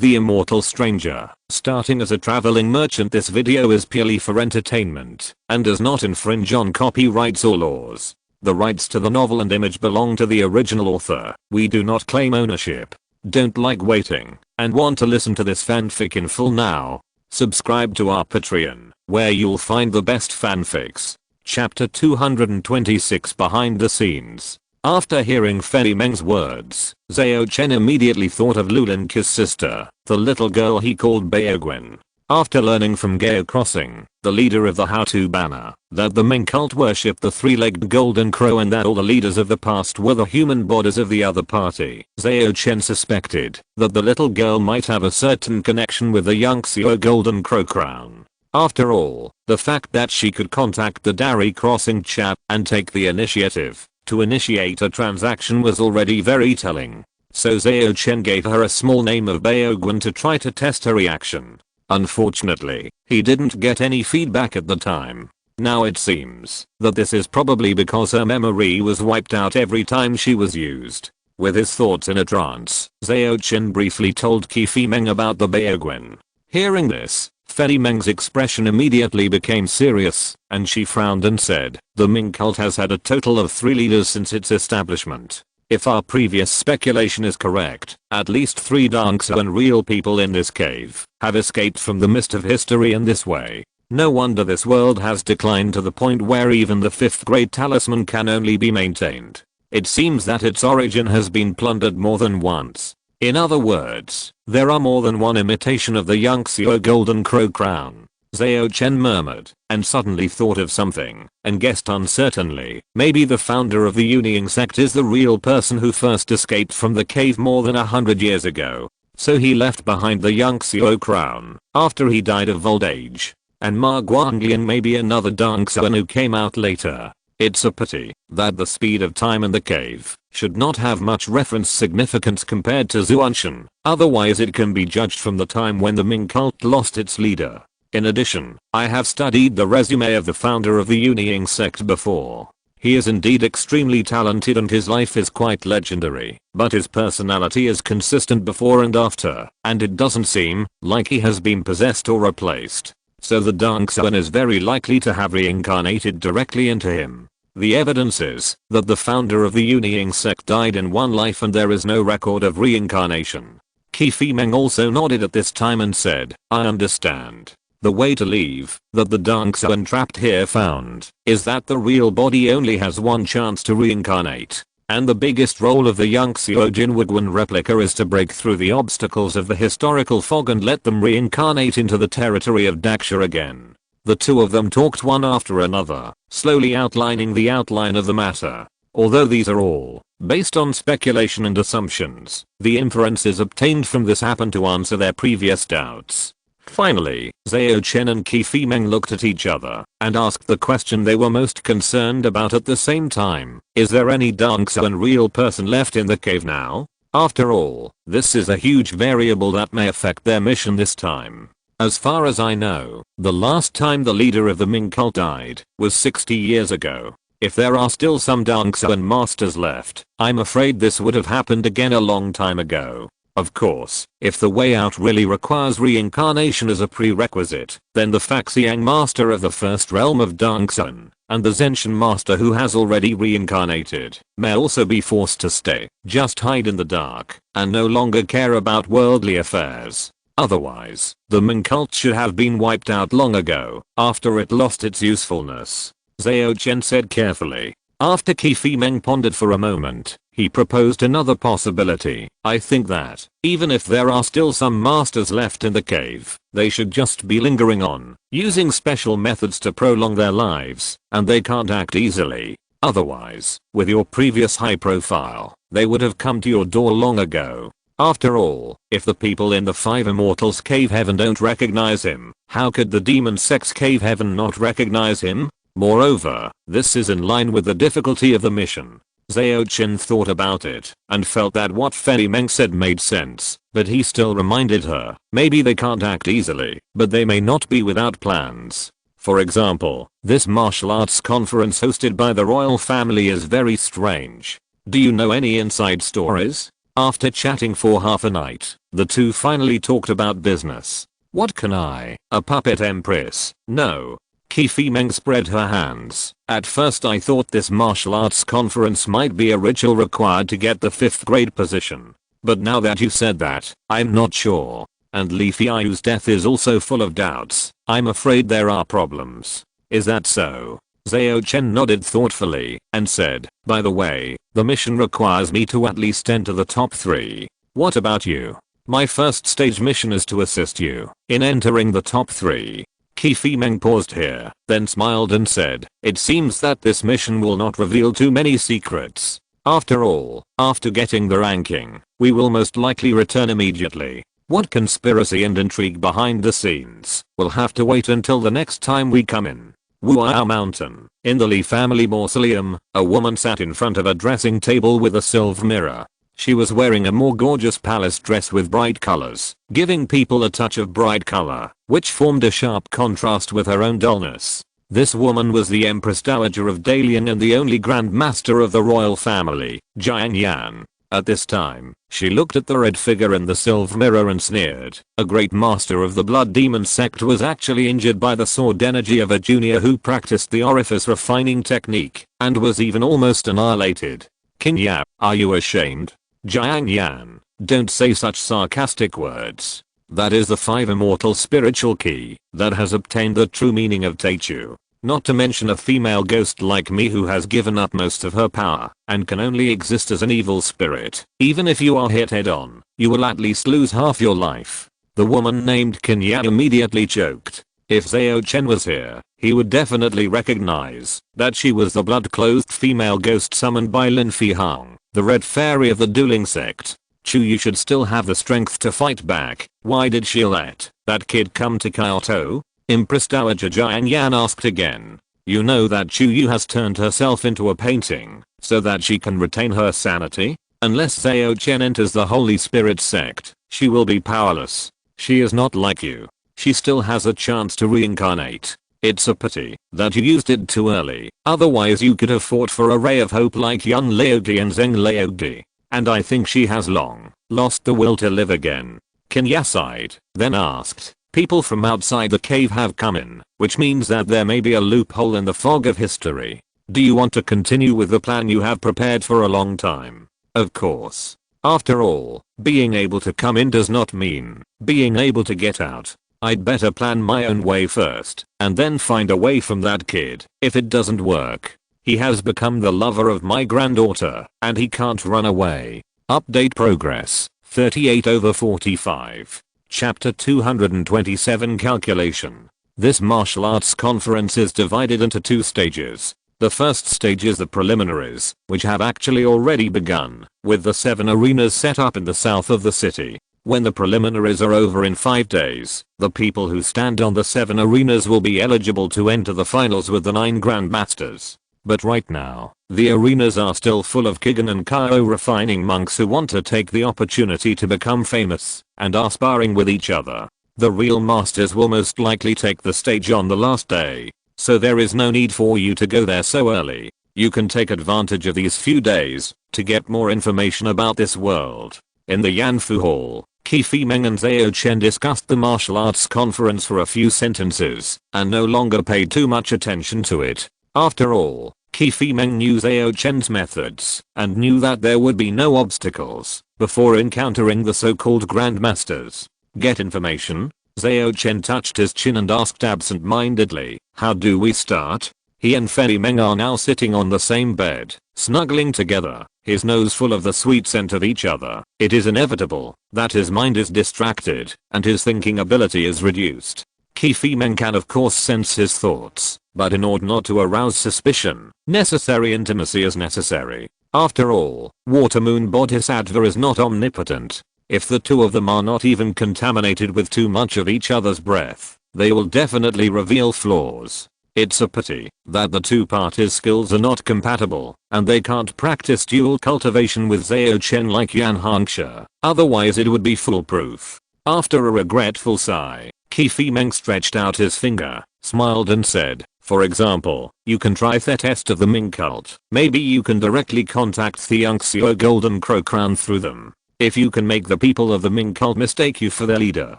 The Immortal Stranger. Starting as a traveling merchant, this video is purely for entertainment and does not infringe on copyrights or laws. The rights to the novel and image belong to the original author. We do not claim ownership. Don't like waiting and want to listen to this fanfic in full now? Subscribe to our Patreon, where you'll find the best fanfics. Chapter 226, Behind the Scenes. After hearing Fei Meng's words, Zhao Chen immediately thought of Lulinka's sister, the little girl he called Beogwen. After learning from Gao Crossing, the leader of the How-To banner, that the Ming cult worshipped the three-legged golden crow and that all the leaders of the past were the human bodies of the other party, Zhao Chen suspected that the little girl might have a certain connection with the unclear golden crow crown. After all, the fact that she could contact the Dairi Xingcha and take the initiative to initiate a transaction was already very telling. So Zhao Chen gave her a small name of Beogwen to try to test her reaction. Unfortunately, he didn't get any feedback at the time. Now it seems that this is probably because her memory was wiped out every time she was used. With his thoughts in a trance, Zhao Chen briefly told Fei Meng about the Beogwen. Hearing this, Fei Meng's expression immediately became serious, and she frowned and said, "The Ming cult has had a total of 3 leaders since its establishment. If our previous speculation is correct, at least 3 and real people in this cave have escaped from the mist of history in this way. No wonder this world has declined to the point where even the 5th grade talisman can only be maintained. It seems that its origin has been plundered more than once. In other words, there are more than one imitation of the unclear golden crow crown." Zhao Chen murmured, and suddenly thought of something, and guessed uncertainly, maybe the founder of the Uniying sect is the real person who first escaped from the cave more than 100 years ago. So he left behind the unclear crown after he died of old age. And Ma Guanglian may be another Dongsuan who came out later. It's a pity that the speed of time in the cave should not have much reference significance compared to Zhao Chen, otherwise it can be judged from the time when the Ming cult lost its leader. In addition, I have studied the resume of the founder of the Uniying sect before. He is indeed extremely talented and his life is quite legendary, but his personality is consistent before and after, and it doesn't seem like he has been possessed or replaced. So the Dongsuan is very likely to have reincarnated directly into him. The evidence is that the founder of the Uniying sect died in one life and there is no record of reincarnation. Fei Meng also nodded at this time and said, "I understand. The way to leave that the Dongsuan trapped here found is that the real body only has one chance to reincarnate. And the biggest role of the unclear Jinwugwan replica is to break through the obstacles of the historical fog and let them reincarnate into the territory of Daxia again." The two of them talked one after another, slowly outlining the outline of the matter. Although these are all based on speculation and assumptions, the inferences obtained from this happen to answer their previous doubts. Finally, Zhao Chen and Fei Meng looked at each other and asked the question they were most concerned about at the same time. Is there any Dongsuan real person left in the cave now? After all, this is a huge variable that may affect their mission this time. As far as I know, the last time the leader of the Ming cult died was 60 years ago. If there are still some Dongsuan masters left, I'm afraid this would have happened again a long time ago. Of course, if the way out really requires reincarnation as a prerequisite, then the Faxiang master of the first realm of Dongsuan and the Zenshan master who has already reincarnated may also be forced to stay, just hide in the dark, and no longer care about worldly affairs. Otherwise, the Ming cult should have been wiped out long ago, after it lost its usefulness. Zhao Chen said carefully. After Fei Meng pondered for a moment, he proposed another possibility. I think that, even if there are still some masters left in the cave, they should just be lingering on, using special methods to prolong their lives, and they can't act easily. Otherwise, with your previous high profile, they would have come to your door long ago. After all, if the people in the 5 Immortals cave heaven don't recognize him, how could the demon Sects cave heaven not recognize him? Moreover, this is in line with the difficulty of the mission. Zhao Chen thought about it and felt that what Fei Meng said made sense, but he still reminded her, maybe they can't act easily, but they may not be without plans. For example, this martial arts conference hosted by the royal family is very strange. Do you know any inside stories? After chatting for half a night, The two finally talked about business. What can I, a puppet empress, know? Qi Meng spread her hands. At first I thought this martial arts conference might be a ritual required to get the 5th grade position. But now that you said that, I'm not sure. And Li Fei's death is also full of doubts. I'm afraid there are problems. Is that so? Zhao Chen nodded thoughtfully and said, by the way, the mission requires me to at least enter the top 3. What about you? My first stage mission is to assist you in entering the top 3. Qi Meng paused here, then smiled and said, it seems that this mission will not reveal too many secrets. After all, after getting the ranking, we will most likely return immediately. What conspiracy and intrigue behind the scenes will have to wait until the next time we come in. Wuao Mountain. In the Li family mausoleum, a woman sat in front of a dressing table with a silver mirror. She was wearing a more gorgeous palace dress with bright colors, giving people a touch of bright color, which formed a sharp contrast with her own dullness. This woman was the Empress Dowager of Dalian and the only Grand Master of the royal family, Jiang Yan. At this time, she looked at the red figure in the silver mirror and sneered. A great master of the blood demon sect was actually injured by the sword energy of a junior who practiced the orifice refining technique, and was even almost annihilated. Qin Yao, are you ashamed? Jiang Yan, don't say such sarcastic words. That is the 5 immortal spiritual key that has obtained the true meaning of Teichu. Not to mention a female ghost like me who has given up most of her power and can only exist as an evil spirit. Even if you are hit head on, you will at least lose half your life. The woman named Qin Yao immediately choked. If Zhao Chen was here, he would definitely recognize that she was the blood-clothed female ghost summoned by Lin Fihang, the red fairy of the dueling sect. You should still have the strength to fight back. Why did she let that kid come to Kyoto? Empress Dowager Jiang Yan asked again. You know that Yu has turned herself into a painting so that she can retain her sanity? Unless Zhao Chen enters the Holy Spirit sect, she will be powerless. She is not like you. She still has a chance to reincarnate. It's a pity that you used it too early. Otherwise you could have fought for a ray of hope like Yun Laodi and Zheng Laodi. And I think she has long lost the will to live again. Qin Ya sighed, then asked, people from outside the cave have come in, which means that there may be a loophole in the fog of history. Do you want to continue with the plan you have prepared for a long time? Of course. After all, being able to come in does not mean being able to get out. I'd better plan my own way first, and then find a way from that kid. If it doesn't work, he has become the lover of my granddaughter, and he can't run away. Update progress, 38/45. Chapter 227 Calculation. This martial arts conference is divided into 2 stages. The first stage is the preliminaries, which have actually already begun, with the 7 arenas set up in the south of the city. When the preliminaries are over in 5 days, the people who stand on the 7 arenas will be eligible to enter the finals with the 9 grandmasters. But right now, the arenas are still full of Kigan and Kyo refining monks who want to take the opportunity to become famous and are sparring with each other. The real masters will most likely take the stage on the last day, so there is no need for you to go there so early. You can take advantage of these few days to get more information about this world. In the Yanfu Hall, Qi Meng and Zhao Chen discussed the martial arts conference for a few sentences and no longer paid too much attention to it. After all, Qi Meng knew Zhao Chen's methods and knew that there would be no obstacles before encountering the so-called grandmasters. Get information? Zhao Chen touched his chin and asked absent-mindedly, how do we start? He and Fei Meng are now sitting on the same bed, snuggling together, his nose full of the sweet scent of each other. It is inevitable that his mind is distracted and his thinking ability is reduced. Qi Meng can of course sense his thoughts, but in order not to arouse suspicion, necessary intimacy is necessary. After all, Water Moon Bodhisattva is not omnipotent. If the two of them are not even contaminated with too much of each other's breath, they will definitely reveal flaws. It's a pity that the two parties' skills are not compatible, and they can't practice dual cultivation with Zhao Chen like Yan Hongxia, otherwise it would be foolproof. After a regretful sigh, Qi Meng stretched out his finger, smiled and said, for example, you can try the test of the Ming cult. Maybe you can directly contact the Unclear Golden Crow Crown through them. If you can make the people of the Ming cult mistake you for their leader,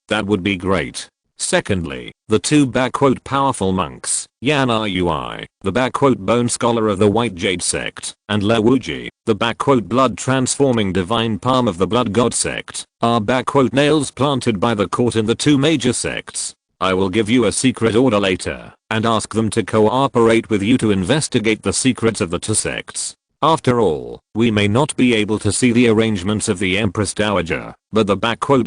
that would be great. Secondly, the two "powerful monks, Yan Rui, the bone scholar of the White Jade sect, and Le Wuji, the blood transforming divine palm of the blood god sect, are nails planted by the court in the two major sects. I will give you a secret order later, and ask them to cooperate with you to investigate the secrets of the two sects. After all, we may not be able to see the arrangements of the Empress Dowager, but the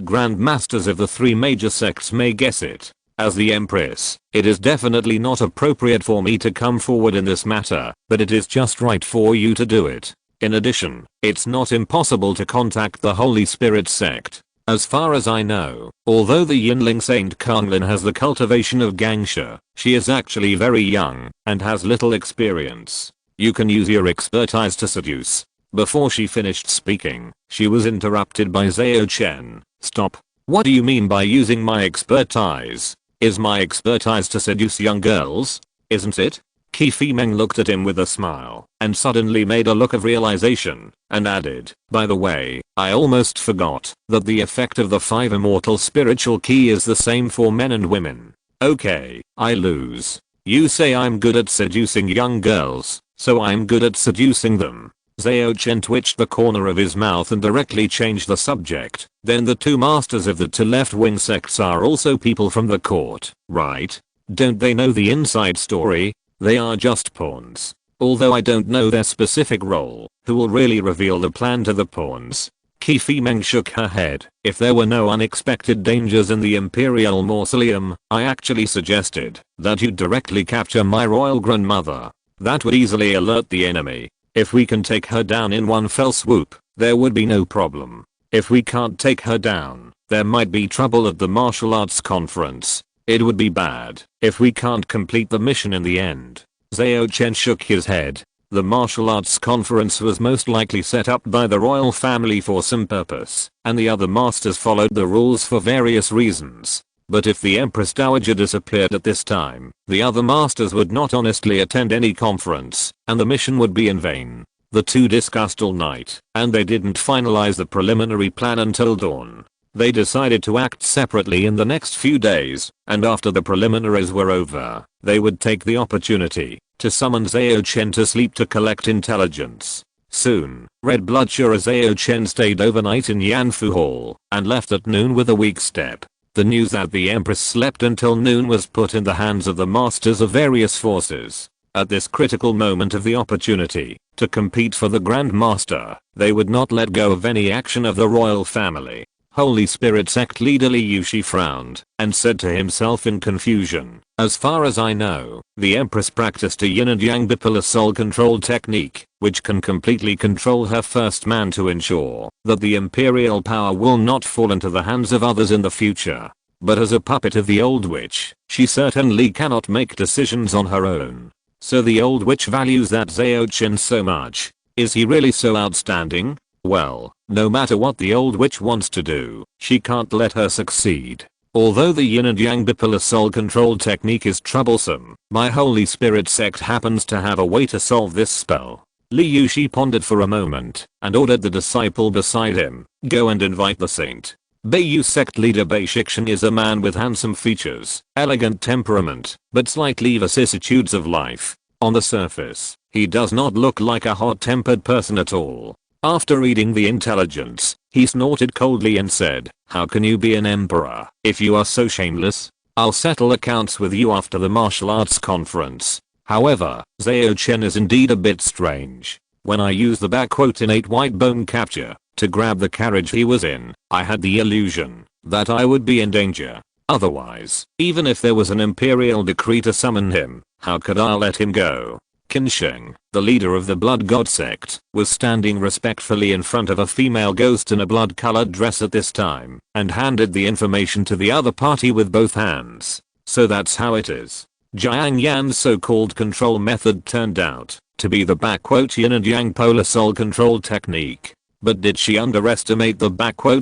Grand Masters of the three major sects may guess it. As the Empress, it is definitely not appropriate for me to come forward in this matter, but it is just right for you to do it. In addition, it's not impossible to contact the Holy Spirit sect. As far as I know, although the Yinling Saint Konglin has the cultivation of Gangsha, she is actually very young and has little experience. You can use your expertise to seduce. Before she finished speaking, she was interrupted by Zhao Chen. Stop. What do you mean by using my expertise? Is my expertise to seduce young girls? Isn't it? Qi Fimeng looked at him with a smile and suddenly made a look of realization and added, by the way, I almost forgot that the effect of the 5 immortal spiritual key is the same for men and women. Okay, I lose. You say I'm good at seducing young girls, so I'm good at seducing them. Zhao Chen twitched the corner of his mouth and directly changed the subject. Then the two masters of the two left-wing sects are also people from the court, right? Don't they know the inside story? They are just pawns. Although I don't know their specific role, who will really reveal the plan to the pawns? Qi Fimeng shook her head. If there were no unexpected dangers in the Imperial Mausoleum, I actually suggested that you directly capture my royal grandmother. That would easily alert the enemy. If we can take her down in one fell swoop, there would be no problem. If we can't take her down, there might be trouble at the martial arts conference. It would be bad if we can't complete the mission in the end. Zhao Chen shook his head. The martial arts conference was most likely set up by the royal family for some purpose, and the other masters followed the rules for various reasons. But if the Empress Dowager disappeared at this time, the other masters would not honestly attend any conference, and the mission would be in vain. The two discussed all night, and they didn't finalize the preliminary plan until dawn. They decided to act separately in the next few days, and after the preliminaries were over, they would take the opportunity to summon Zhao Chen to sleep to collect intelligence. Soon, Red Bloodsugar Zhao Chen stayed overnight in Yanfu Hall, and left at noon with a weak step. The news that the Empress slept until noon was put in the hands of the masters of various forces. At this critical moment of the opportunity to compete for the Grand Master, they would not let go of any action of the royal family. Holy Spirit sect leader Li Yushi frowned and said to himself in confusion, as far as I know, the Empress practiced a yin and yang bipolar soul control technique, which can completely control her first man to ensure that the imperial power will not fall into the hands of others in the future. But as a puppet of the old witch, she certainly cannot make decisions on her own. So the old witch values that Zhao Chen so much. Is he really so outstanding? Well, no matter what the old witch wants to do, she can't let her succeed. Although the yin and yang bipolar soul control technique is troublesome, my Holy Spirit sect happens to have a way to solve this spell. Li Yushi pondered for a moment and ordered the disciple beside him, go and invite the saint. Beiyu sect leader Bei Shixian is a man with handsome features, elegant temperament, but slightly vicissitudes of life. On the surface, he does not look like a hot-tempered person at all. After reading the intelligence, he snorted coldly and said, how can you be an emperor if you are so shameless? I'll settle accounts with you after the martial arts conference. However, Zhao Chen is indeed a bit strange. When I used the innate white bone capture to grab the carriage he was in, I had the illusion that I would be in danger. Otherwise, even if there was an imperial decree to summon him, how could I let him go? Qin Sheng, the leader of the Blood God sect, was standing respectfully in front of a female ghost in a blood-colored dress at this time, and handed the information to the other party with both hands. So that's how it is. Jiang Yan's so-called control method turned out to be the yin and yang polar soul control technique. But did she underestimate the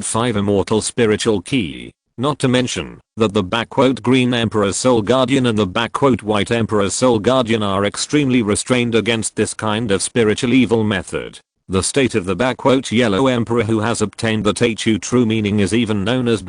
5 immortal spiritual key? Not to mention that the green emperor's soul guardian and the white emperor's soul guardian are extremely restrained against this kind of spiritual evil method. The state of the yellow emperor who has obtained the Teichu true meaning is even known as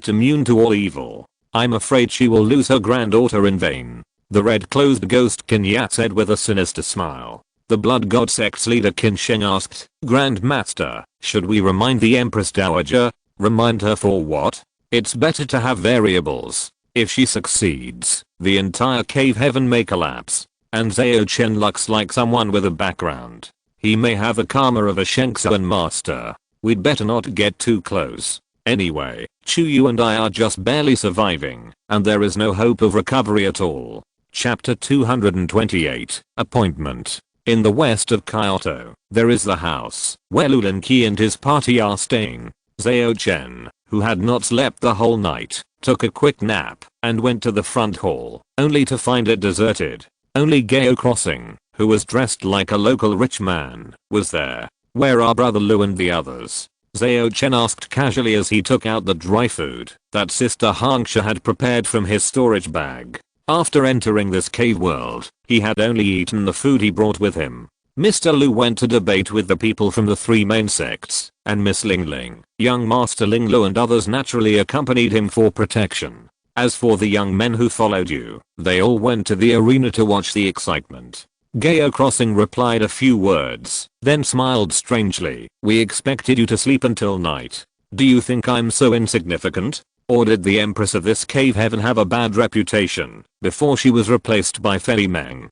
immune to all evil. I'm afraid she will lose her granddaughter in vain. The red-clothed ghost Qin Yat said with a sinister smile. The blood god sect's leader Qin Sheng asked, Grand Master, should we remind the Empress Dowager? Remind her for what? It's better to have variables. If she succeeds, the entire cave heaven may collapse. And Zhao Chen looks like someone with a background. He may have the karma of a Shengsuan master. We'd better not get too close. Anyway, Chu Yu and I are just barely surviving, and there is no hope of recovery at all. Chapter 228, Appointment. In the west of Kyoto, there is the house where Lulan Qi and his party are staying. Zhao Chen, who had not slept the whole night, took a quick nap and went to the front hall, only to find it deserted. Only Gao Crossing, who was dressed like a local rich man, was there. Where are Brother Lu and the others? Zhao Chen asked casually as he took out the dry food that Sister Hangsha had prepared from his storage bag. After entering this cave world, he had only eaten the food he brought with him. Mr. Lu went to debate with the people from the three main sects, and Miss Ling Ling, young Master Ling Lu and others naturally accompanied him for protection. As for the young men who followed you, they all went to the arena to watch the excitement. Gao Crossing replied a few words, then smiled strangely. We expected you to sleep until night. Do you think I'm so insignificant? Or did the Empress of this cave heaven have a bad reputation before she was replaced by Fei Meng?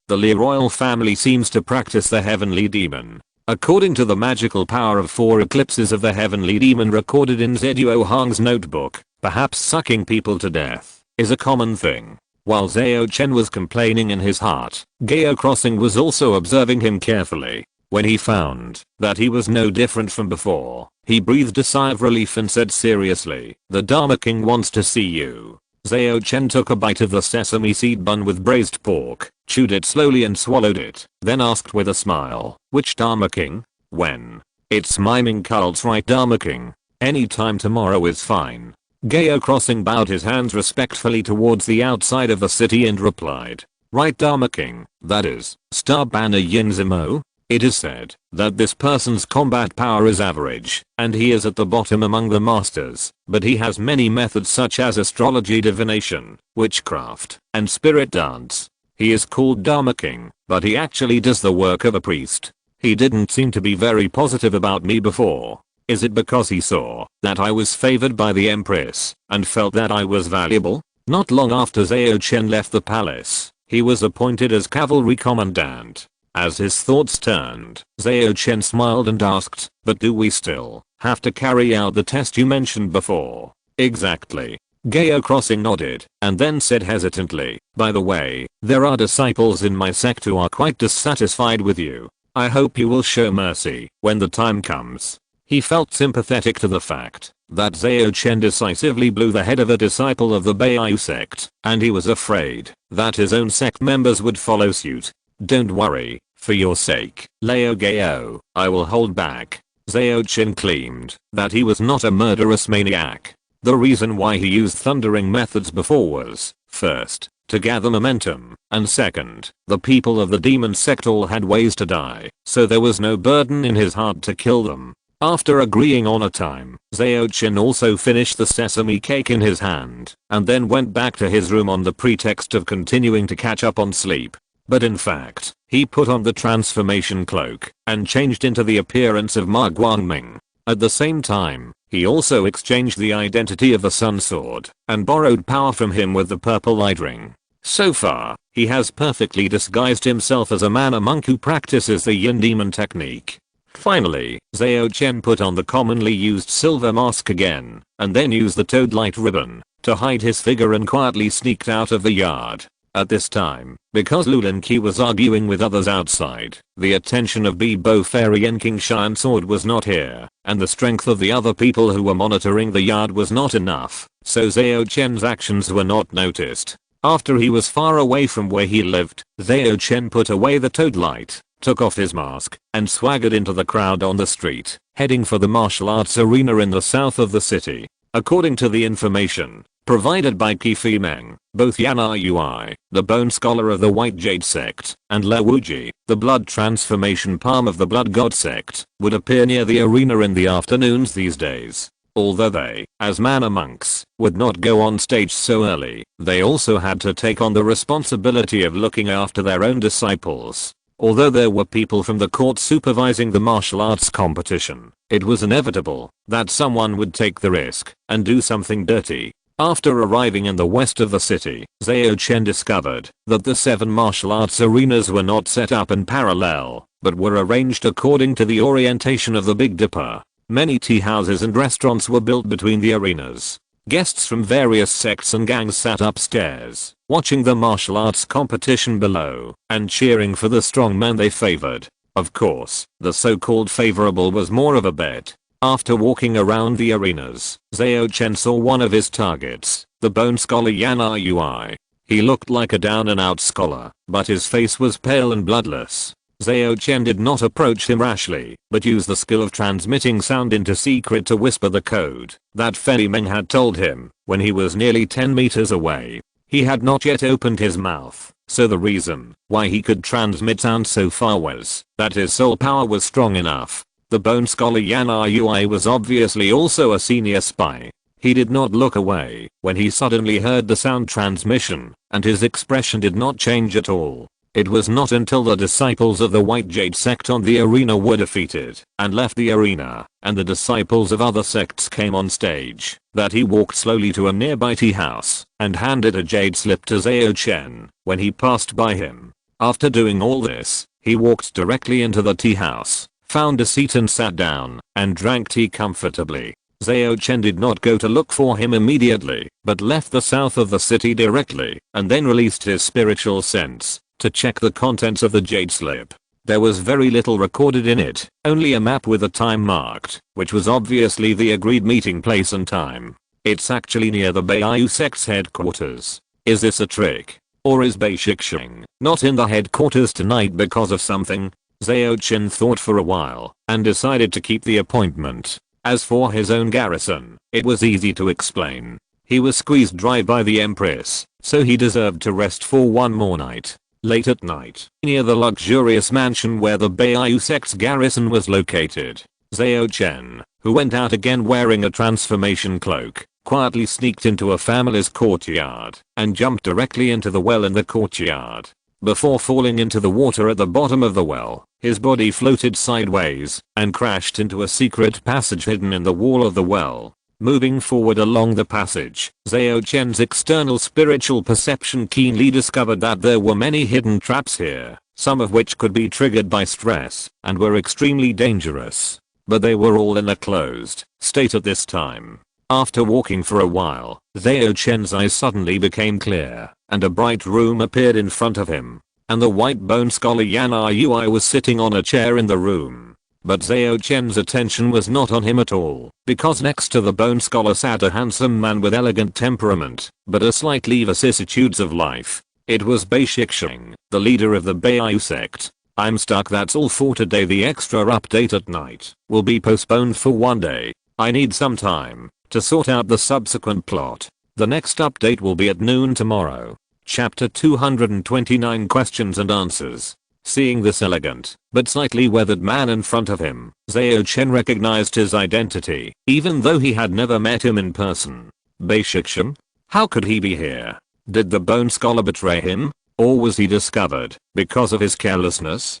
The Li royal family seems to practice the heavenly demon. According to the magical power of 4 eclipses of the heavenly demon recorded in Zhuo Hong's notebook, perhaps sucking people to death is a common thing. While Zhao Chen was complaining in his heart, Gao Crossing was also observing him carefully. When he found that he was no different from before, he breathed a sigh of relief and said seriously, the Dharma King wants to see you. Zhao Chen took a bite of the sesame seed bun with braised pork, chewed it slowly and swallowed it, then asked with a smile, which Dharma King? When? It's miming cult's right, Dharma King. Any time tomorrow is fine. Gao Crossing bowed his hands respectfully towards the outside of the city and replied, right Dharma King, that is, Star Banner Yin Zimo? It is said that this person's combat power is average, and he is at the bottom among the masters, but he has many methods such as astrology, divination, witchcraft, and spirit dance. He is called Dharma King, but he actually does the work of a priest. He didn't seem to be very positive about me before. Is it because he saw that I was favored by the Empress and felt that I was valuable? Not long after Zhao Chen left the palace, he was appointed as cavalry commandant. As his thoughts turned, Zhao Chen smiled and asked, but do we still have to carry out the test you mentioned before? Exactly. Gao Crossing nodded, and then said hesitantly, by the way, there are disciples in my sect who are quite dissatisfied with you. I hope you will show mercy when the time comes. He felt sympathetic to the fact that Zhao Chen decisively blew the head of a disciple of the Beiyu sect, and he was afraid that his own sect members would follow suit. Don't worry, for your sake, Lao Gao, I will hold back. Zhao Chen claimed that he was not a murderous maniac. The reason why he used thundering methods before was, first, to gather momentum, and second, the people of the demon sect all had ways to die, so there was no burden in his heart to kill them. After agreeing on a time, Zhao Chen also finished the sesame cake in his hand, and then went back to his room on the pretext of continuing to catch up on sleep. But in fact, he put on the transformation cloak and changed into the appearance of Ma Guangming. At the same time, he also exchanged the identity of the Sun Sword and borrowed power from him with the purple light ring. So far, he has perfectly disguised himself as a mana monk who practices the Yin Demon technique. Finally, Zhao Chen put on the commonly used silver mask again, and then used the toad light ribbon to hide his figure and quietly sneaked out of the yard. At this time, because Lulan Qi was arguing with others outside, the attention of Bibo Fairy and King Shian Sword was not here, and the strength of the other people who were monitoring the yard was not enough, so Zhao Chen's actions were not noticed. After he was far away from where he lived, Zhao Chen put away the toad light, took off his mask, and swaggered into the crowd on the street, heading for the martial arts arena in the south of the city. According to the information provided by Qifi Meng, both Yana Yui, the bone scholar of the White Jade sect, and Le Wuji, the blood transformation palm of the Blood God sect, would appear near the arena in the afternoons these days. Although they, as mana monks, would not go on stage so early, they also had to take on the responsibility of looking after their own disciples. Although there were people from the court supervising the martial arts competition, it was inevitable that someone would take the risk and do something dirty. After arriving in the west of the city, Zhao Chen discovered that the 7 martial arts arenas were not set up in parallel, but were arranged according to the orientation of the Big Dipper. Many tea houses and restaurants were built between the arenas. Guests from various sects and gangs sat upstairs, watching the martial arts competition below, and cheering for the strong man they favored. Of course, the so-called favorable was more of a bet. After walking around the arenas, Zhao Chen saw one of his targets, the bone scholar Yana Yui. He looked like a down-and-out scholar, but his face was pale and bloodless. Zhao Chen did not approach him rashly, but used the skill of transmitting sound into secret to whisper the code that Fei Meng had told him when he was nearly 10 meters away. He had not yet opened his mouth, so the reason why he could transmit sound so far was that his soul power was strong enough. The bone scholar Yana Yui was obviously also a senior spy. He did not look away when he suddenly heard the sound transmission, and his expression did not change at all. It was not until the disciples of the White Jade sect on the arena were defeated and left the arena, and the disciples of other sects came on stage, that he walked slowly to a nearby tea house and handed a jade slip to Zhao Chen when he passed by him. After doing all this, he walked directly into the tea house, found a seat and sat down, and drank tea comfortably. Zhao Chen did not go to look for him immediately, but left the south of the city directly, and then released his spiritual sense to check the contents of the jade slip. There was very little recorded in it, only a map with a time marked, which was obviously the agreed meeting place and time. It's actually near the Beiyu sect's headquarters. Is this a trick? Or is Bei Shixing not in the headquarters tonight because of something? Zhao Chen thought for a while, and decided to keep the appointment. As for his own garrison, it was easy to explain. He was squeezed dry by the Empress, so he deserved to rest for one more night. Late at night, near the luxurious mansion where the Beiyu sect's garrison was located, Zhao Chen, who went out again wearing a transformation cloak, quietly sneaked into a family's courtyard and jumped directly into the well in the courtyard. Before falling into the water at the bottom of the well, his body floated sideways and crashed into a secret passage hidden in the wall of the well. Moving forward along the passage, Zhao Chen's external spiritual perception keenly discovered that there were many hidden traps here, some of which could be triggered by stress and were extremely dangerous. But they were all in a closed state at this time. After walking for a while, Zhao Chen's eyes suddenly became clear, and a bright room appeared in front of him. And the white bone scholar Yana Yui was sitting on a chair in the room. But Zhao Chen's attention was not on him at all, because next to the bone scholar sat a handsome man with elegant temperament, but a slightly vicissitudes of life. It was Bei Shixing, the leader of the Beiyu sect. I'm stuck, that's all for today. The extra update at night will be postponed for one day. I need some time to sort out the subsequent plot. The next update will be at noon tomorrow. Chapter 229 Questions and Answers. Seeing this elegant, but slightly weathered man in front of him, Zhao Chen recognized his identity, even though he had never met him in person. Bei Shixing? How could he be here? Did the bone scholar betray him? Or was he discovered because of his carelessness?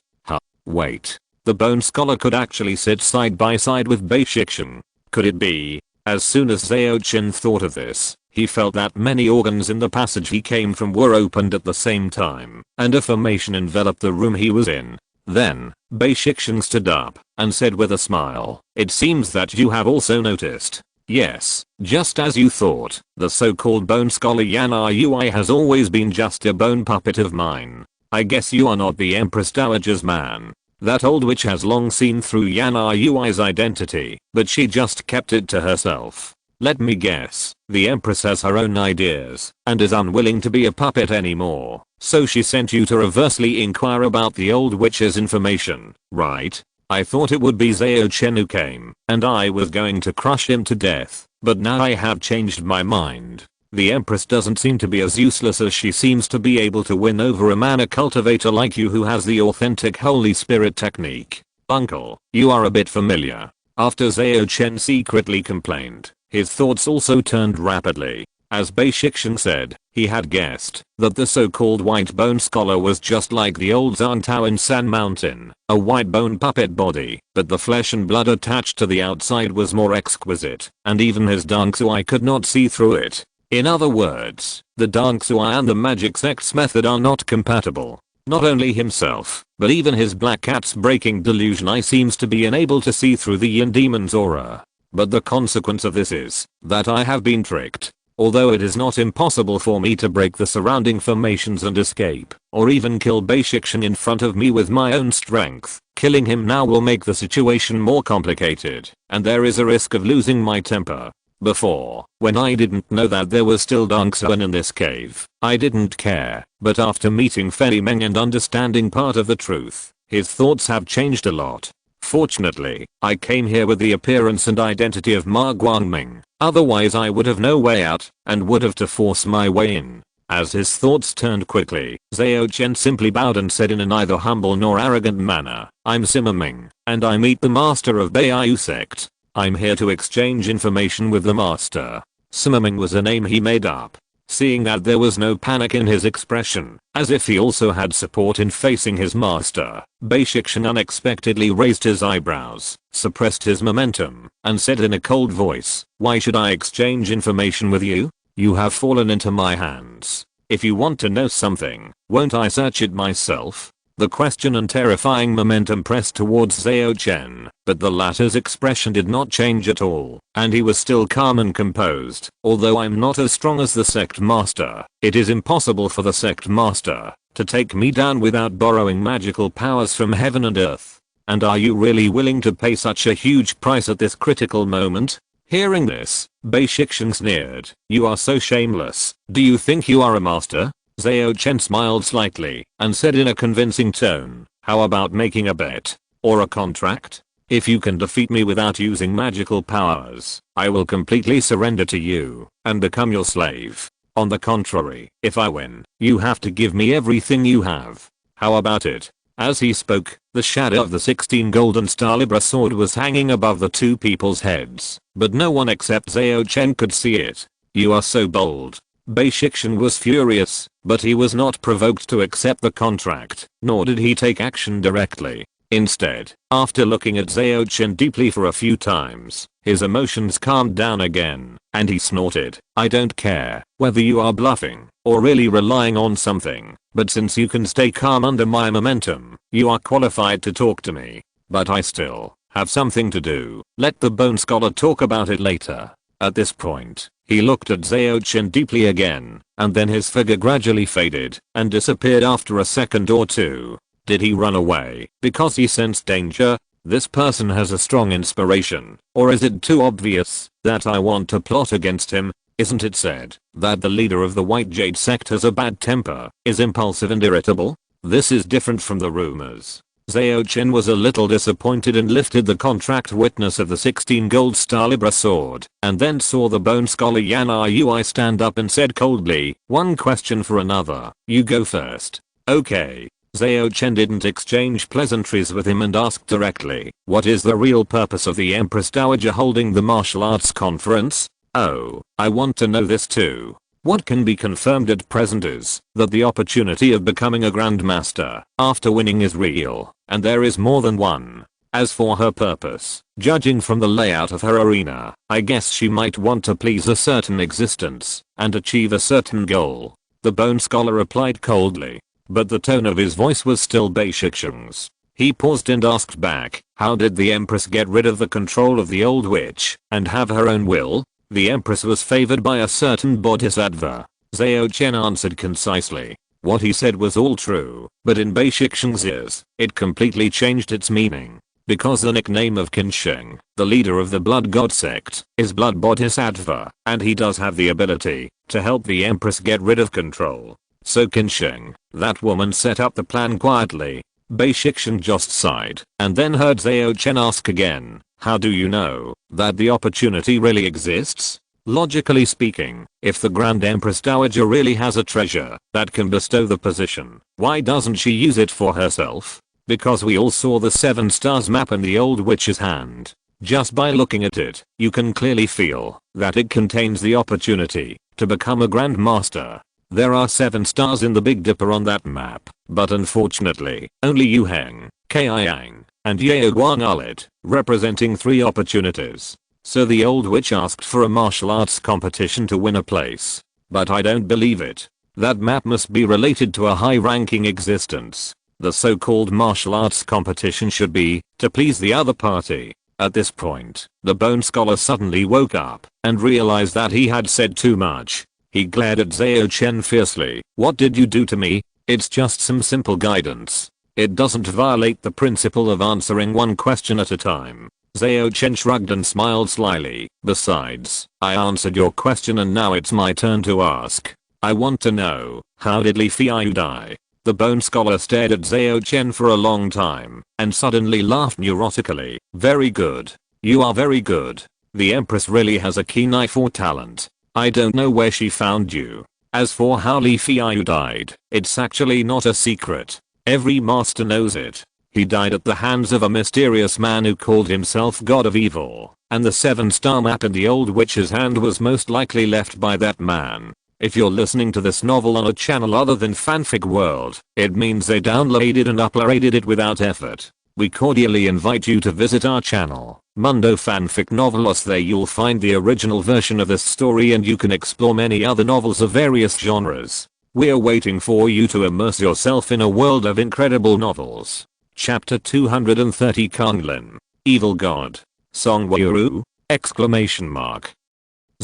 Wait. The bone scholar could actually sit side by side with Bei Shixing. Could it be? As soon as Zhao Chen thought of this, he felt that many organs in the passage he came from were opened at the same time, and a formation enveloped the room he was in. Then, Bei Shixing stood up and said with a smile, "It seems that you have also noticed." "Yes, just as you thought, the so-called bone scholar Yana Yui has always been just a bone puppet of mine. I guess you are not the Empress Dowager's man. That old witch has long seen through Yana Yui's identity, but she just kept it to herself. Let me guess, the Empress has her own ideas and is unwilling to be a puppet anymore, so she sent you to reversely inquire about the old witch's information, right? I thought it would be Zhao Chen who came, and I was going to crush him to death, but now I have changed my mind. The Empress doesn't seem to be as useless as she seems to be able to win over a mana cultivator like you who has the authentic Holy Spirit technique. Uncle, you are a bit familiar. After Zhao Chen secretly complained, his thoughts also turned rapidly. As Bei Shixian said, he had guessed that the so-called white bone scholar was just like the old Zantao in San Mountain, a white bone puppet body, but the flesh and blood attached to the outside was more exquisite, and even his Dangsui could not see through it. In other words, the Dangsui and the magic sects method are not compatible. Not only himself, but even his black cat's breaking delusion eye seems to be unable to see through the Yin demon's aura. But the consequence of this is that I have been tricked. Although it is not impossible for me to break the surrounding formations and escape, or even kill Bei Shixian in front of me with my own strength, killing him now will make the situation more complicated, and there is a risk of losing my temper. Before, when I didn't know that there was still Dangsuen in this cave, I didn't care, but after meeting Fei Meng and understanding part of the truth, his thoughts have changed a lot. Fortunately, I came here with the appearance and identity of Ma Guangming, otherwise I would have no way out, and would have to force my way in. As his thoughts turned quickly, Zhao Chen simply bowed and said in a neither humble nor arrogant manner, I'm Sima Ming, and I meet the master of Beiyu sect. I'm here to exchange information with the master. Sima Ming was a name he made up. Seeing that there was no panic in his expression, as if he also had support in facing his master, Bei Shixian unexpectedly raised his eyebrows, suppressed his momentum, and said in a cold voice, why should I exchange information with you? You have fallen into my hands. If you want to know something, won't I search it myself? The question and terrifying momentum pressed towards Zhao Chen, but the latter's expression did not change at all, and he was still calm and composed. Although I'm not as strong as the sect master, it is impossible for the sect master to take me down without borrowing magical powers from heaven and earth. And are you really willing to pay such a huge price at this critical moment? Hearing this, Bei Shixian sneered. You are so shameless. Do you think you are a master? Zhao Chen smiled slightly and said in a convincing tone, how about making a bet? Or a contract? If you can defeat me without using magical powers, I will completely surrender to you and become your slave. On the contrary, if I win, you have to give me everything you have. How about it? As he spoke, the shadow of the 16 golden star Libra sword was hanging above the two people's heads, but no one except Zhao Chen could see it. You are so bold. Bei Shixian was furious, but he was not provoked to accept the contract, nor did he take action directly. Instead, after looking at Zhao Chen deeply for a few times, his emotions calmed down again, and he snorted, I don't care whether you are bluffing or really relying on something, but since you can stay calm under my momentum, you are qualified to talk to me. But I still have something to do. Let the Bone Scholar talk about it later. At this point, he looked at Zhao Chen deeply again, and then his figure gradually faded and disappeared after a second or two. Did he run away because he sensed danger? This person has a strong inspiration, or is it too obvious that I want to plot against him? Isn't it said that the leader of the White Jade sect has a bad temper, is impulsive and irritable? This is different from the rumors. Zhao Chen was a little disappointed and lifted the contract witness of the 16 gold star Libra sword, and then saw the Bone Scholar Yan Rui stand up and said coldly, one question for another, you go first. Okay. Zhao Chen didn't exchange pleasantries with him and asked directly, what is the real purpose of the Empress Dowager holding the martial arts conference? Oh, I want to know this too. What can be confirmed at present is that the opportunity of becoming a grandmaster after winning is real, and there is more than one. As for her purpose, judging from the layout of her arena, I guess she might want to please a certain existence and achieve a certain goal. The Bone Scholar replied coldly, but the tone of his voice was still Bei Shixian's. He paused and asked back, how did the Empress get rid of the control of the old witch and have her own will? The Empress was favored by a certain bodhisattva. Zhao Chen answered concisely. What he said was all true, but in Bei Shixian's ears, it completely changed its meaning. Because the nickname of Qinsheng, the leader of the Blood God sect, is Blood Bodhisattva, and he does have the ability to help the Empress get rid of control. So Qinsheng, that woman set up the plan quietly. Bei Shixian just sighed, and then heard Zhao Chen ask again, how do you know that the opportunity really exists? Logically speaking, if the Grand Empress Dowager really has a treasure that can bestow the position, why doesn't she use it for herself? Because we all saw the 7 stars map in the old witch's hand. Just by looking at it, you can clearly feel that it contains the opportunity to become a Grand Master. There are 7 stars in the Big Dipper on that map, but unfortunately, only Yu Heng, Kiang, and Yeo Guang are lit, representing 3 opportunities. So the old witch asked for a martial arts competition to win a place. But I don't believe it. That map must be related to a high-ranking existence. The so-called martial arts competition should be to please the other party. At this point, the Bone Scholar suddenly woke up and realized that he had said too much. He glared at Zhao Chen fiercely. What did you do to me? It's just some simple guidance. It doesn't violate the principle of answering one question at a time. Zhao Chen shrugged and smiled slyly. Besides, I answered your question and now it's my turn to ask. I want to know, how did Li Feiyu die? The Bone Scholar stared at Zhao Chen for a long time and suddenly laughed neurotically. Very good. You are very good. The Empress really has a keen eye for talent. I don't know where she found you. As for how Li Feiyu died, it's actually not a secret. Every master knows it. He died at the hands of a mysterious man who called himself God of Evil, and the 7-star map in the old witch's hand was most likely left by that man. If you're listening to this novel on a channel other than Fanfic World, it means they downloaded and uploaded it without effort. We cordially invite you to visit our channel, Mundo Fanfic Novelos. There you'll find the original version of this story and you can explore many other novels of various genres. We're waiting for you to immerse yourself in a world of incredible novels. Chapter 230 Konglin, Evil God. Song Wayuru? Exclamation mark.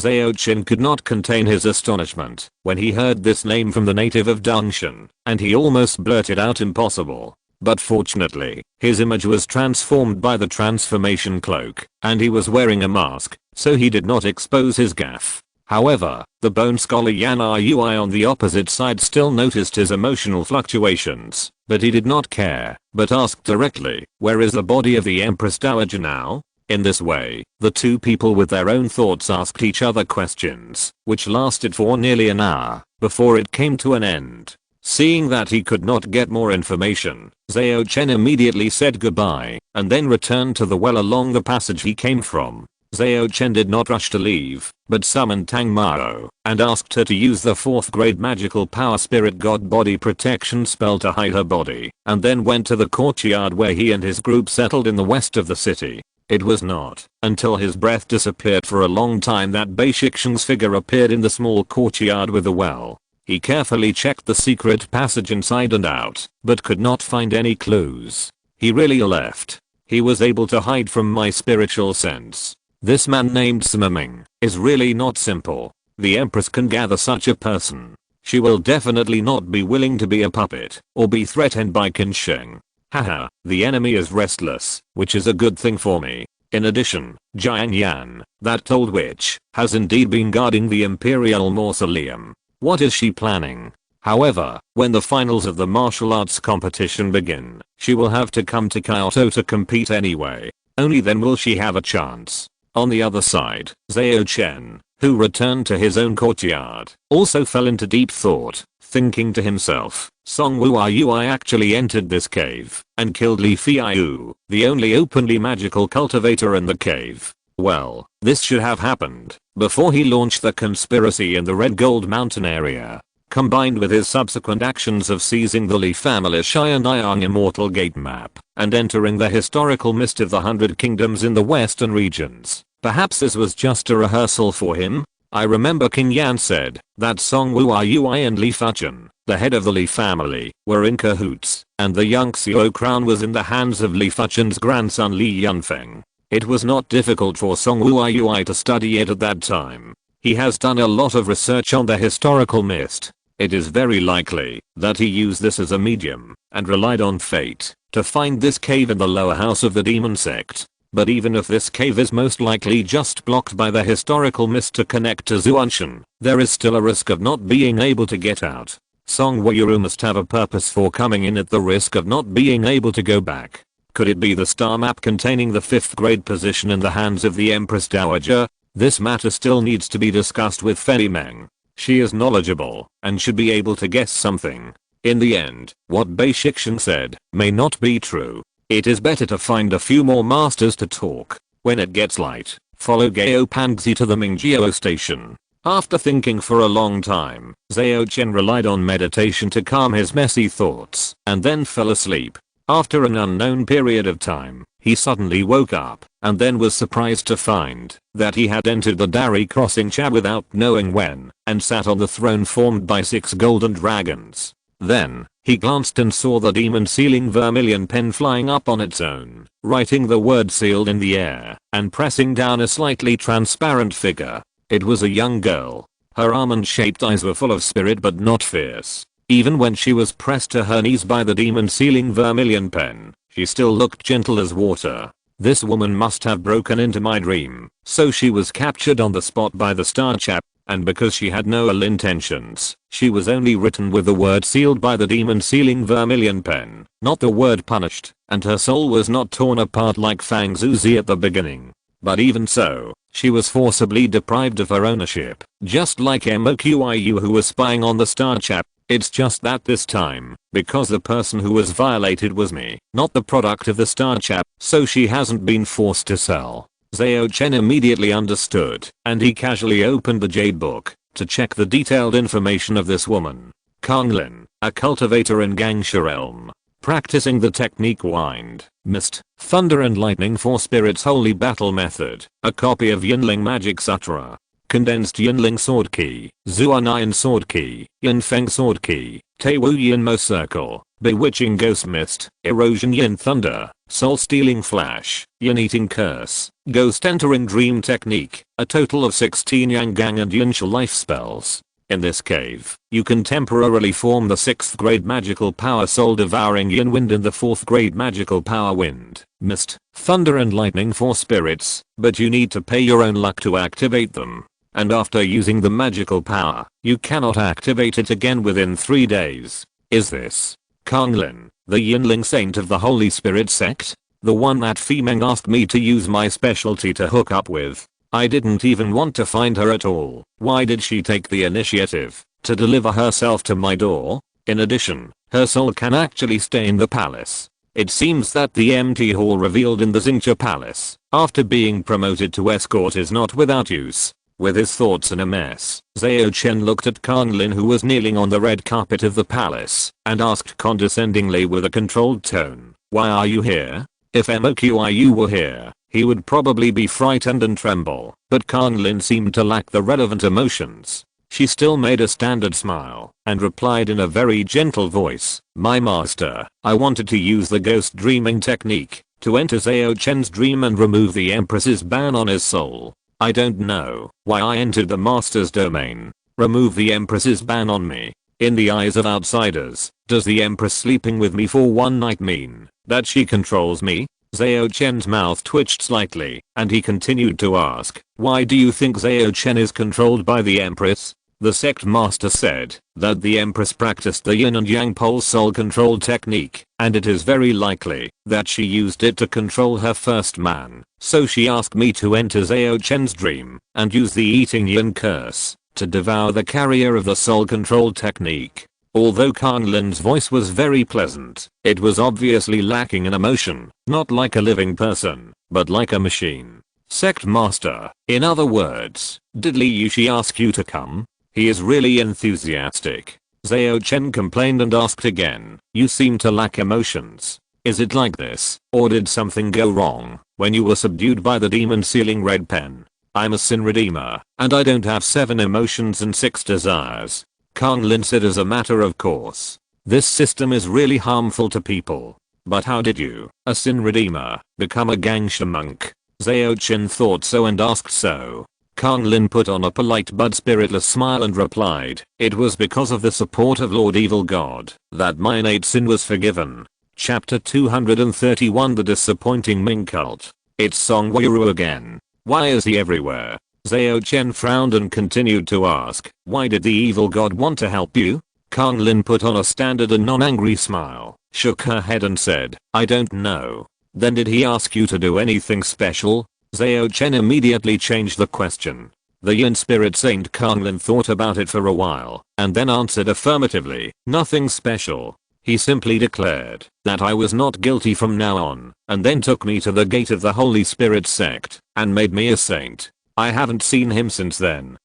Zhao Chen could not contain his astonishment when he heard this name from the native of Dongshan, and he almost blurted out impossible. But fortunately, his image was transformed by the transformation cloak, and he was wearing a mask, so he did not expose his gaffe. However, the Bone Scholar Yan Rui on the opposite side still noticed his emotional fluctuations, but he did not care, but asked directly, where is the body of the Empress Dowager now? In this way, the two people with their own thoughts asked each other questions, which lasted for nearly an hour, before it came to an end. Seeing that he could not get more information, Zhao Chen immediately said goodbye, and then returned to the well along the passage he came from. Zhao Chen did not rush to leave, but summoned Tang Mao and asked her to use the 4th grade magical power spirit god body protection spell to hide her body, and then went to the courtyard where he and his group settled in the west of the city. It was not until his breath disappeared for a long time that Bei Shixing's figure appeared in the small courtyard with the well. He carefully checked the secret passage inside and out, but could not find any clues. He really left. He was able to hide from my spiritual sense. This man named Sima is really not simple. The Empress can gather such a person. She will definitely not be willing to be a puppet or be threatened by Qinsheng. Haha, the enemy is restless, which is a good thing for me. In addition, Jiang Yan, that old witch, has indeed been guarding the Imperial Mausoleum. What is she planning? However, when the finals of the martial arts competition begin, she will have to come to Kyoto to compete anyway. Only then will she have a chance. On the other side, Zhao Chen, who returned to his own courtyard, also fell into deep thought, thinking to himself, Song Wuyui actually entered this cave and killed Li Feiyu, the only openly magical cultivator in the cave. Well, this should have happened before he launched the conspiracy in the Red Gold Mountain area. Combined with his subsequent actions of seizing the Li family Xianyang Immortal Gate map and entering the historical mist of the 100 Kingdoms in the western regions. Perhaps this was just a rehearsal for him? I remember King Yan said that Song Wuyui and Li Fuchen, the head of the Li family, were in cahoots, and the Yangxiu crown was in the hands of Li Fuchen's grandson Li Yunfeng. It was not difficult for Song Wuyui to study it at that time. He has done a lot of research on the historical mist. It is very likely that he used this as a medium and relied on fate to find this cave in the lower house of the demon sect. But even if this cave is most likely just blocked by the historical mist to connect to Zuanshan, there is still a risk of not being able to get out. Song Wuyuru must have a purpose for coming in at the risk of not being able to go back. Could it be the star map containing the 5th grade position in the hands of the Empress Dowager? This matter still needs to be discussed with Fei Meng. She is knowledgeable and should be able to guess something. In the end, what Bei Shixin said may not be true. It is better to find a few more masters to talk. When it gets light, follow Gao Pangzi to the Mingjiao station. After thinking for a long time, Zhao Chen relied on meditation to calm his messy thoughts and then fell asleep. After an unknown period of time, he suddenly woke up and then was surprised to find that he had entered the Dairi Xingcha without knowing when and sat on the throne formed by 6 golden dragons. Then, he glanced and saw the demon sealing vermilion pen flying up on its own, writing the word sealed in the air and pressing down a slightly transparent figure. It was a young girl. Her almond-shaped eyes were full of spirit but not fierce. Even when she was pressed to her knees by the demon sealing vermilion pen, she still looked gentle as water. This woman must have broken into my dream, so she was captured on the spot by the star chap. And because she had no ill intentions, she was only written with the word sealed by the demon sealing vermilion pen, not the word punished, and her soul was not torn apart like Fang Zuzi at the beginning. But even so, she was forcibly deprived of her ownership, just like Moqiu who was spying on the star chap. It's just that this time, because the person who was violated was me, not the product of the star chap, so she hasn't been forced to sell. Zhao Chen immediately understood, and he casually opened the jade book to check the detailed information of this woman. Konglin, a cultivator in Gangsha realm, practicing the technique wind, mist, thunder and lightning for spirits holy battle method, a copy of Yinling magic sutra. Condensed Yinling sword key, Zuanayan sword key, Yinfeng sword key, Teiwu Yinmo circle, bewitching ghost mist, erosion yin thunder, soul stealing flash, yin eating curse, ghost entering dream technique, a total of 16 Yangang and Yincha life spells. In this cave, you can temporarily form the 6th grade magical power soul devouring yin wind and the 4th grade magical power wind, mist, thunder and lightning for spirits, but you need to pay your own luck to activate them. And after using the magical power, you cannot activate it again within 3 days. Is this Konglin, the Yinling saint of the Holy Spirit sect? The one that Fei Meng asked me to use my specialty to hook up with? I didn't even want to find her at all. Why did she take the initiative to deliver herself to my door? In addition, her soul can actually stay in the palace. It seems that the empty hall revealed in the Xingcha palace, after being promoted to escort, is not without use. With his thoughts in a mess, Zhao Chen looked at Konglin who was kneeling on the red carpet of the palace and asked condescendingly with a controlled tone, "Why are you here?" If Moqiu were here, he would probably be frightened and tremble, but Konglin seemed to lack the relevant emotions. She still made a standard smile and replied in a very gentle voice, "My master, I wanted to use the ghost dreaming technique to enter Zhao Chen's dream and remove the Empress's ban on his soul. I don't know why I entered the master's domain. Remove the Empress's ban on me. In the eyes of outsiders, does the Empress sleeping with me for one night mean that she controls me?" Zhao Chen's mouth twitched slightly, and he continued to ask, "Why do you think Zhao Chen is controlled by the Empress?" The sect master said that the Empress practiced the yin and yang pole soul control technique, and it is very likely that she used it to control her first man. So she asked me to enter Zhao Chen's dream and use the eating yin curse to devour the carrier of the soul control technique. Although Kanglin's voice was very pleasant, it was obviously lacking in emotion, not like a living person, but like a machine. Sect master, in other words, did Li Yushi ask you to come? He is really enthusiastic. Zhao Chen complained and asked again, "You seem to lack emotions. Is it like this, or did something go wrong when you were subdued by the demon sealing red pen?" "I'm a sin redeemer, and I don't have 7 emotions and 6 desires," Konglin said as a matter of course. "This system is really harmful to people. But how did you, a sin redeemer, become a Gangsha monk?" Zhao Chen thought so and asked so. Konglin put on a polite but spiritless smile and replied, "It was because of the support of Lord Evil God that my innate sin was forgiven." Chapter 231 The Disappointing Ming Cult. It's Song Wuru again. Why is he everywhere? Zhao Chen frowned and continued to ask, "Why did the evil god want to help you?" Konglin put on a standard and non-angry smile, shook her head and said, "I don't know." "Then did he ask you to do anything special?" Zhao Chen immediately changed the question. The Yin spirit Saint Konglin thought about it for a while and then answered affirmatively, nothing special. He simply declared that I was not guilty from now on and then took me to the gate of the Holy Spirit sect and made me a saint. I haven't seen him since then.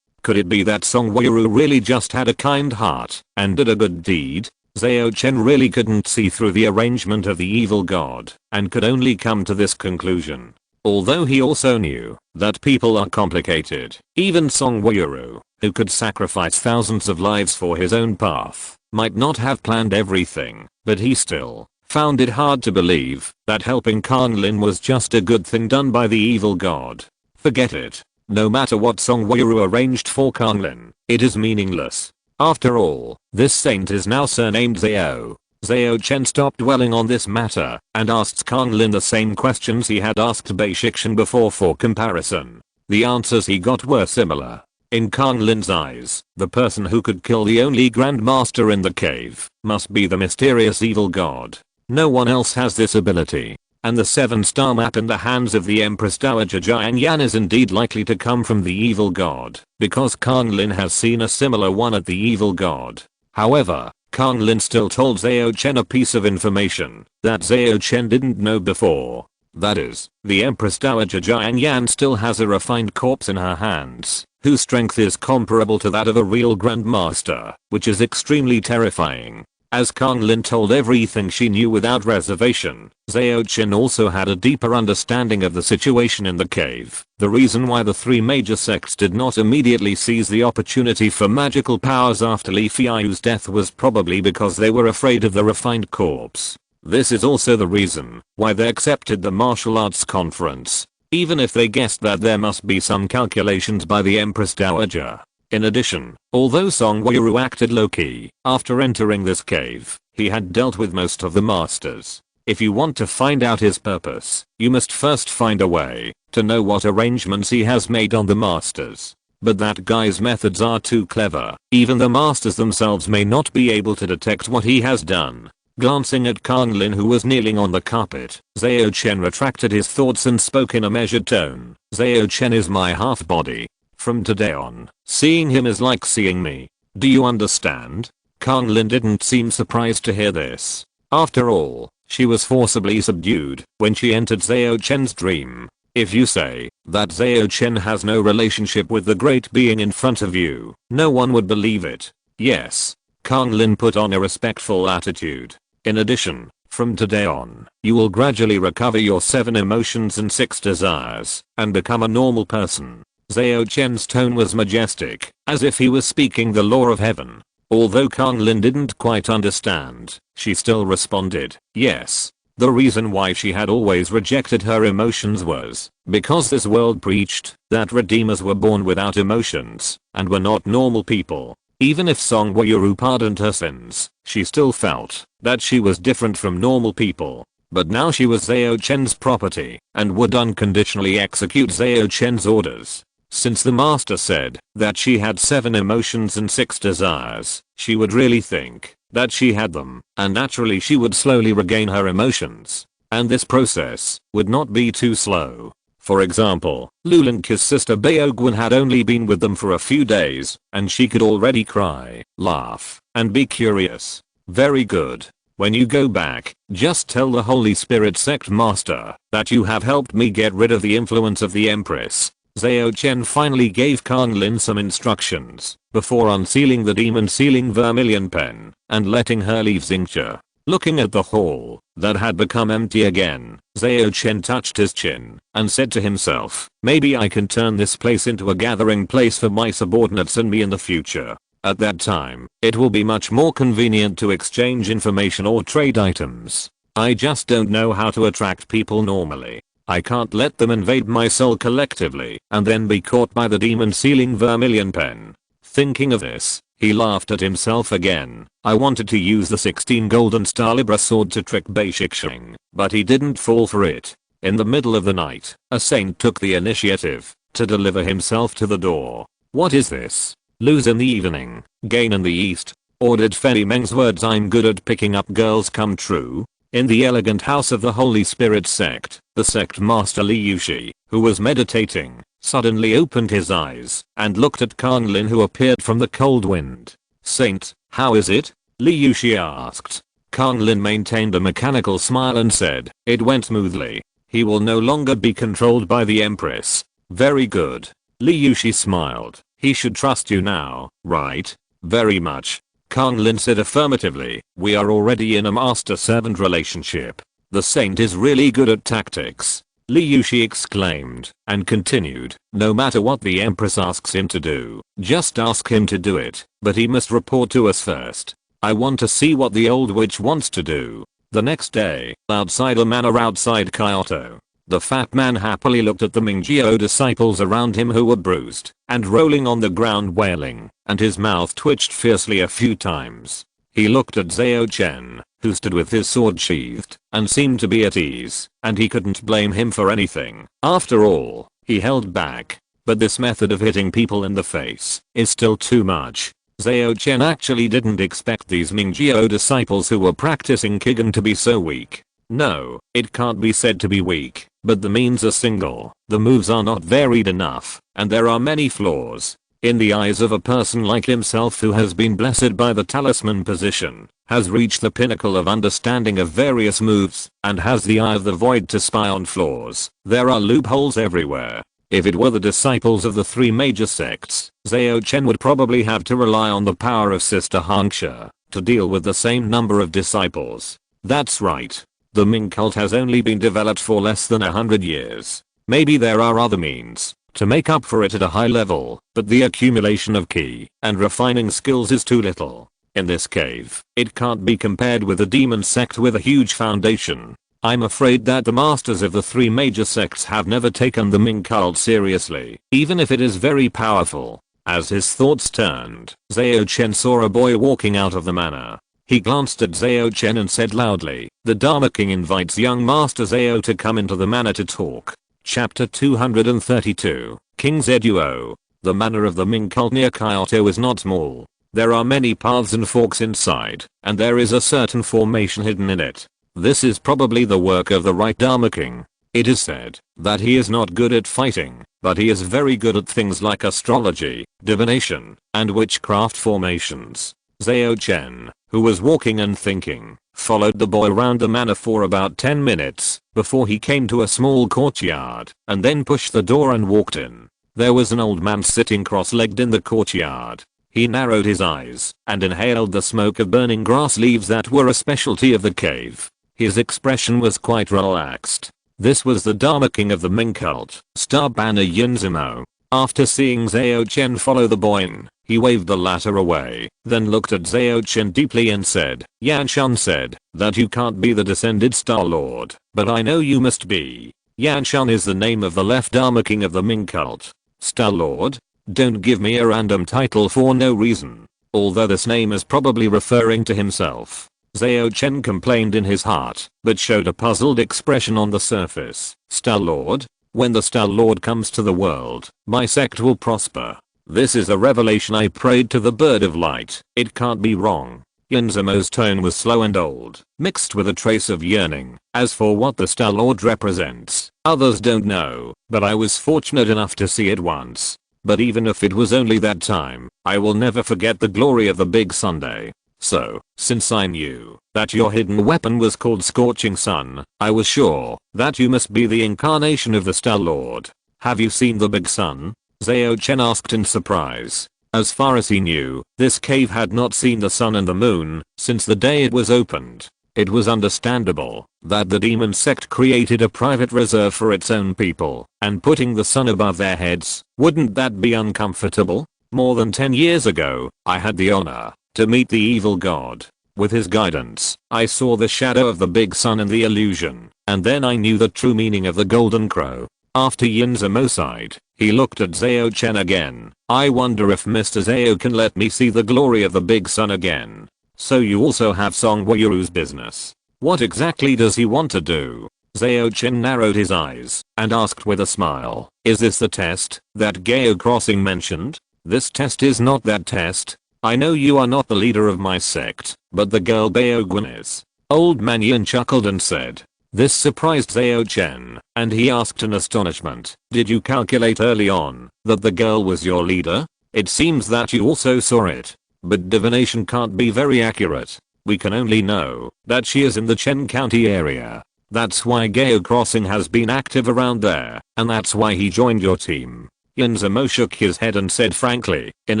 Could it be that Song Wuyuru really just had a kind heart and did a good deed? Zhao Chen really couldn't see through the arrangement of the evil god and could only come to this conclusion. Although he also knew that people are complicated, even Song Wuyuru, who could sacrifice thousands of lives for his own path, might not have planned everything, but he still found it hard to believe that helping Konglin was just a good thing done by the evil god. Forget it. No matter what Song Wuyuru arranged for Konglin, it is meaningless. After all, this saint is now surnamed Zhao. Zhao Chen stopped dwelling on this matter and asked Konglin the same questions he had asked Bei Shixian before for comparison. The answers he got were similar. In Konglin's eyes, the person who could kill the only Grand Master in the cave must be the mysterious evil god. No one else has this ability. And the 7-star map in the hands of the Empress Dowager Jianyan is indeed likely to come from the evil god, because Konglin has seen a similar one at the evil god. However, Konglin still told Zhao Chen a piece of information that Zhao Chen didn't know before. That is, the Empress Dowager Jianyan still has a refined corpse in her hands, whose strength is comparable to that of a real Grandmaster, which is extremely terrifying. As Konglin told everything she knew without reservation, Zhao Chen also had a deeper understanding of the situation in the cave. The reason why the 3 major sects did not immediately seize the opportunity for magical powers after Li Fiayu's death was probably because they were afraid of the refined corpse. This is also the reason why they accepted the martial arts conference, even if they guessed that there must be some calculations by the Empress Dowager. In addition, although Song Wuyuru acted low-key, after entering this cave, he had dealt with most of the masters. If you want to find out his purpose, you must first find a way to know what arrangements he has made on the masters. But that guy's methods are too clever, even the masters themselves may not be able to detect what he has done. Glancing at Konglin who was kneeling on the carpet, Zhao Chen retracted his thoughts and spoke in a measured tone. Zhao Chen is my half-body. From today on, seeing him is like seeing me. Do you understand? Konglin didn't seem surprised to hear this. After all, she was forcibly subdued when she entered Zhao Chen's dream. If you say that Zhao Chen has no relationship with the great being in front of you, no one would believe it. Yes. Konglin put on a respectful attitude. In addition, from today on, you will gradually recover your 7 emotions and 6 desires and become a normal person. Zhao Chen's tone was majestic, as if he was speaking the law of heaven. Although Konglin didn't quite understand, she still responded, yes. The reason why she had always rejected her emotions was because this world preached that redeemers were born without emotions and were not normal people. Even if Song Wuyuru pardoned her sins, she still felt that she was different from normal people. But now she was Zhao Chen's property and would unconditionally execute Zhao Chen's orders. Since the master said that she had 7 emotions and 6 desires, she would really think that she had them, and naturally she would slowly regain her emotions. And this process would not be too slow. For example, Lulinka's sister Baogwen had only been with them for a few days, and she could already cry, laugh, and be curious. Very good. When you go back, just tell the Holy Spirit sect master that you have helped me get rid of the influence of the Empress. Zhao Chen finally gave Konglin some instructions before unsealing the demon-sealing vermilion pen and letting her leave Xingcha. Looking at the hall that had become empty again, Zhao Chen touched his chin and said to himself, maybe I can turn this place into a gathering place for my subordinates and me in the future. At that time, it will be much more convenient to exchange information or trade items. I just don't know how to attract people normally. I can't let them invade my soul collectively and then be caught by the demon-sealing vermilion pen. Thinking of this, he laughed at himself again. I wanted to use the 16 golden star Libra sword to trick Bei Shixian, but he didn't fall for it. In the middle of the night, a saint took the initiative to deliver himself to the door. What is this? Lose in the evening, gain in the east. Or did Fei Meng's words I'm good at picking up girls come true? In the elegant house of the Holy Spirit sect, the sect master Li Yushi, who was meditating, suddenly opened his eyes and looked at Kang Lin, who appeared from the cold wind. "Saint, how is it?" Li Yushi asked. Kang Lin maintained a mechanical smile and said, "It went smoothly. He will no longer be controlled by the Empress." "Very good." Li Yushi smiled. "He should trust you now, right?" "Very much." Kang Lin said affirmatively. "We are already in a master-servant relationship. The saint is really good at tactics," Li Yushi exclaimed, and continued, "No matter what the Empress asks him to do, just ask him to do it, but he must report to us first. I want to see what the old witch wants to do." The next day, outside a manor outside Kyoto, the fat man happily looked at the Mingyou disciples around him who were bruised and rolling on the ground wailing, and his mouth twitched fiercely a few times. He looked at Zhao Chen, who stood with his sword sheathed and seemed to be at ease, and he couldn't blame him for anything. After all, he held back. But this method of hitting people in the face is still too much. Zhao Chen actually didn't expect these Mingyou disciples who were practicing Kigen to be so weak. No, it can't be said to be weak, but the means are single, the moves are not varied enough, and there are many flaws. In the eyes of a person like himself who has been blessed by the talisman position, has reached the pinnacle of understanding of various moves, and has the eye of the void to spy on flaws, there are loopholes everywhere. If it were the disciples of the three major sects, Zhao Chen would probably have to rely on the power of Sister Xingcha to deal with the same number of disciples. That's right. The Ming cult has only been developed for less than 100 years. Maybe there are other means to make up for it at a high level, but the accumulation of ki and refining skills is too little. In this cave, it can't be compared with a demon sect with a huge foundation. I'm afraid that the masters of the three major sects have never taken the Ming cult seriously, even if it is very powerful. As his thoughts turned, Zhao Chen saw a boy walking out of the manor. He glanced at Zhao Chen and said loudly, "The Dharma King invites young Master Zhao to come into the manor to talk." Chapter 232, King's Eduo. The manor of the Ming cult near Kyoto is not small. There are many paths and forks inside, and there is a certain formation hidden in it. This is probably the work of the right Dharma King. It is said that he is not good at fighting, but he is very good at things like astrology, divination, and witchcraft formations. Zhao Chen, who was walking and thinking, followed the boy around the manor for about 10 minutes before he came to a small courtyard and then pushed the door and walked in. There was an old man sitting cross-legged in the courtyard. He narrowed his eyes and inhaled the smoke of burning grass leaves that were a specialty of the cave. His expression was quite relaxed. This was the Dharma King of the Ming cult, Star Banner Yunzimo. After seeing Zhao Chen follow the boy in, he waved the latter away, then looked at Zhao Chen deeply and said, "Yan Shan said that you can't be the descended Star Lord, but I know you must be." Yan Shan is the name of the left Dharma King of the Ming cult. Star Lord? Don't give me a random title for no reason. Although this name is probably referring to himself. Zhao Chen complained in his heart, but showed a puzzled expression on the surface. Star Lord? When the Star Lord comes to the world, my sect will prosper. This is a revelation I prayed to the Bird of Light. It can't be wrong. Yunzimo's tone was slow and old, mixed with a trace of yearning. As for what the Star Lord represents, others don't know, but I was fortunate enough to see it once. But even if it was only that time, I will never forget the glory of the Big Sunday. So, since I knew that your hidden weapon was called Scorching Sun, I was sure that you must be the incarnation of the Star Lord. Have you seen the Big Sun? Zhao Chen asked in surprise. As far as he knew, this cave had not seen the sun and the moon since the day it was opened. It was understandable that the demon sect created a private reserve for its own people, and putting the sun above their heads, wouldn't that be uncomfortable? More than 10 years ago, I had the honor to meet the evil god. With his guidance, I saw the shadow of the big sun and the illusion, and then I knew the true meaning of the golden crow. After Yunzimo sighed, he looked at Zhao Chen again. I wonder if Mr. Zhao can let me see the glory of the big sun again. So you also have Song Wayuru's business. What exactly does he want to do? Zhao Chen narrowed his eyes and asked with a smile, is this the test that Gao Crossing mentioned? This test is not that test. I know you are not the leader of my sect, but the girl Bao Guan is. Old man Yin chuckled and said. This surprised Zhao Chen, and he asked in astonishment, did you calculate early on that the girl was your leader? It seems that you also saw it. But divination can't be very accurate. We can only know that she is in the Chen County area. That's why Geo Crossing has been active around there, and that's why he joined your team. Yin Zimo shook his head and said frankly, in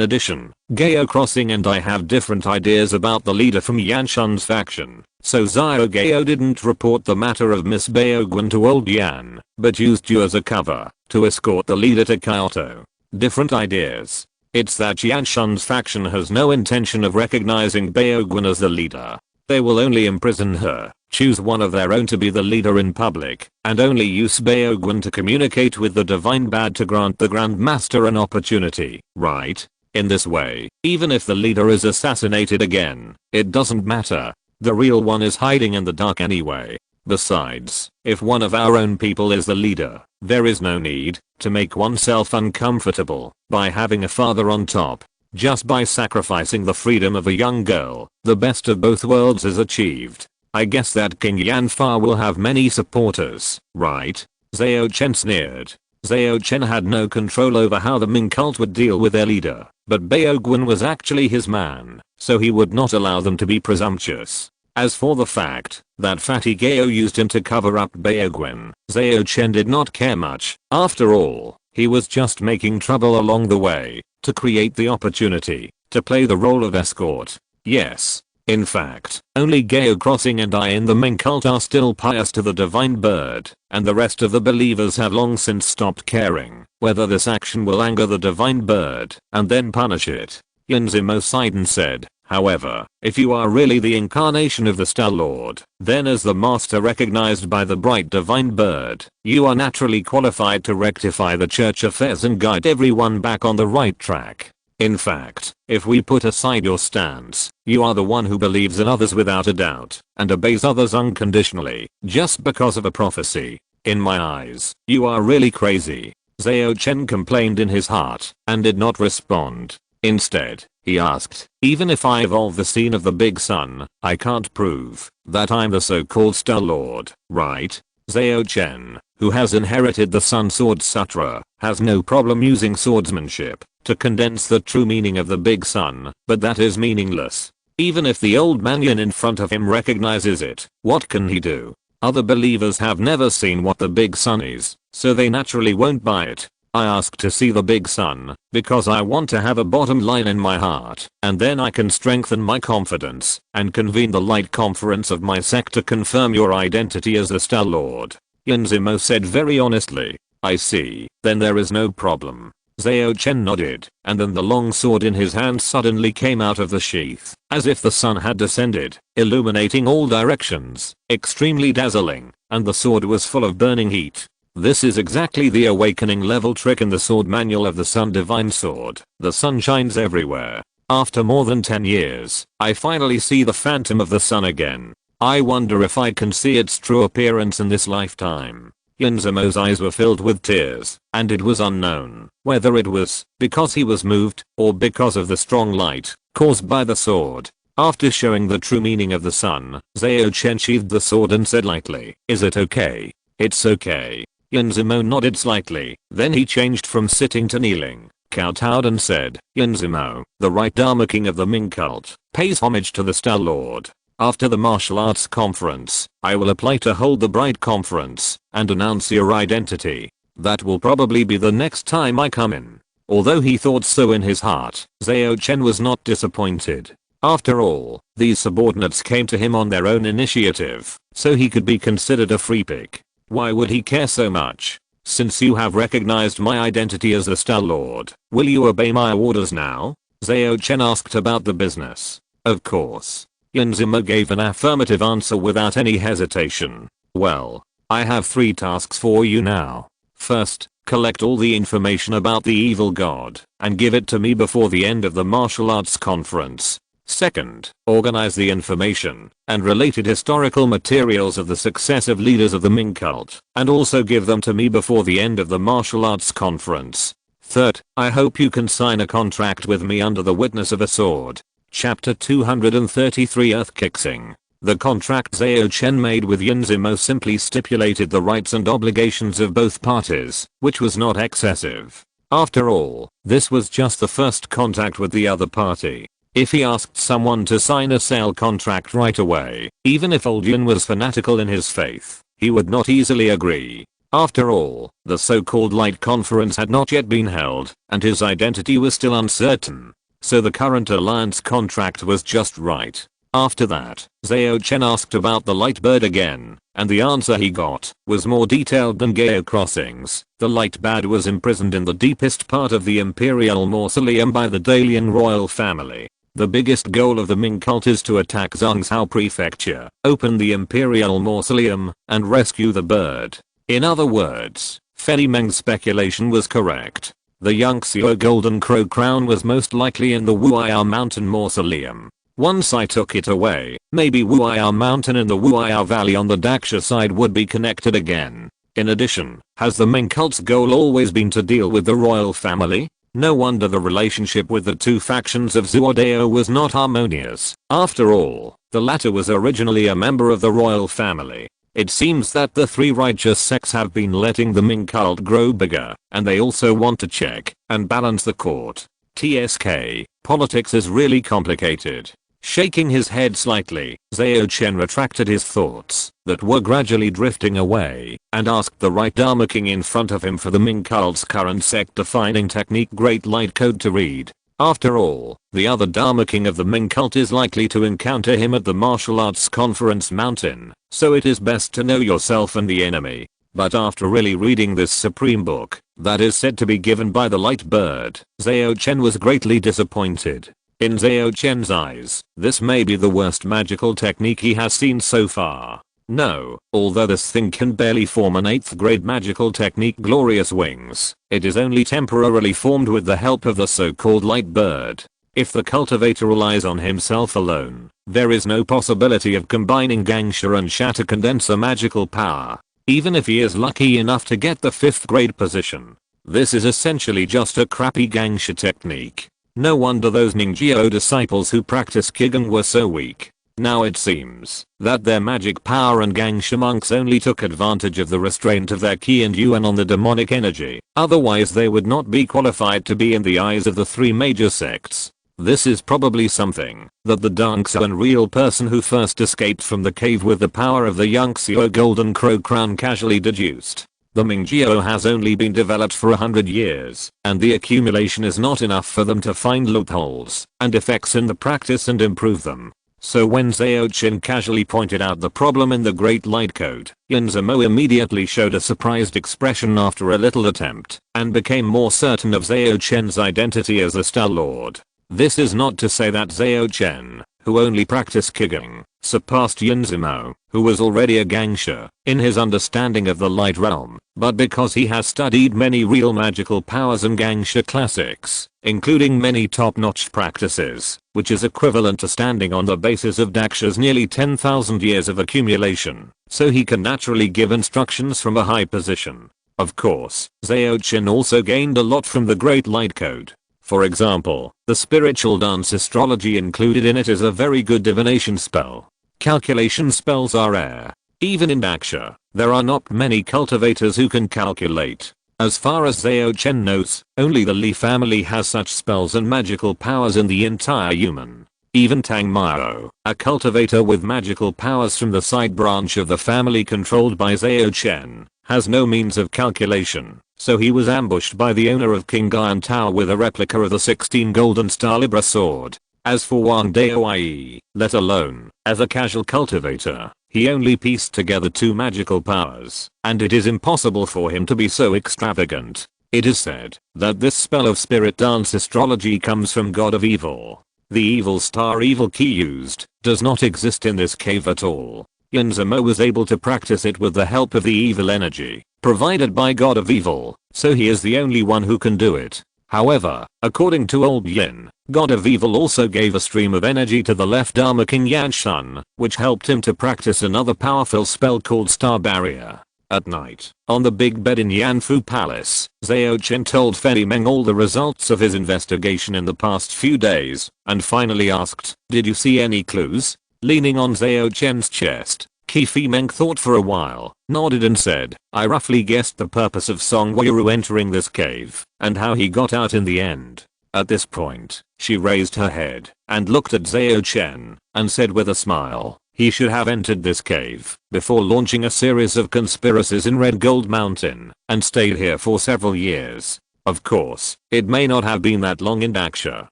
addition, Geo Crossing and I have different ideas about the leader from Yanshun's faction, so Xiao Geo didn't report the matter of Miss Baoguan to old Yan, but used you as a cover to escort the leader to Kyoto. Different ideas. It's that Yanshun's faction has no intention of recognizing Baoguan as the leader. They will only imprison her, choose one of their own to be the leader in public, and only use Baoguan to communicate with the Divine Bad to grant the Grand Master an opportunity, right? In this way, even if the leader is assassinated again, it doesn't matter. The real one is hiding in the dark anyway. Besides, if one of our own people is the leader, there is no need to make oneself uncomfortable by having a father on top. Just by sacrificing the freedom of a young girl, the best of both worlds is achieved. I guess that King Yanfa will have many supporters, right? Zhao Chen sneered. Zhao Chen had no control over how the Ming cult would deal with their leader, but Baoguan was actually his man, so he would not allow them to be presumptuous. As for the fact that Fatty Gao used him to cover up Baoguan, Zhao Chen did not care much. After all, he was just making trouble along the way to create the opportunity to play the role of escort. Yes. In fact, only Geo Crossing and I in the Ming cult are still pious to the Divine Bird, and the rest of the believers have long since stopped caring whether this action will anger the Divine Bird and then punish it. Yin Zimo sighed and said, however, if you are really the incarnation of the Star Lord, then as the master recognized by the bright Divine Bird, you are naturally qualified to rectify the church affairs and guide everyone back on the right track. In fact, if we put aside your stance, you are the one who believes in others without a doubt and obeys others unconditionally just because of a prophecy. In my eyes, you are really crazy. Zhao Chen complained in his heart and did not respond. Instead, he asked, even if I evolve the scene of the big sun, I can't prove that I'm the so-called Star Lord, right? Zhao Chen, who has inherited the Sun Sword Sutra, has no problem using swordsmanship to condense the true meaning of the big sun, but that is meaningless. Even if the old man Yin in front of him recognizes it, what can he do? Other believers have never seen what the big sun is, so they naturally won't buy it. I asked to see the big sun because I want to have a bottom line in my heart, and then I can strengthen my confidence and convene the light conference of my sect to confirm your identity as the Star Lord. Yin Zimo said very honestly. I see, then there is no problem. Zhao Chen nodded, and then the long sword in his hand suddenly came out of the sheath, as if the sun had descended, illuminating all directions, extremely dazzling, and the sword was full of burning heat. This is exactly the awakening level trick in the sword manual of the Sun Divine Sword. The sun shines everywhere. After more than 10 years, I finally see the phantom of the sun again. I wonder if I can see its true appearance in this lifetime. Yin Zimo's eyes were filled with tears, and it was unknown whether it was because he was moved or because of the strong light caused by the sword. After showing the true meaning of the sun, Zhao Chen sheathed the sword and said lightly, "Is it okay?" "It's okay." Yin Zimo nodded slightly, then he changed from sitting to kneeling, kowtowed and said, "Yin Zimo, the right Dharma King of the Ming cult, pays homage to the Star Lord. After the martial arts conference, I will apply to hold the Bright Conference and announce your identity. That will probably be the next time I come in." Although he thought so in his heart, Zhao Chen was not disappointed. After all, these subordinates came to him on their own initiative, so he could be considered a free pick. Why would he care so much? "Since you have recognized my identity as the Star Lord, will you obey my orders now?" Zhao Chen asked about the business. Of course. Yin Zimo gave an affirmative answer without any hesitation. "Well, I have 3 tasks for you now. First, collect all the information about the evil god and give it to me before the end of the martial arts conference. Second, organize the information and related historical materials of the successive leaders of the Ming cult and also give them to me before the end of the martial arts conference. Third, I hope you can sign a contract with me under the witness of a sword." Chapter 233 Earth Kixing. The contract Zhao Chen made with Yin Zimo simply stipulated the rights and obligations of both parties, which was not excessive. After all, this was just the first contact with the other party. If he asked someone to sign a sale contract right away, even if old Yin was fanatical in his faith, he would not easily agree. After all, the so-called Light Conference had not yet been held, and his identity was still uncertain. So the current alliance contract was just right. After that, Zhao Chen asked about the Light Bird again, and the answer he got was more detailed than Geo Crossings. The Light Bird was imprisoned in the deepest part of the Imperial Mausoleum by the Dalian royal family. The biggest goal of the Ming cult is to attack Zhangzhou Prefecture, open the Imperial Mausoleum, and rescue the bird. In other words, Fei Meng's speculation was correct. The Yangtze Golden Crow crown was most likely in the Wu'ai Mountain Mausoleum. Once I took it away, maybe Wu'ai Mountain and the Wu'ai Valley on the Daxia side would be connected again. In addition, has the Ming cult's goal always been to deal with the royal family? No wonder the relationship with the two factions of Zuodao was not harmonious. After all, the latter was originally a member of the royal family. It seems that the three righteous sects have been letting the Ming cult grow bigger, and they also want to check and balance the court. TSK, politics is really complicated. Shaking his head slightly, Zhao Chen retracted his thoughts that were gradually drifting away and asked the right Dharma King in front of him for the Ming cult's current sect-defining technique Great Light Code to read. After all, the other Dharma King of the Ming cult is likely to encounter him at the Martial Arts Conference Mountain, so it is best to know yourself and the enemy. But after really reading this supreme book, that is said to be given by the Light Bird, Zhao Chen was greatly disappointed. In Zhao Chen's eyes, this may be the worst magical technique he has seen so far. No, although this thing can barely form an 8th grade magical technique Glorious Wings, it is only temporarily formed with the help of the so-called Light Bird. If the cultivator relies on himself alone, there is no possibility of combining Gangsha and Shatter Condenser magical power. Even if he is lucky enough to get the 5th grade position, this is essentially just a crappy Gangsha technique. No wonder those Ningjio disciples who practice Qigong were so weak. Now it seems that their magic power and Gangsha monks only took advantage of the restraint of their Qi and Yuan on the demonic energy, otherwise they would not be qualified to be in the eyes of the three major sects. This is probably something that the Dangsuan real person who first escaped from the cave with the power of the Yangtze Golden Crow crown casually deduced. The Mingjio has only been developed for 100 years, and the accumulation is not enough for them to find loopholes and effects in the practice and improve them. So when Zhao Chen casually pointed out the problem in the Great Light Code, Yin Zimo immediately showed a surprised expression after a little attempt, and became more certain of Zhao Chen's identity as a Star Lord. This is not to say that Zhao Chen, who only practiced Qigong, surpassed Yin Zimo, who was already a Gangsha, in his understanding of the light realm, but because he has studied many real magical powers and Gangsha classics, including many top-notch practices, which is equivalent to standing on the basis of Daksha's nearly 10,000 years of accumulation, so he can naturally give instructions from a high position. Of course, Zhao Chen also gained a lot from the Great Light Code. For example, the spiritual dance astrology included in it is a very good divination spell. Calculation spells are rare. Even in Daksha, there are not many cultivators who can calculate. As far as Zhao Chen knows, only the Li family has such spells and magical powers in the entire human. Even Tang Mao, a cultivator with magical powers from the side branch of the family controlled by Zhao Chen, has no means of calculation, so he was ambushed by the owner of King Gaian Tower with a replica of the 16 Golden Star Libra sword. As for Wang Daoye, let alone as a casual cultivator, he only pieced together 2 magical powers, and it is impossible for him to be so extravagant. It is said that this spell of spirit dance astrology comes from God of Evil. The evil star evil key used does not exist in this cave at all. Yin Zimo was able to practice it with the help of the evil energy provided by God of Evil, so he is the only one who can do it. However, according to old Yin, God of Evil also gave a stream of energy to the left Dharma King Yanshan, which helped him to practice another powerful spell called Star Barrier. At night, on the big bed in Yanfu Palace, Zhao Chen told Fei Meng all the results of his investigation in the past few days, and finally asked, "Did you see any clues?" Leaning on Zhao Chen's chest, Qi Fimeng thought for a while, nodded and said, I roughly guessed the purpose of Song Weiroo entering this cave, and how he got out in the end. At this point, she raised her head, and looked at Zhao Chen, and said with a smile, he should have entered this cave, before launching a series of conspiracies in Red Gold Mountain, and stayed here for several years. Of course, it may not have been that long in Daksha.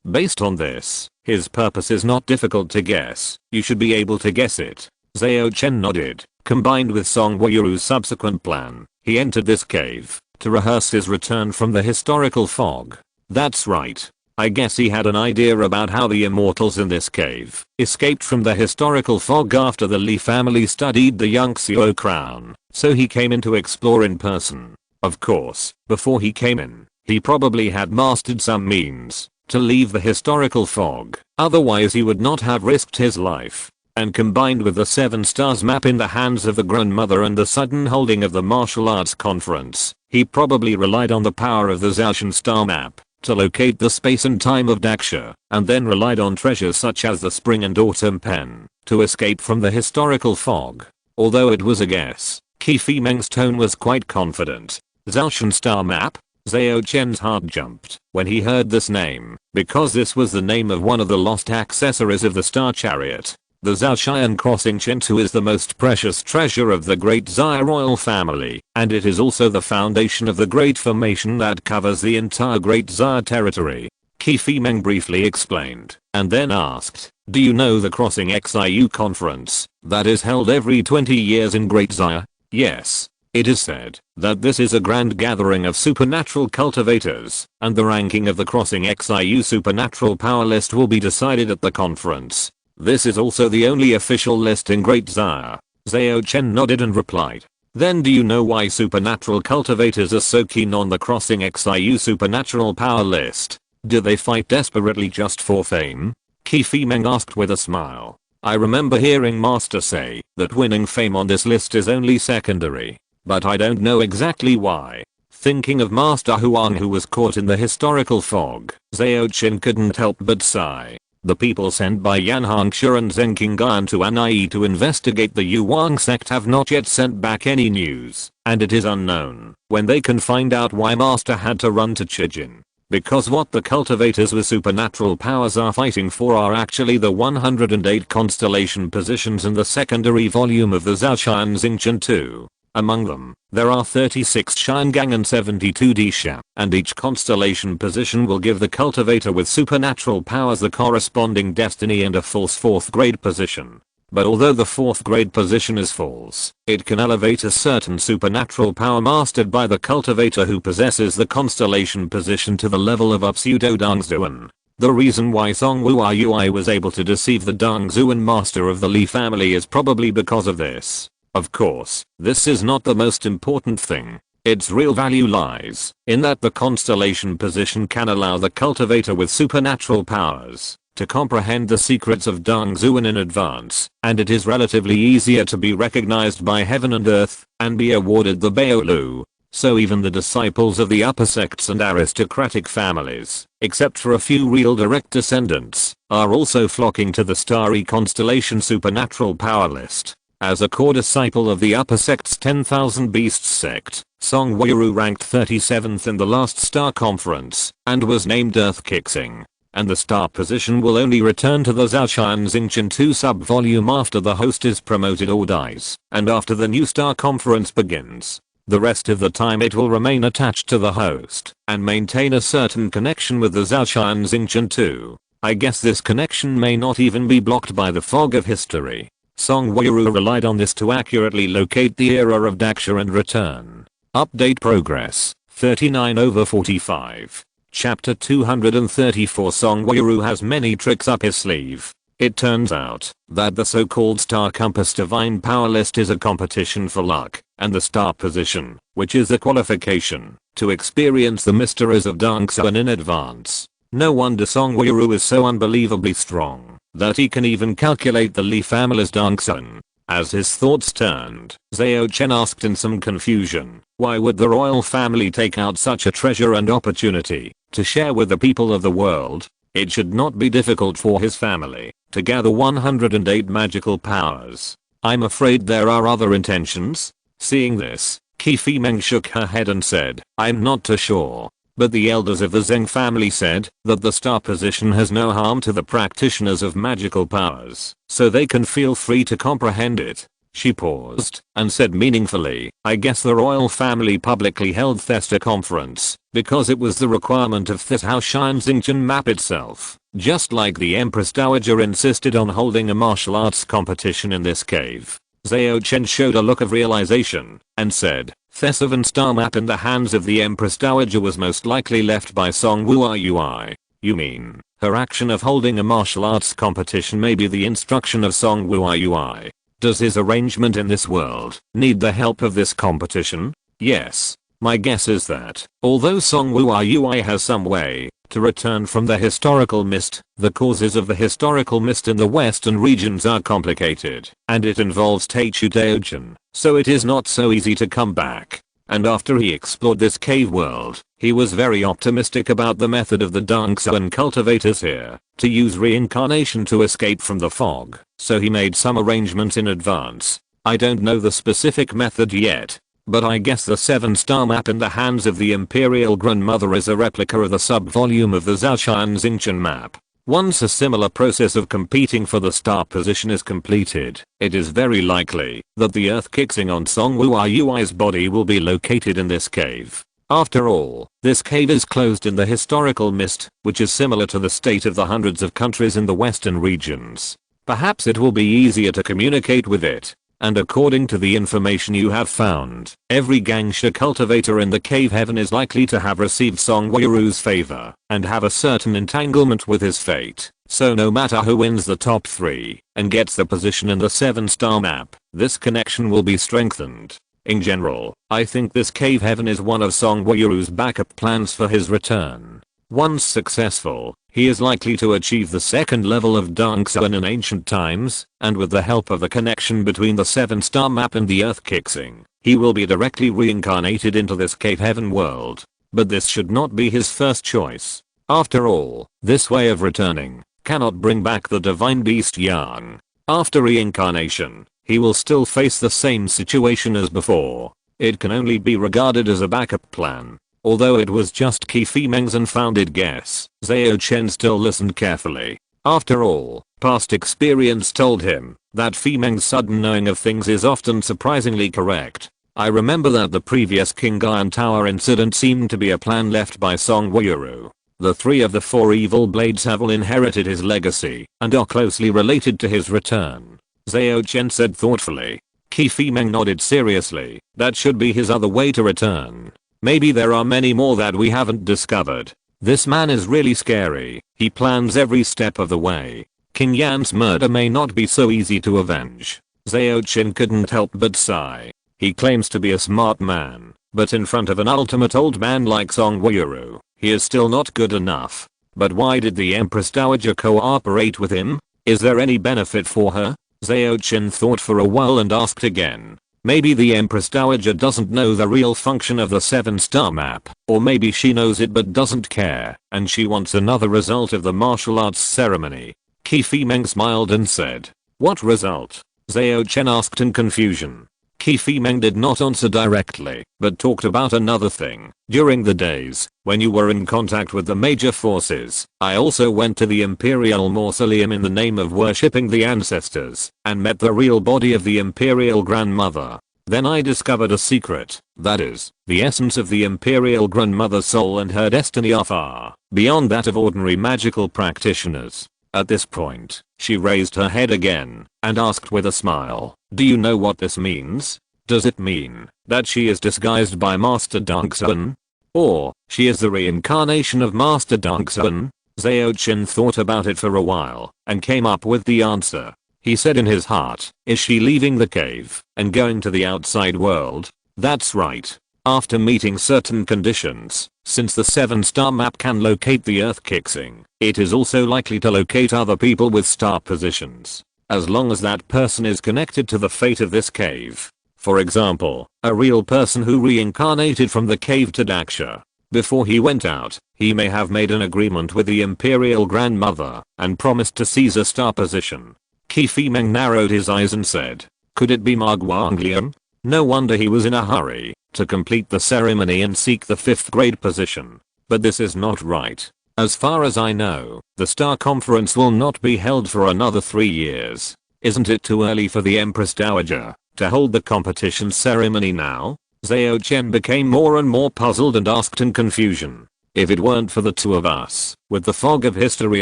Based on this, his purpose is not difficult to guess, you should be able to guess it. Zhao Chen nodded. Combined with Song Weiroo's subsequent plan, he entered this cave, to rehearse his return from the historical fog. That's right. I guess he had an idea about how the immortals in this cave escaped from the historical fog after the Li family studied the Yunxiu crown, so he came in to explore in person. Of course, before he came in, he probably had mastered some means to leave the historical fog, otherwise he would not have risked his life. And combined with the 7 stars map in the hands of the grandmother and the sudden holding of the martial arts conference, he probably relied on the power of the Zhaoshan star map to locate the space and time of Daksha, and then relied on treasures such as the spring and autumn pen to escape from the historical fog. Although it was a guess, Qi Fimeng's tone was quite confident. Zhaoshan star map? Zhao Chen's heart jumped when he heard this name, because this was the name of one of the lost accessories of the star chariot. The Zhaoshan crossing Chintu is the most precious treasure of the Great Xia royal family, and it is also the foundation of the Great Formation that covers the entire Great Xia territory. Qi Fimeng briefly explained, and then asked, do you know the Crossing Xiu conference that is held every 20 years in Great Xia? Yes. It is said that this is a grand gathering of supernatural cultivators, and the ranking of the Crossing Xiu supernatural power list will be decided at the conference. This is also the only official list in Great Xia. Zhao Chen nodded and replied. Then do you know why supernatural cultivators are so keen on the Crossing Xiu supernatural power list? Do they fight desperately just for fame? Qi Fimeng asked with a smile. I remember hearing Master say that winning fame on this list is only secondary. But I don't know exactly why. Thinking of Master Huang who was caught in the historical fog, Zhao Chen couldn't help but sigh. The people sent by Yan Hongxue and Zheng Qinggan to Anai to investigate the Yuan sect have not yet sent back any news, and it is unknown when they can find out why Master had to run to Chijin. Because what the cultivators with supernatural powers are fighting for are actually the 108 constellation positions in the secondary volume of the Zhaoshan Xingchen 2. Among them, there are 36 Shangang and 72 Disha, and each constellation position will give the cultivator with supernatural powers the corresponding destiny and a false 4th grade position. But although the 4th grade position is false, it can elevate a certain supernatural power mastered by the cultivator who possesses the constellation position to the level of a pseudo Dongzuan. The reason why Song Wuai was able to deceive the Dongzuan master of the Li family is probably because of this. Of course, this is not the most important thing. Its real value lies in that the constellation position can allow the cultivator with supernatural powers to comprehend the secrets of Dongzuan in advance, and it is relatively easier to be recognized by heaven and earth and be awarded the Baolu. So even the disciples of the upper sects and aristocratic families, except for a few real direct descendants, are also flocking to the starry constellation supernatural power list. As a core disciple of the upper sect's 10,000 Beasts sect, Song Weiroo ranked 37th in the last star conference, and was named Earth Kixing. And the star position will only return to the Zhaoshan Xingchen 2 sub-volume after the host is promoted or dies, and after the new star conference begins. The rest of the time it will remain attached to the host, and maintain a certain connection with the Zhaoshan Xingchen 2. I guess this connection may not even be blocked by the fog of history. Song Weiroo relied on this to accurately locate the era of Daksha and return. Update progress, 39/45. Chapter 234. Song Weiroo has many tricks up his sleeve. It turns out that the so-called Star Compass Divine Power List is a competition for luck, and the star position, which is a qualification to experience the mysteries of Dongzuan in advance. No wonder Song Weiroo is so unbelievably strong that he can even calculate the Li family's Dongzuan. As his thoughts turned, Zhao Chen asked in some confusion, why would the royal family take out such a treasure and opportunity to share with the people of the world? It should not be difficult for his family to gather 108 magical powers. I'm afraid there are other intentions. Seeing this, Qi Meng shook her head and said, I'm not too sure. But the elders of the Zheng family said that the star position has no harm to the practitioners of magical powers, so they can feel free to comprehend it. She paused and said meaningfully, I guess the royal family publicly held Thesta conference because it was the requirement of this Zhao Xincha map itself, just like the Empress Dowager insisted on holding a martial arts competition in this cave. Zhao Chen showed a look of realization and said, the 7-star map in the hands of the Empress Dowager was most likely left by Song Wuai. You mean, her action of holding a martial arts competition may be the instruction of Song Wuai? Does his arrangement in this world need the help of this competition? Yes. My guess is that, although Song Wuai has some way to return from the historical mist, the causes of the historical mist in the western regions are complicated, and it involves Taichu Daochen, so it is not so easy to come back. And after he explored this cave world, he was very optimistic about the method of the Dongsuan cultivators here, to use reincarnation to escape from the fog, so he made some arrangements in advance. I don't know the specific method yet, but I guess the 7-star map in the hands of the Imperial Grandmother is a replica of the sub-volume of the Zhao Xincha map. Once a similar process of competing for the star position is completed, it is very likely that the earth kixing on Song Wuai's body will be located in this cave. After all, this cave is closed in the historical mist, which is similar to the state of the hundreds of countries in the western regions. Perhaps it will be easier to communicate with it. And according to the information you have found, every Gangsha cultivator in the cave heaven is likely to have received Song Wuiru's favor and have a certain entanglement with his fate. So no matter who wins the top 3 and gets the position in the 7-star map, this connection will be strengthened. In general, I think this cave heaven is one of Song Wuiru's backup plans for his return. Once successful, he is likely to achieve the 2nd level of Dongsuan in ancient times, and with the help of the connection between the 7-star map and the earth kixing, he will be directly reincarnated into this cave heaven world. But this should not be his first choice. After all, this way of returning cannot bring back the divine beast Yang. After reincarnation, he will still face the same situation as before. It can only be regarded as a backup plan. Although it was just Qi Meng's unfounded guess, Zhao Chen still listened carefully. After all, past experience told him that Meng's sudden knowing of things is often surprisingly correct. I remember that the previous King Iron Tower incident seemed to be a plan left by Song Wuiru. The 3 of the 4 evil blades have all inherited his legacy and are closely related to his return. Zhao Chen said thoughtfully. Qi Meng nodded seriously. That should be his other way to return. Maybe there are many more that we haven't discovered. This man is really scary. He plans every step of the way. King Yan's murder may not be so easy to avenge. Zhao Chen couldn't help but sigh. He claims to be a smart man, but in front of an ultimate old man like Song Wuiru, he is still not good enough. But why did the Empress Dowager cooperate with him? Is there any benefit for her? Zhao Chen thought for a while and asked again. Maybe the Empress Dowager doesn't know the real function of the 7-star map, or maybe she knows it but doesn't care, and she wants another result of the martial arts ceremony. Qi Meng smiled and said, what result? Zhao Chen asked in confusion. Qi Meng did not answer directly, but talked about another thing. During the days when you were in contact with the major forces, I also went to the Imperial Mausoleum in the name of worshipping the ancestors, and met the real body of the Imperial Grandmother. Then I discovered a secret, that is, the essence of the Imperial Grandmother's soul and her destiny are far beyond that of ordinary magical practitioners. At this point, she raised her head again and asked with a smile, do you know what this means? Does it mean that she is disguised by Master Dongsuan? Or, she is the reincarnation of Master Dongsuan? Zhao Chen thought about it for a while and came up with the answer. He said in his heart, is she leaving the cave and going to the outside world? That's right. After meeting certain conditions, since the 7-star map can locate the earth kixing, it is also likely to locate other people with star positions. As long as that person is connected to the fate of this cave. For example, a real person who reincarnated from the cave to Daksha. Before he went out, he may have made an agreement with the Imperial Grandmother and promised to seize a star position. Qi Fimeng narrowed his eyes and said, could it be Ma Guanglian? No wonder he was in a hurry to complete the ceremony and seek the 5th grade position. But this is not right. As far as I know, the Star Conference will not be held for another 3 years. Isn't it too early for the Empress Dowager to hold the competition ceremony now? Zhao Chen became more and more puzzled and asked in confusion. If it weren't for the two of us, with the fog of history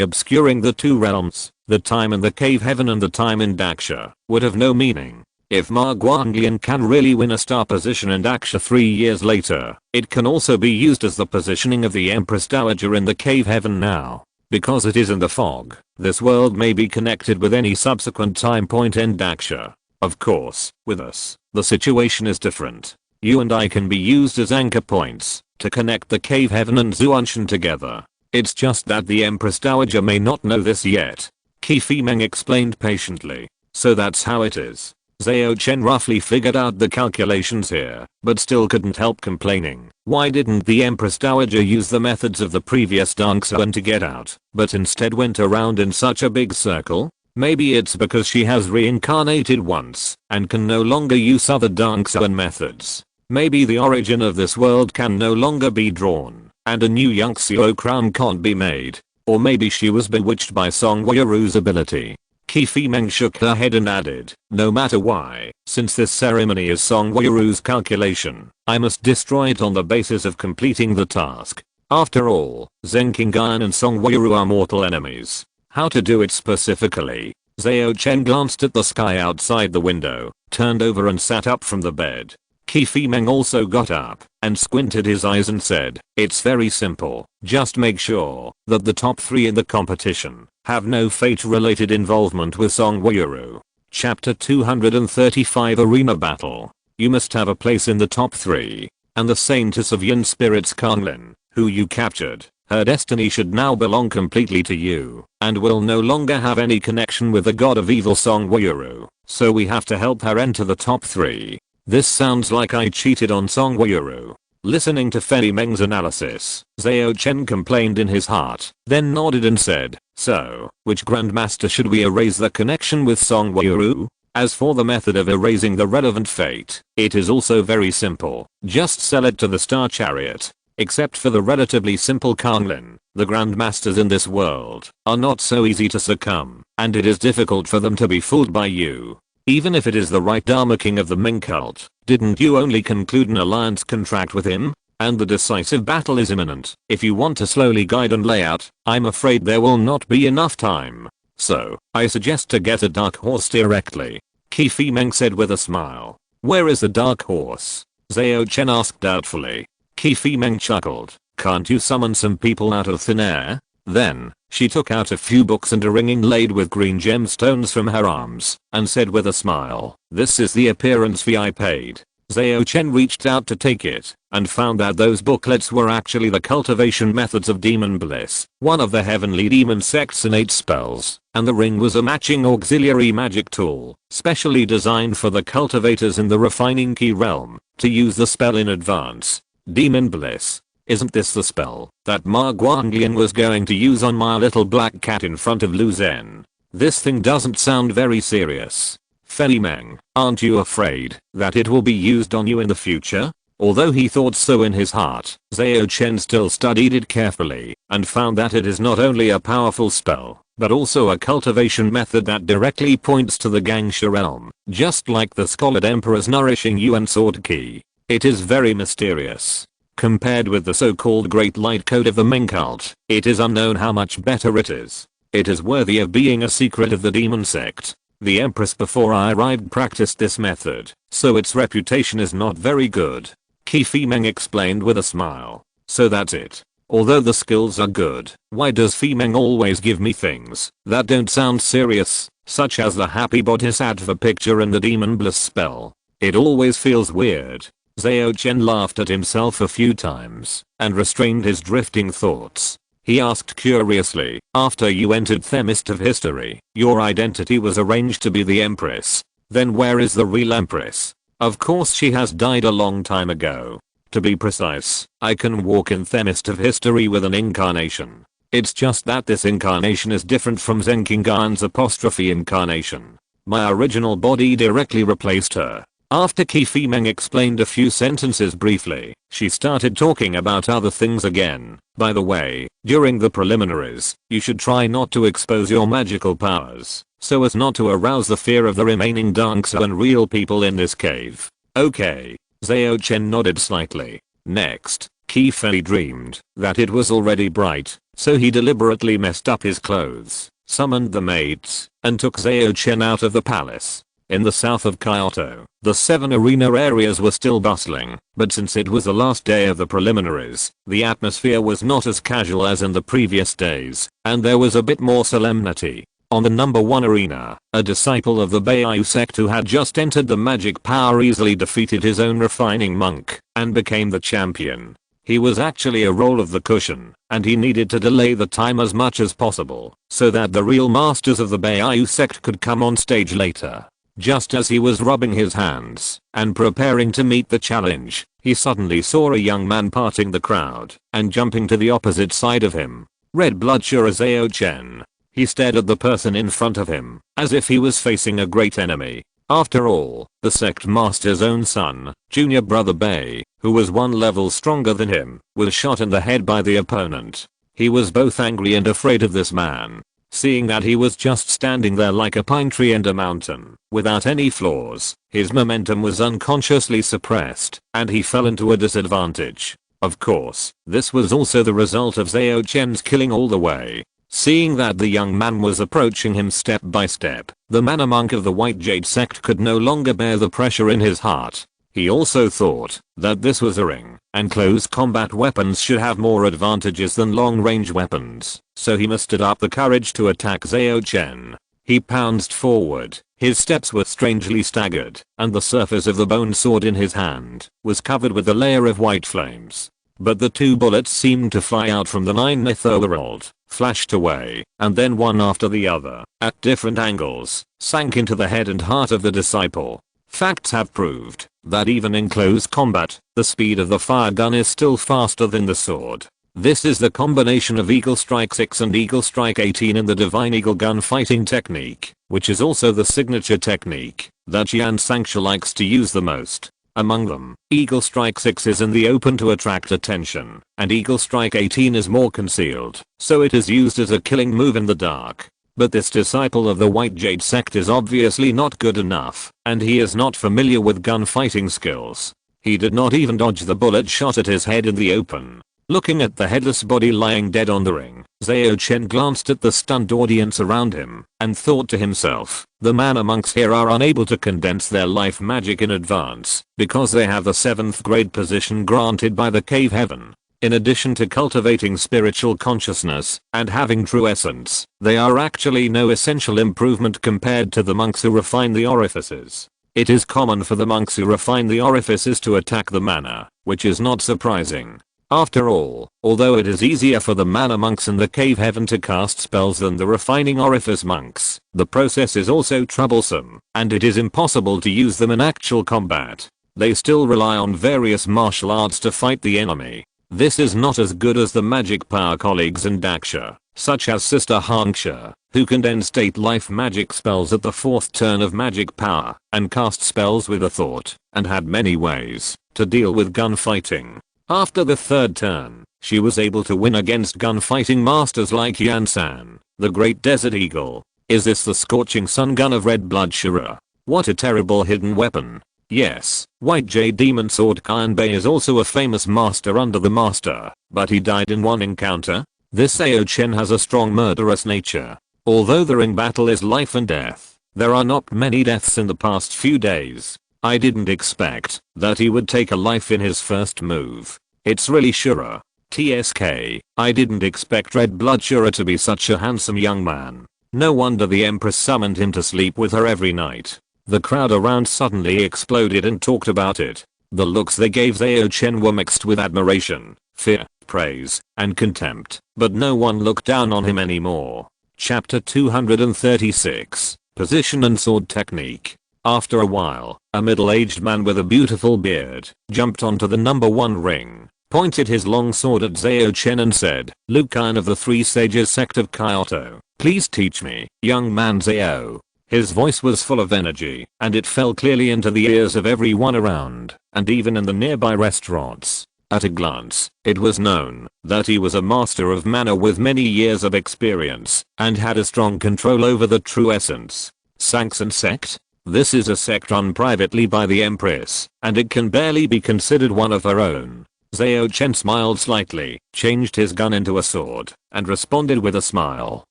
obscuring the two realms, the time in the cave heaven and the time in Daxia would have no meaning. If Ma Guanglian can really win a star position in Daxia 3 years later, it can also be used as the positioning of the Empress Dowager in the cave heaven now. Because it is in the fog, this world may be connected with any subsequent time point in Daxia. Of course, with us, the situation is different. You and I can be used as anchor points to connect the cave heaven and Zuanshan together. It's just that the Empress Dowager may not know this yet. Qi Fimeng explained patiently. So that's how it is. Zhao Chen roughly figured out the calculations here, but still couldn't help complaining. Why didn't the Empress Dowager use the methods of the previous Dangshan to get out, but instead went around in such a big circle? Maybe it's because she has reincarnated once and can no longer use other Dangshan methods. Maybe the origin of this world can no longer be drawn, and a new Yunxiao crown can't be made. Or maybe she was bewitched by Song Weiyuru's ability. Qi Fimeng shook her head and added, no matter why, since this ceremony is Song Weiyuru's calculation, I must destroy it on the basis of completing the task. After all, Zheng Qingyan and Song Weiyuru are mortal enemies. How to do it specifically? Zhao Chen glanced at the sky outside the window, turned over and sat up from the bed. Qi Fimeng also got up and squinted his eyes and said, it's very simple, just make sure that the top 3 in the competition have no fate-related involvement with Song Weiyuru. Chapter 235 Arena Battle. You must have a place in the top 3, and the Saintess of Yin Spirits Kanglin, who you captured, her destiny should now belong completely to you, and will no longer have any connection with the god of evil Song Weiyuru, so we have to help her enter the top 3. This sounds like I cheated on Song Weiyuru. Listening to Fei Meng's analysis, Zhao Chen complained in his heart, then nodded and said, so, which Grandmaster should we erase the connection with Song Weiyuru? As for the method of erasing the relevant fate, it is also very simple, just sell it to the Star Chariot. Except for the relatively simple Kanglin, the Grandmasters in this world are not so easy to succumb, and it is difficult for them to be fooled by you. Even if it is the right Dharma King of the Ming cult, didn't you only conclude an alliance contract with him? And the decisive battle is imminent. If you want to slowly guide and lay out, I'm afraid there will not be enough time. So, I suggest to get a dark horse directly. Qi Fimeng said with a smile. Where is the dark horse? Zhao Chen asked doubtfully. Qi Fimeng chuckled. Can't you summon some people out of thin air? Then, she took out a few books and a ring inlaid with green gemstones from her arms, and said with a smile, this is the appearance fee I paid. Zhao Chen reached out to take it, and found that those booklets were actually the cultivation methods of demon bliss, one of the heavenly demon sects' innate spells, and the ring was a matching auxiliary magic tool, specially designed for the cultivators in the refining key realm, to use the spell in advance. Demon bliss. Isn't this the spell that Ma Guanglian was going to use on my little black cat in front of Lu Zhen? This thing doesn't sound very serious. Fei Meng, aren't you afraid that it will be used on you in the future? Although he thought so in his heart, Zhao Chen still studied it carefully and found that it is not only a powerful spell, but also a cultivation method that directly points to the Gangsha realm, just like the Scholard Emperor's nourishing Yuan sword key. It is very mysterious. Compared with the so-called Great Light Code of the Ming cult, it is unknown how much better it is. It is worthy of being a secret of the demon sect. The Empress before I arrived practiced this method, so its reputation is not very good. Qi Fimeng explained with a smile. So that's it. Although the skills are good, why does Fimeng always give me things that don't sound serious, such as the happy bodhisattva picture and the demon bliss spell? It always feels weird. Zhao Chen laughed at himself a few times and restrained his drifting thoughts. He asked curiously, after you entered the mist of history, your identity was arranged to be the Empress. Then where is the real Empress? Of course she has died a long time ago. To be precise, I can walk in the mist of history with an incarnation. It's just that this incarnation is different from Zenkingan's apostrophe incarnation. My original body directly replaced her. After Qi Meng explained a few sentences briefly, she started talking about other things again. By the way, during the preliminaries, you should try not to expose your magical powers, so as not to arouse the fear of the remaining Danksa and real people in this cave. Okay. Zhao Chen nodded slightly. Next, Qi Fei dreamed that it was already bright, so he deliberately messed up his clothes, summoned the maids, and took Zhao Chen out of the palace. In the south of Kyoto, the 7 arena areas were still bustling, but since it was the last day of the preliminaries, the atmosphere was not as casual as in the previous days, and there was a bit more solemnity. On the number 1 arena, a disciple of the Beiyu sect who had just entered the magic power easily defeated his own refining monk, and became the champion. He was actually a roll of the cushion, and he needed to delay the time as much as possible, so that the real masters of the Beiyu sect could come on stage later. Just as he was rubbing his hands and preparing to meet the challenge, he suddenly saw a young man parting the crowd and jumping to the opposite side of him. Red bloodshot Zhao Chen. He stared at the person in front of him, as if he was facing a great enemy. After all, the sect master's own son, junior brother Bei, who was 1 level stronger than him, was shot in the head by the opponent. He was both angry and afraid of this man. Seeing that he was just standing there like a pine tree and a mountain, without any flaws, his momentum was unconsciously suppressed, and he fell into a disadvantage. Of course, this was also the result of Zhao Chen's killing all the way. Seeing that the young man was approaching him step by step, the mana monk of the White Jade sect could no longer bear the pressure in his heart. He also thought that this was a ring, and close combat weapons should have more advantages than long-range weapons, so he mustered up the courage to attack Zhao Chen. He pounced forward, his steps were strangely staggered, and the surface of the bone sword in his hand was covered with a layer of white flames. But the 2 bullets seemed to fly out from the 9th overworld, flashed away, and then one after the other, at different angles, sank into the head and heart of the disciple. Facts have proved that even in close combat, the speed of the fire gun is still faster than the sword. This is the combination of Eagle Strike 6 and Eagle Strike 18 in the Divine Eagle gun fighting technique, which is also the signature technique that Yan Sanxia likes to use the most. Among them, Eagle Strike 6 is in the open to attract attention, and Eagle Strike 18 is more concealed, so it is used as a killing move in the dark. But this disciple of the White Jade sect is obviously not good enough, and he is not familiar with gunfighting skills. He did not even dodge the bullet shot at his head in the open. Looking at the headless body lying dead on the ring, Zhao Chen glanced at the stunned audience around him, and thought to himself, the mana monks here are unable to condense their life magic in advance, because they have the 7th grade position granted by the cave heaven. In addition to cultivating spiritual consciousness and having true essence, they are actually no essential improvement compared to the monks who refine the orifices. It is common for the monks who refine the orifices to attack the mana, which is not surprising. After all, although it is easier for the mana monks in the cave heaven to cast spells than the refining orifice monks, the process is also troublesome, and it is impossible to use them in actual combat. They still rely on various martial arts to fight the enemy. This is not as good as the magic power colleagues in Daksha, such as Sister Hanxia, who condensed 8 life magic spells at the 4th turn of magic power, and cast spells with a thought, and had many ways to deal with gunfighting. After the 3rd turn, she was able to win against gunfighting masters like Yansan, the Great Desert Eagle. Is this the scorching sun gun of Red Blood Shura? What a terrible hidden weapon. Yes, White Jade Demon Sword Kanbei is also a famous master under the master, but he died in one encounter. This Zhao Chen has a strong murderous nature. Although the ring battle is life and death, there are not many deaths in the past few days. I didn't expect that he would take a life in his first move. It's really Shura. TSK, I didn't expect Red Blood Shura to be such a handsome young man. No wonder the Empress summoned him to sleep with her every night. The crowd around suddenly exploded and talked about it. The looks they gave Zhao Chen were mixed with admiration, fear, praise, and contempt, but no one looked down on him anymore. Chapter 236, Position and Sword Technique. After a while, a middle-aged man with a beautiful beard jumped onto the number 1 ring, pointed his long sword at Zhao Chen and said, "Liu Khan of the Three Sages sect of Kyoto, please teach me, young man Zhao." His voice was full of energy, and it fell clearly into the ears of everyone around, and even in the nearby restaurants. At a glance, it was known that he was a master of manner with many years of experience, and had a strong control over the true essence. Sects and sect? This is a sect run privately by the Empress, and it can barely be considered one of her own. Zhao Chen smiled slightly, changed his gun into a sword, and responded with a smile,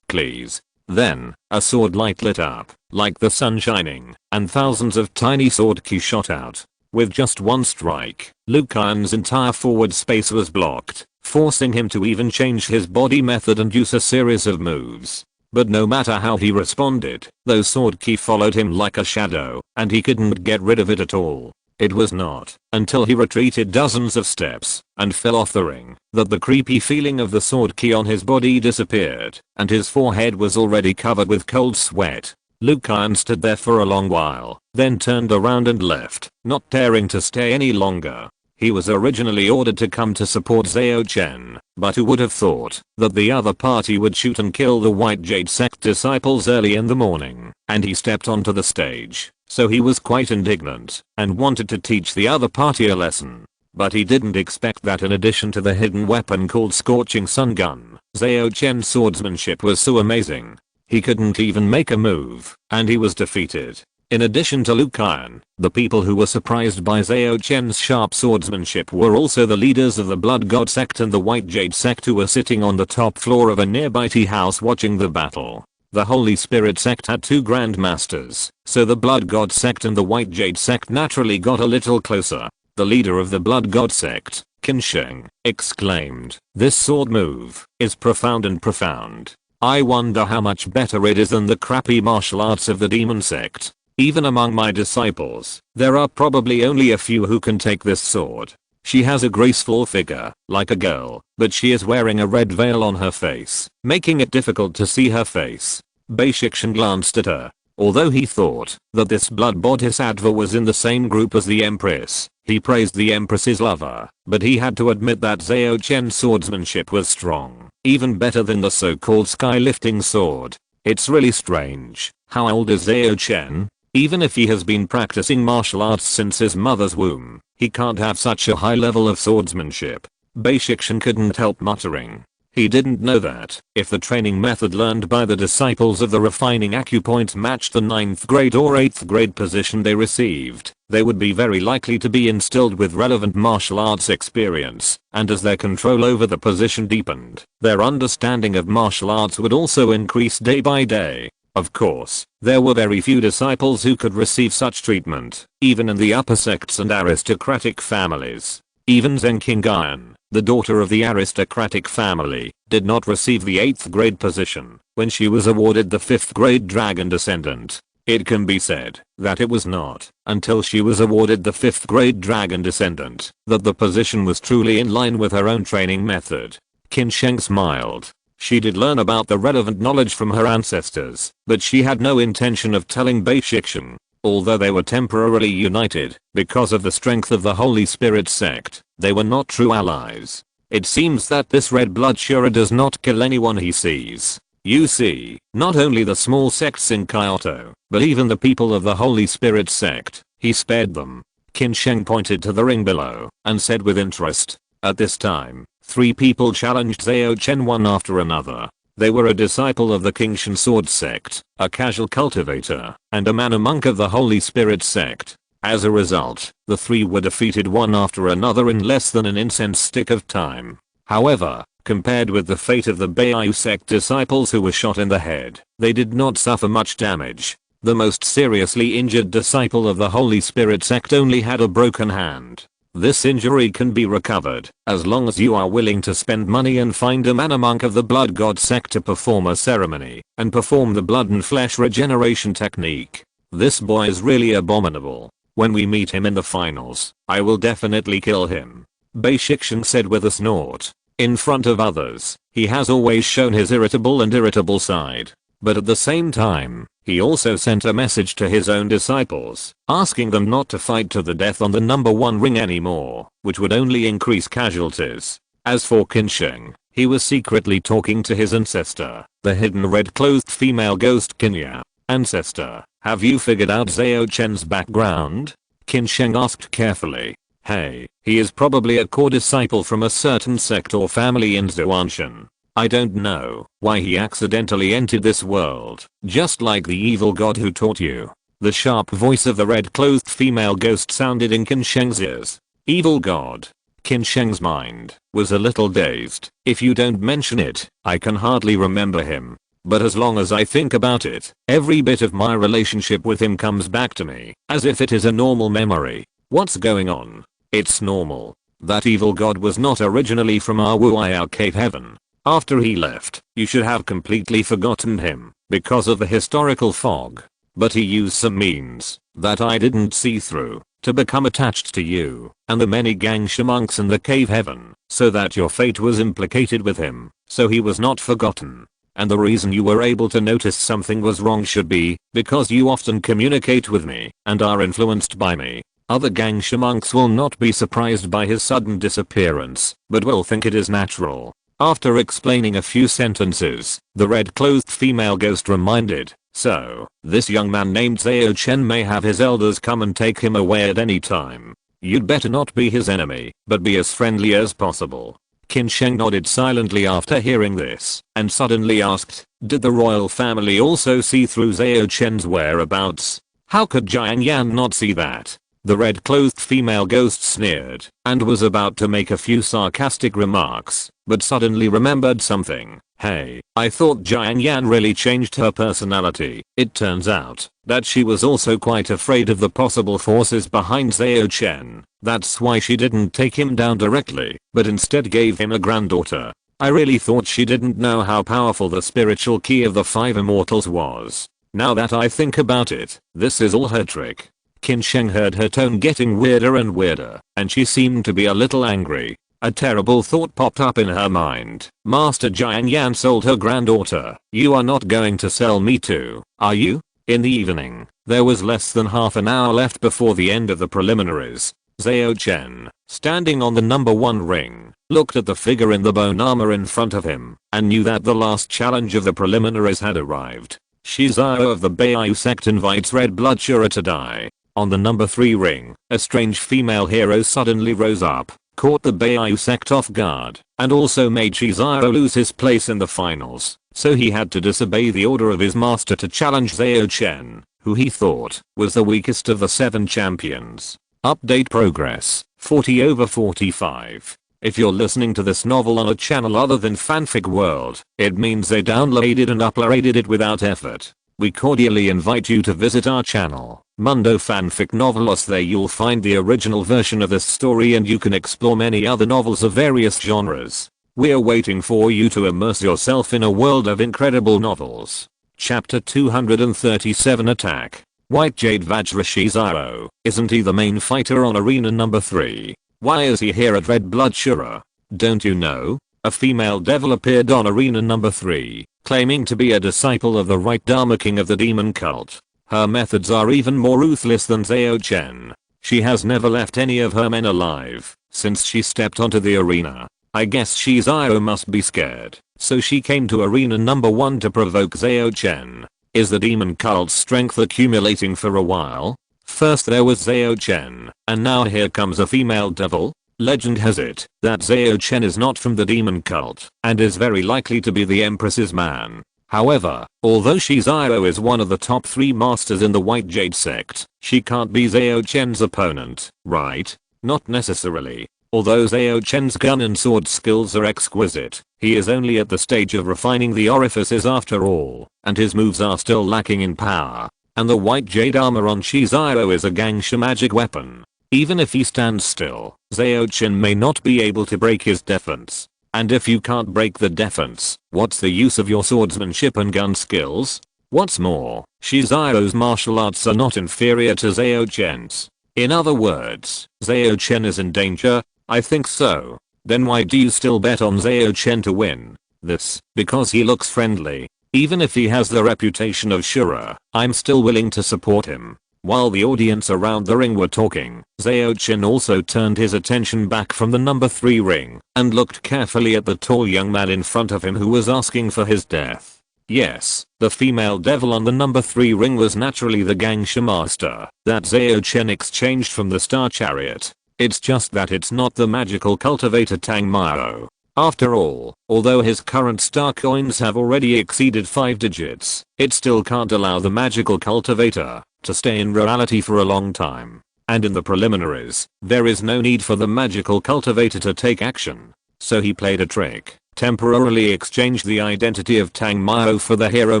"Please." Then, a sword light lit up, like the sun shining, and thousands of tiny sword ki shot out. With just one strike, Liu Khan's entire forward space was blocked, forcing him to even change his body method and use a series of moves. But no matter how he responded, those sword ki followed him like a shadow, and he couldn't get rid of it at all. It was not until he retreated dozens of steps and fell off the ring that the creepy feeling of the sword ki on his body disappeared, and his forehead was already covered with cold sweat. Liu Khan stood there for a long while, then turned around and left, not daring to stay any longer. He was originally ordered to come to support Zhao Chen, but who would have thought that the other party would shoot and kill the White Jade sect disciples early in the morning, and he stepped onto the stage, so he was quite indignant and wanted to teach the other party a lesson. But he didn't expect that in addition to the hidden weapon called Scorching Sun Gun, Zhao Chen's swordsmanship was so amazing. He couldn't even make a move, and he was defeated. In addition to Liu Khan, the people who were surprised by Zhao Chen's sharp swordsmanship were also the leaders of the Blood God sect and the White Jade sect, who were sitting on the top floor of a nearby tea house watching the battle. The Holy Spirit sect had 2 Grand Masters, so the Blood God sect and the White Jade sect naturally got a little closer. The leader of the Blood God sect, Qin Sheng, exclaimed, "This sword move is profound and profound. I wonder how much better it is than the crappy martial arts of the demon sect. Even among my disciples, there are probably only a few who can take this sword. She has a graceful figure, like a girl, but she is wearing a red veil on her face, making it difficult to see her face." Bei Shixian glanced at her. Although he thought that this blood bodhisattva was in the same group as the Empress, he praised the Empress's lover, but he had to admit that Zhao Chen's swordsmanship was strong, even better than the so-called sky-lifting sword. It's really strange. How old is Zhao Chen? Even if he has been practicing martial arts since his mother's womb, he can't have such a high level of swordsmanship. Bei Shixian couldn't help muttering. He didn't know that if the training method learned by the disciples of the refining acupoint matched the 9th grade or 8th grade position they received, they would be very likely to be instilled with relevant martial arts experience, and as their control over the position deepened, their understanding of martial arts would also increase day by day. Of course, there were very few disciples who could receive such treatment, even in the upper sects and aristocratic families. Even Zheng Qingyan, the daughter of the aristocratic family, did not receive the 8th grade position when she was awarded the 5th grade Dragon Descendant. It can be said that it was not until she was awarded the 5th grade Dragon Descendant that the position was truly in line with her own training method. Qin Sheng smiled. She did learn about the relevant knowledge from her ancestors, but she had no intention of telling Bei Shixian. Although they were temporarily united because of the strength of the Holy Spirit sect, they were not true allies. It seems that this red blood Shura does not kill anyone he sees. You see, not only the small sects in Kyoto, but even the people of the Holy Spirit sect, he spared them. Qin Sheng pointed to the ring below and said with interest, "At this time, 3 people challenged Zhao Chen one after another. They were a disciple of the Qingshan Sword sect, a casual cultivator, and a mana monk of the Holy Spirit sect. As a result, the 3 were defeated one after another in less than an incense stick of time. However, compared with the fate of the Beiyu sect disciples who were shot in the head, they did not suffer much damage. The most seriously injured disciple of the Holy Spirit sect only had a broken hand. This injury can be recovered as long as you are willing to spend money and find a mana monk of the Blood God sect to perform a ceremony and perform the blood and flesh regeneration technique. This boy is really abominable. When we meet him in the finals, I will definitely kill him." Bei Shixian said with a snort. In front of others, he has always shown his irritable side. But at the same time, he also sent a message to his own disciples, asking them not to fight to the death on the number 1 ring anymore, which would only increase casualties. As for Qin Sheng, he was secretly talking to his ancestor, the hidden red-clothed female ghost Qinya. Ancestor, have you figured out Zhao Chen's background? Qin Sheng asked carefully. Hey, he is probably a core disciple from a certain sect or family in Zhuanshan. I don't know why he accidentally entered this world, just like the evil god who taught you. The sharp voice of the red-clothed female ghost sounded in Qin Sheng's ears. Evil god. Qin Sheng's mind was a little dazed. If you don't mention it, I can hardly remember him. But as long as I think about it, every bit of my relationship with him comes back to me, as if it is a normal memory. What's going on? It's normal. That evil god was not originally from our Wu'ai cave heaven. After he left, you should have completely forgotten him, because of the historical fog. But he used some means that I didn't see through to become attached to you and the many Gangsha monks in the cave heaven, so that your fate was implicated with him, so he was not forgotten. And the reason you were able to notice something was wrong should be because you often communicate with me and are influenced by me. Other Gangsha monks will not be surprised by his sudden disappearance, but will think it is natural. After explaining a few sentences, the red-clothed female ghost reminded, so, this young man named Zhao Chen may have his elders come and take him away at any time. You'd better not be his enemy, but be as friendly as possible. Qin Sheng nodded silently after hearing this, and suddenly asked, did the royal family also see through Zhao Chen's whereabouts? How could Jiang Yan not see that? The red-clothed female ghost sneered, and was about to make a few sarcastic remarks, but suddenly remembered something. Hey, I thought Jiang Yan really changed her personality. It turns out that she was also quite afraid of the possible forces behind Zhao Chen. That's why she didn't take him down directly, but instead gave him a granddaughter. I really thought she didn't know how powerful the spiritual key of the 5 immortals was. Now that I think about it, this is all her trick. Qin Sheng heard her tone getting weirder and weirder, and she seemed to be a little angry. A terrible thought popped up in her mind. Master Jiang Yan sold her granddaughter. You are not going to sell me too, are you? In the evening, there was less than half an hour left before the end of the preliminaries. Zhao Chen, standing on the number 1 ring, looked at the figure in the bone armor in front of him, and knew that the last challenge of the preliminaries had arrived. Shizao of the Beiyu sect invites Red Blood Shura to die. On the number 3 ring, a strange female hero suddenly rose up, caught the Beiyu sect off guard, and also made Shizao lose his place in the finals, so he had to disobey the order of his master to challenge Zhao Chen, who he thought was the weakest of the 7 champions. Update progress, 40/45. If you're listening to this novel on a channel other than Fanfic World, it means they downloaded and uploaded it without effort. We cordially invite you to visit our channel, Mundo Fanfic Novelos. There you'll find the original version of this story and you can explore many other novels of various genres. We're waiting for you to immerse yourself in a world of incredible novels. Chapter 237 Attack. White Jade Vajra Shizao, isn't he the main fighter on arena number 3? Why is he here at Red Blood Shura? Don't you know? A female devil appeared on arena number 3, claiming to be a disciple of the right Dharma king of the demon cult. Her methods are even more ruthless than Zhao Chen. She has never left any of her men alive since she stepped onto the arena. I guess Shizao must be scared, so she came to arena number 1 to provoke Zhao Chen. Is the demon cult's strength accumulating for a while? First there was Zhao Chen, and now here comes a female devil? Legend has it that Zhao Chen is not from the demon cult and is very likely to be the Empress's man. However, although Shizao is one of the top 3 masters in the White Jade sect, she can't be Zhao Chen's opponent, right? Not necessarily. Although Zhao Chen's gun and sword skills are exquisite, he is only at the stage of refining the orifices after all, and his moves are still lacking in power. And the White Jade armor on Shizao is a Gangsha magic weapon. Even if he stands still, Zhao Chen may not be able to break his defense. And if you can't break the defense, what's the use of your swordsmanship and gun skills? What's more, Shizao's martial arts are not inferior to Zhao Chen's. In other words, Zhao Chen is in danger? I think so. Then why do you still bet on Zhao Chen to win? This, because he looks friendly. Even if he has the reputation of Shura, I'm still willing to support him. While the audience around the ring were talking, Zhao Chen also turned his attention back from the number 3 ring and looked carefully at the tall young man in front of him who was asking for his death. Yes, the female devil on the number 3 ring was naturally the Gangsha master that Zhao Chen exchanged from the Star Chariot. It's just that it's not the magical cultivator Tang Mao. After all, although his current star coins have already exceeded 5 digits, it still can't allow the magical cultivator to stay in reality for a long time. And in the preliminaries, there is no need for the magical cultivator to take action. So he played a trick, temporarily exchanged the identity of Tang Mao for the hero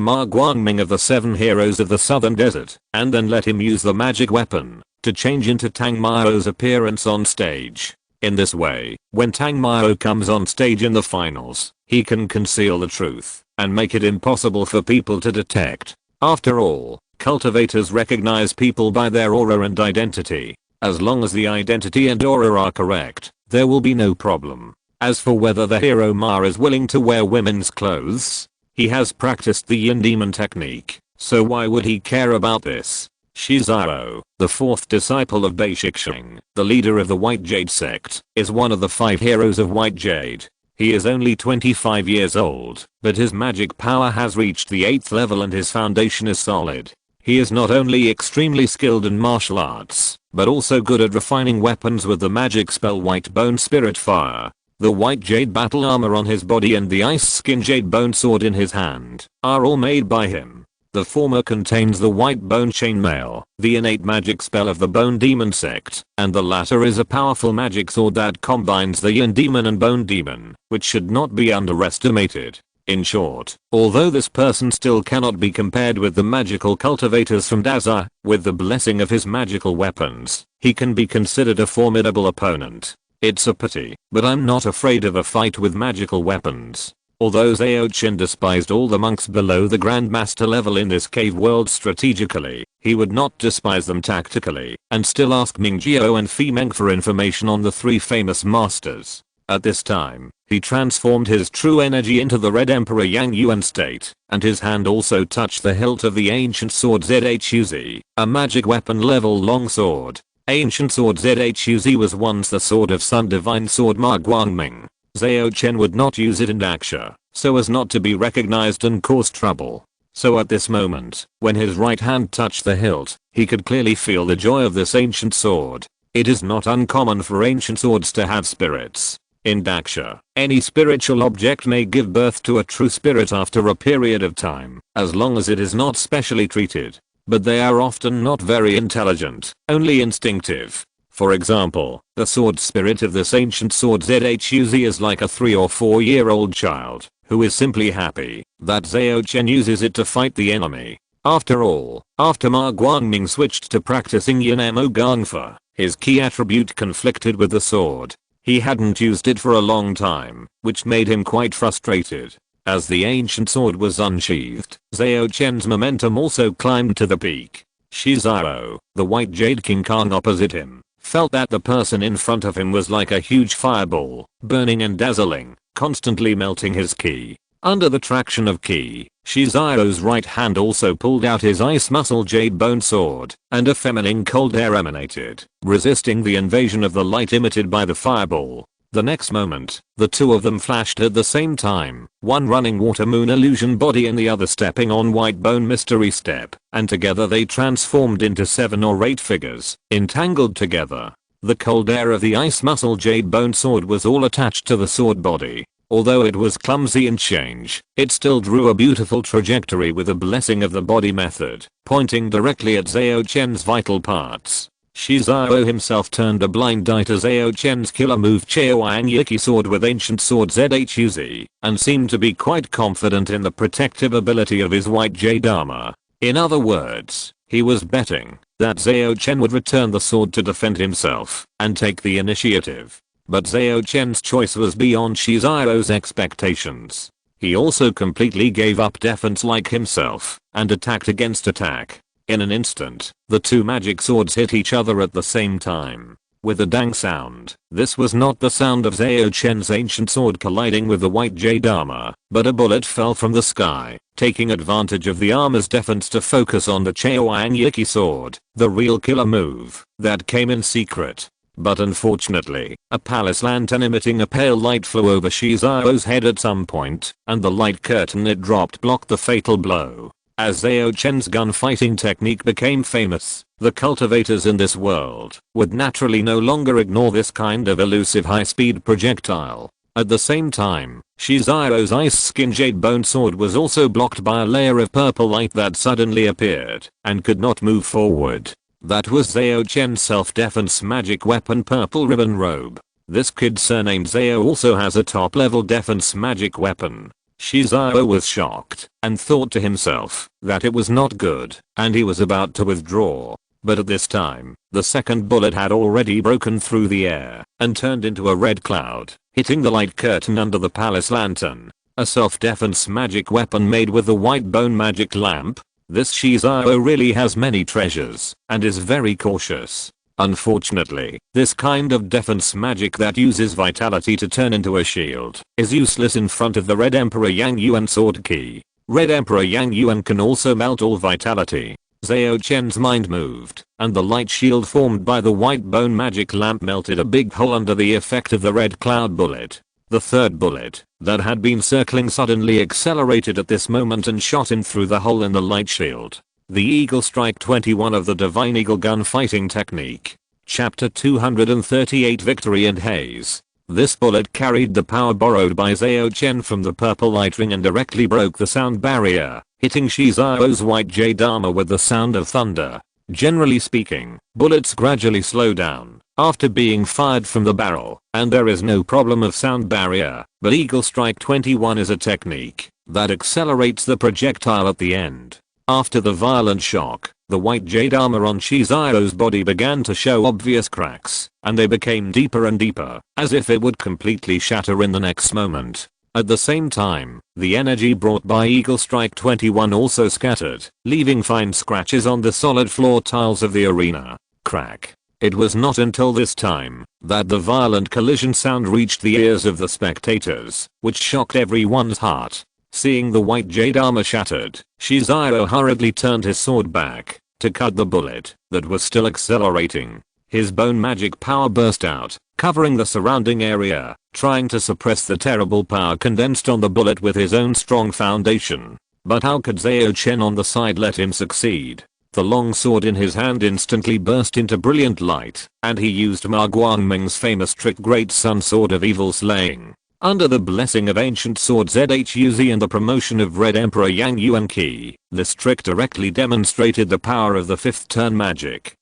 Ma Guangming of the 7 heroes of the southern desert, and then let him use the magic weapon to change into Tang Mao's appearance on stage. In this way, when Tang Mao comes on stage in the finals, he can conceal the truth and make it impossible for people to detect. After all, cultivators recognize people by their aura and identity. As long as the identity and aura are correct, there will be no problem. As for whether the hero Ma is willing to wear women's clothes, he has practiced the Yin Demon technique, so why would he care about this? Shizao, the 4th disciple of Dairi Xingcha, the leader of the White Jade sect, is one of the 5 heroes of White Jade. He is only 25 years old, but his magic power has reached the 8th level and his foundation is solid. He is not only extremely skilled in martial arts, but also good at refining weapons with the magic spell White Bone Spirit Fire. The White Jade battle armor on his body and the Ice Skin Jade Bone Sword in his hand are all made by him. The former contains the White Bone Chainmail, the innate magic spell of the Bone Demon sect, and the latter is a powerful magic sword that combines the Yin Demon and Bone Demon, which should not be underestimated. In short, although this person still cannot be compared with the magical cultivators from Daza, with the blessing of his magical weapons, he can be considered a formidable opponent. It's a pity, but I'm not afraid of a fight with magical weapons. Although Zhao Chen despised all the monks below the Grandmaster level in this cave world strategically, he would not despise them tactically, and still ask Mingjiao and Fimeng for information on the 3 famous masters. At this time, he transformed his true energy into the Red Emperor Yang Yuan state, and his hand also touched the hilt of the ancient sword Zhuz, a magic weapon level long sword. Ancient sword Zhuz was once the sword of Sun Divine Sword Ma Guangming. Zhao Chen would not use it in Daksha, so as not to be recognized and cause trouble. So at this moment, when his right hand touched the hilt, he could clearly feel the joy of this ancient sword. It is not uncommon for ancient swords to have spirits. In Daksha, any spiritual object may give birth to a true spirit after a period of time, as long as it is not specially treated. But they are often not very intelligent, only instinctive. For example, the sword spirit of this ancient sword Zhuz is like a 3 or 4 year old child, who is simply happy that Zhao Chen uses it to fight the enemy. After all, after Ma Guangming switched to practicing Yin Mo Gangfa, his key attribute conflicted with the sword. He hadn't used it for a long time, which made him quite frustrated. As the ancient sword was unsheathed, Zhao Chen's momentum also climbed to the peak. Shizao, the White Jade King Kong opposite him, felt that the person in front of him was like a huge fireball, burning and dazzling, constantly melting his ki. Under the traction of ki, Shizao's right hand also pulled out his ice muscle jade bone sword, and a feminine cold air emanated, resisting the invasion of the light emitted by the fireball. The next moment, the two of them flashed at the same time, one running water moon illusion body and the other stepping on white bone mystery step, and together they transformed into 7 or 8 figures, entangled together. The cold air of the ice muscle jade bone sword was all attached to the sword body. Although it was clumsy in change, it still drew a beautiful trajectory with a blessing of the body method, pointing directly at Zhao Chen's vital parts. Shizao himself turned a blind eye to Zhao Chen's killer move Cheoang Yiki sword with ancient sword Zhuz, and seemed to be quite confident in the protective ability of his white jade armor. In other words, he was betting that Zhao Chen would return the sword to defend himself and take the initiative. But Zhao Chen's choice was beyond Shizao's expectations. He also completely gave up defense like himself and attacked against attack. In an instant, the two magic swords hit each other at the same time. with a dang sound. This was not the sound of Zhao Chen's ancient sword colliding with the white jade armor, but a bullet fell from the sky, taking advantage of the armor's defense to focus on the Chaoyang Yiki sword, the real killer move, that came in secret. But unfortunately, a palace lantern emitting a pale light flew over Shizao's head at some point, and the light curtain it dropped blocked the fatal blow. As Zhao Chen's gunfighting technique became famous, the cultivators in this world would naturally no longer ignore this kind of elusive high-speed projectile. At the same time, Shizao's ice skin jade bone sword was also blocked by a layer of purple light that suddenly appeared and could not move forward. That was Zhao Chen's self-defense magic weapon purple ribbon robe. This kid surnamed Zhao also has a top-level defense magic weapon. Shizao was shocked and thought to himself that it was not good and he was about to withdraw. But at this time, the second bullet had already broken through the air and turned into a red cloud, hitting the light curtain under the palace lantern. A self-defense magic weapon made with the white bone magic lamp. This Shizao really has many treasures and is very cautious. Unfortunately, this kind of defense magic that uses vitality to turn into a shield is useless in front of the Red Emperor Yang Yuan sword key. Red Emperor Yang Yuan can also melt all vitality. Zhao Chen's mind moved, and the light shield formed by the white bone magic lamp melted a big hole under the effect of the red cloud bullet. The third bullet, that had been circling suddenly accelerated at this moment and shot him through the hole in the light shield. The Eagle Strike 21 of the Divine Eagle Gunfighting Technique. Chapter 238 Victory and Haze. This bullet carried the power borrowed by Zhao Chen from the purple light ring and directly broke the sound barrier, hitting Shizao's white jade armor with the sound of thunder. Generally speaking, bullets gradually slow down after being fired from the barrel, and there is no problem of sound barrier, but Eagle Strike 21 is a technique that accelerates the projectile at the end. After the violent shock, the white jade armor on Shizao's body began to show obvious cracks, and they became deeper and deeper, as if it would completely shatter in the next moment. At the same time, the energy brought by Eagle Strike 21 also scattered, leaving fine scratches on the solid floor tiles of the arena. Crack. It was not until this time that the violent collision sound reached the ears of the spectators, which shocked everyone's heart. Seeing the white jade armor shattered, Shizao hurriedly turned his sword back to cut the bullet that was still accelerating. His bone magic power burst out, covering the surrounding area, trying to suppress the terrible power condensed on the bullet with his own strong foundation. But how could Zhao Chen on the side let him succeed? The long sword in his hand instantly burst into brilliant light, and he used Ma Guangming's famous trick Great Sun Sword of Evil Slaying. Under the blessing of ancient sword ZHUZ and the promotion of Red Emperor Yang Yuan Qi, this trick directly demonstrated the power of the fifth turn magic.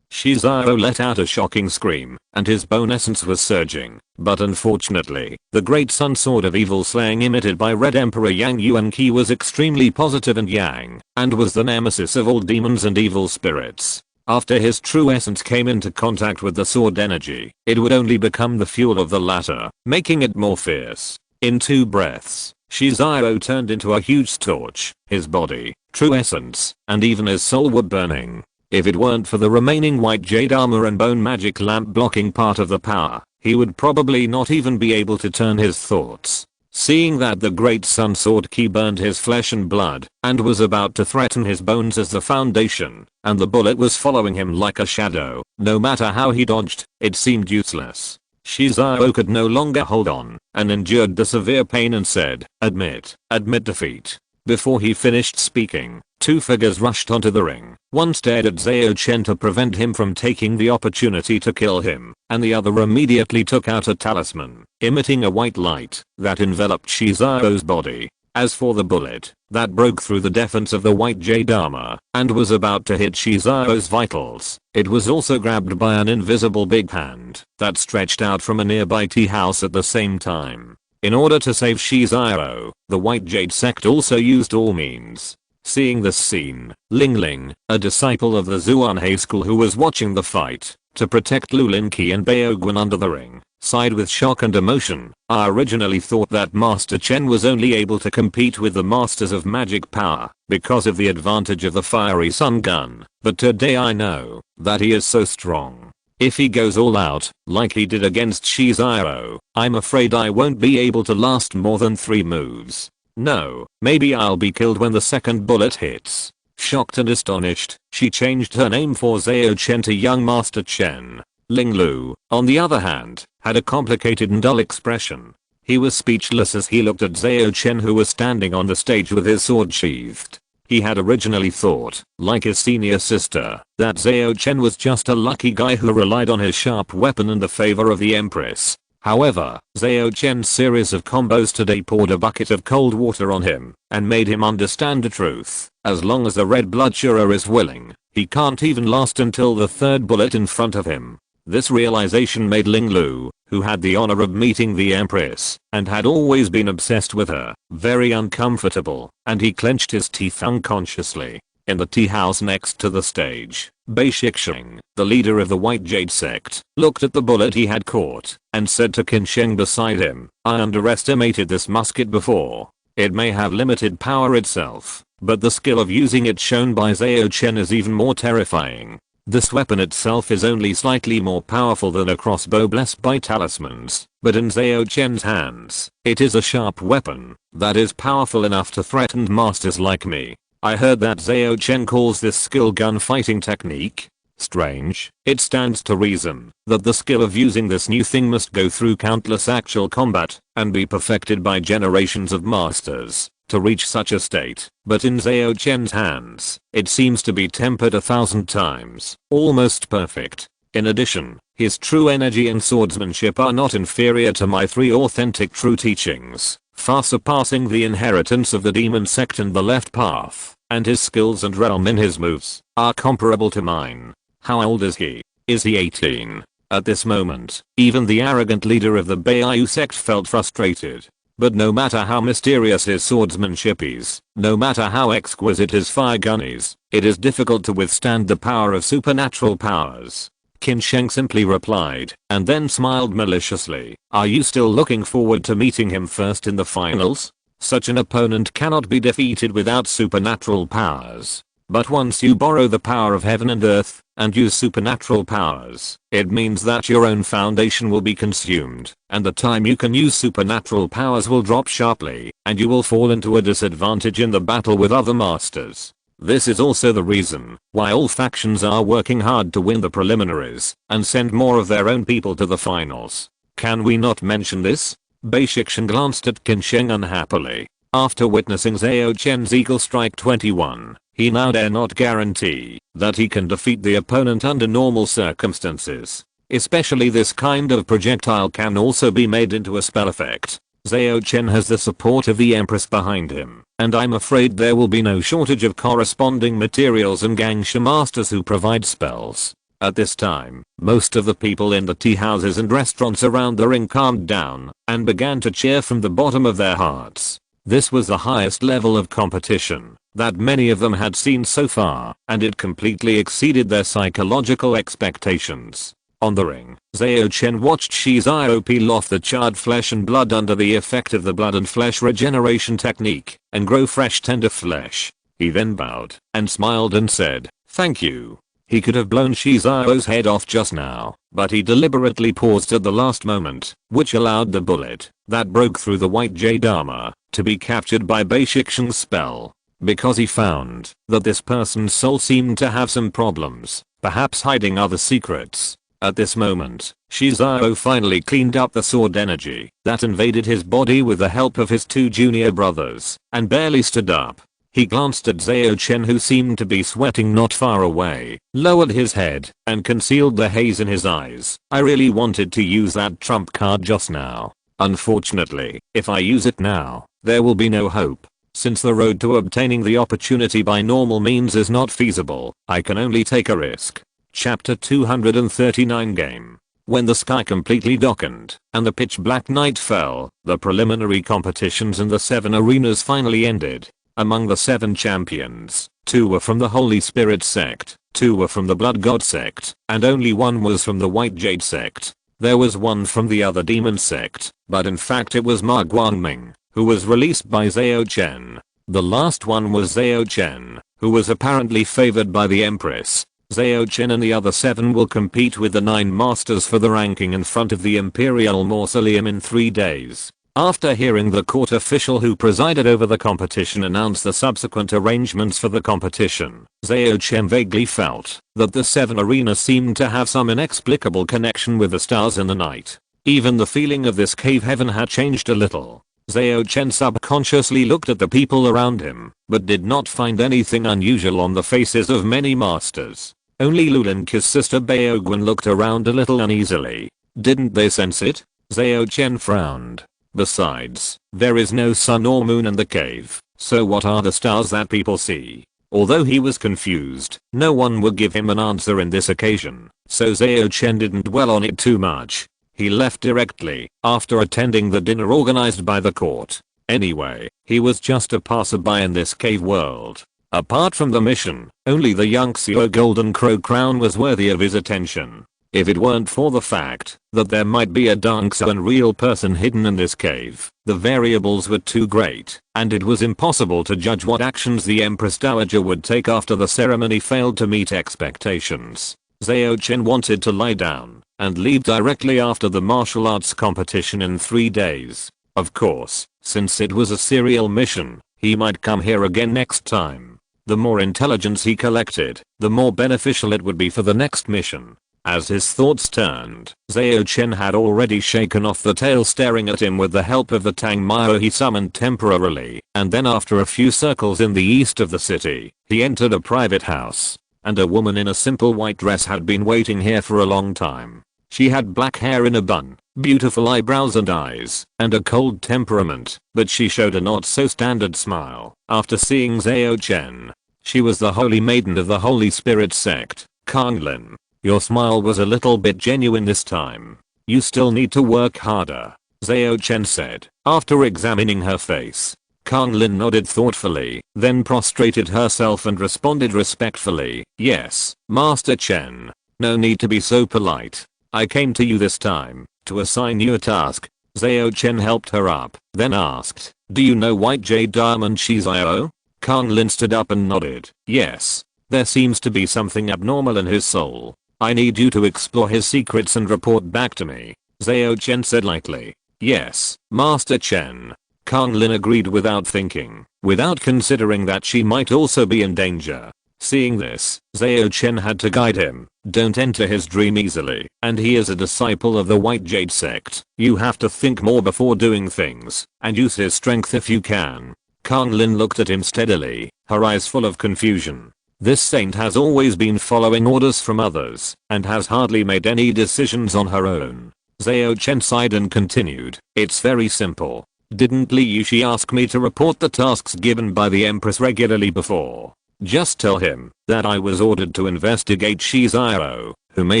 Shizao let out a shocking scream, and his bone essence was surging. But unfortunately, the Great Sun Sword of Evil Slaying emitted by Red Emperor Yang Yuan Qi was extremely positive and yang, and was the nemesis of all demons and evil spirits. After his true essence came into contact with the sword energy, it would only become the fuel of the latter, making it more fierce. In 2 breaths, Shizao turned into a huge torch. His body, true essence, and even his soul were burning. If it weren't for the remaining white jade armor and bone magic lamp blocking part of the power, he would probably not even be able to turn his thoughts. Seeing that the Great Sun Sword Key burned his flesh and blood, and was about to threaten his bones as the foundation, and the bullet was following him like a shadow, no matter how he dodged, it seemed useless. Shizao could no longer hold on, and endured the severe pain and said, admit defeat. Before he finished speaking, 2 figures rushed onto the ring. One stared at Zhao Chen to prevent him from taking the opportunity to kill him, and the other immediately took out a talisman, emitting a white light that enveloped Shizao's body. As for the bullet that broke through the defense of the white jade armor and was about to hit Shizao's vitals, it was also grabbed by an invisible big hand that stretched out from a nearby tea house at the same time. In order to save Shizao, the White Jade sect also used all means. Seeing this scene, Ling Ling, a disciple of the Zuanhe school who was watching the fight to protect Lu Linqi and Baoguan under the ring, sighed with shock and emotion. I originally thought that Master Chen was only able to compete with the masters of magic power because of the advantage of the fiery sun gun, but today I know that he is so strong. If he goes all out, like he did against Shizao, I'm afraid I won't be able to last more than 3 moves. No, maybe I'll be killed when the second bullet hits. Shocked and astonished, she changed her name for Zhao Chen to Young Master Chen. Ling Lu, on the other hand, had a complicated and dull expression. He was speechless as he looked at Zhao Chen, who was standing on the stage with his sword sheathed. He had originally thought, like his senior sister, that Zhao Chen was just a lucky guy who relied on his sharp weapon and the favor of the Empress. However, Zhao Chen's series of combos today poured a bucket of cold water on him and made him understand the truth. As long as the red bloodsugar is willing, he can't even last until the third bullet in front of him. This realization made Ling Lu, who had the honor of meeting the Empress and had always been obsessed with her, very uncomfortable, and he clenched his teeth unconsciously. In the tea house next to the stage, Bei Shixing, the leader of the White Jade sect, looked at the bullet he had caught and said to Qin Sheng beside him, "I underestimated this musket before. It may have limited power itself, but the skill of using it shown by Zhao Chen is even more terrifying. This weapon itself is only slightly more powerful than a crossbow blessed by talismans, but in Zhao Chen's hands, it is a sharp weapon that is powerful enough to threaten masters like me. I heard that Zhao Chen calls this skill gunfighting technique. Strange, it stands to reason that the skill of using this new thing must go through countless actual combat and be perfected by generations of masters to reach such a state, but in Zhao Chen's hands, it seems to be tempered 1,000 times, almost perfect. In addition, his true energy and swordsmanship are not inferior to my 3 authentic true teachings, far surpassing the inheritance of the demon sect and the left path, and his skills and realm in his moves are comparable to mine. How old is he? Is he 18? At this moment, even the arrogant leader of the Beiyu sect felt frustrated. But no matter how mysterious his swordsmanship is, no matter how exquisite his fire gun is, it is difficult to withstand the power of supernatural powers. Qin Sheng simply replied, and then smiled maliciously. Are you still looking forward to meeting him first in the finals? Such an opponent cannot be defeated without supernatural powers. But once you borrow the power of heaven and earth, and use supernatural powers, it means that your own foundation will be consumed, and the time you can use supernatural powers will drop sharply, and you will fall into a disadvantage in the battle with other masters. This is also the reason why all factions are working hard to win the preliminaries and send more of their own people to the finals. Can we not mention this? Bei Shixing glanced at Qin Sheng unhappily. After witnessing Zhao Chen's Eagle Strike 21, he now dare not guarantee that he can defeat the opponent under normal circumstances. Especially this kind of projectile can also be made into a spell effect. Zhao Chen has the support of the Empress behind him, and I'm afraid there will be no shortage of corresponding materials and gangsha masters who provide spells. At this time, most of the people in the tea houses and restaurants around the ring calmed down and began to cheer from the bottom of their hearts. This was the highest level of competition that many of them had seen so far, and it completely exceeded their psychological expectations. On the ring, Zhao Chen watched Shizao peel off the charred flesh and blood under the effect of the blood and flesh regeneration technique and grow fresh tender flesh. He then bowed and smiled and said, "Thank you." He could have blown Shizao's head off just now, but he deliberately paused at the last moment, which allowed the bullet that broke through the white jade armor to be captured by Bei Shixing's spell. Because he found that this person's soul seemed to have some problems, perhaps hiding other secrets. At this moment, Shizao finally cleaned up the sword energy that invaded his body with the help of his 2 junior brothers, and barely stood up. He glanced at Zhao Chen, who seemed to be sweating not far away, lowered his head, and concealed the haze in his eyes. I really wanted to use that trump card just now. Unfortunately, if I use it now, there will be no hope. Since the road to obtaining the opportunity by normal means is not feasible, I can only take a risk. Chapter 239 Game. When the sky completely darkened and the pitch black night fell, the preliminary competitions in the 7 arenas finally ended. Among the 7 champions, 2 were from the Holy Spirit sect, 2 were from the Blood God sect, and only 1 was from the White Jade sect. There was 1 from the other demon sect, but in fact it was Ma Guangming, who was released by Zhao Chen. The last one was Zhao Chen, who was apparently favored by the Empress. Zhao Chen and the other 7 will compete with the 9 masters for the ranking in front of the Imperial Mausoleum in 3 days. After hearing the court official who presided over the competition announce the subsequent arrangements for the competition, Zhao Chen vaguely felt that the 7 arenas seemed to have some inexplicable connection with the stars in the night. Even the feeling of this cave heaven had changed a little. Zhao Chen subconsciously looked at the people around him, but did not find anything unusual on the faces of many masters. Only Lulinka's sister Baogwen looked around a little uneasily. Didn't they sense it? Zhao Chen frowned. Besides, there is no sun or moon in the cave, so what are the stars that people see? Although he was confused, no one would give him an answer in this occasion, so Zhao Chen didn't dwell on it too much. He left directly after attending the dinner organized by the court. Anyway, he was just a passerby in this cave world. Apart from the mission, only the Yunxiu Golden Crow crown was worthy of his attention. If it weren't for the fact that there might be a Yunxiu real person hidden in this cave, the variables were too great, and it was impossible to judge what actions the Empress Dowager would take after the ceremony failed to meet expectations. Zhao Chen wanted to lie down and leave directly after the martial arts competition in 3 days. Of course, since it was a serial mission, he might come here again next time. The more intelligence he collected, the more beneficial it would be for the next mission. As his thoughts turned, Zhao Chen had already shaken off the tail staring at him with the help of the Tang Mao he summoned temporarily, and then after a few circles in the east of the city, he entered a private house. And a woman in a simple white dress had been waiting here for a long time. She had black hair in a bun, beautiful eyebrows and eyes, and a cold temperament, but she showed a not so standard smile after seeing Zhao Chen. She was the holy maiden of the Holy Spirit sect, Konglin. Your smile was a little bit genuine this time. You still need to work harder, Zhao Chen said, after examining her face. Konglin nodded thoughtfully, then prostrated herself and responded respectfully, yes, Master Chen. No need to be so polite. I came to you this time to assign you a task. Zhao Chen helped her up, then asked, do you know White Jade Diamond Shizio? Konglin stood up and nodded, yes. There seems to be something abnormal in his soul. I need you to explore his secrets and report back to me, Zhao Chen said lightly. Yes, Master Chen. Konglin agreed without thinking, without considering that she might also be in danger. Seeing this, Zhao Chen had to guide him. Don't enter his dream easily, and he is a disciple of the White Jade sect. You have to think more before doing things, and use his strength if you can. Konglin looked at him steadily, her eyes full of confusion. This saint has always been following orders from others, and has hardly made any decisions on her own. Zhao Chen sighed and continued, it's very simple. Didn't Li Yushi ask me to report the tasks given by the Empress regularly before? Just tell him that I was ordered to investigate Shizio, who may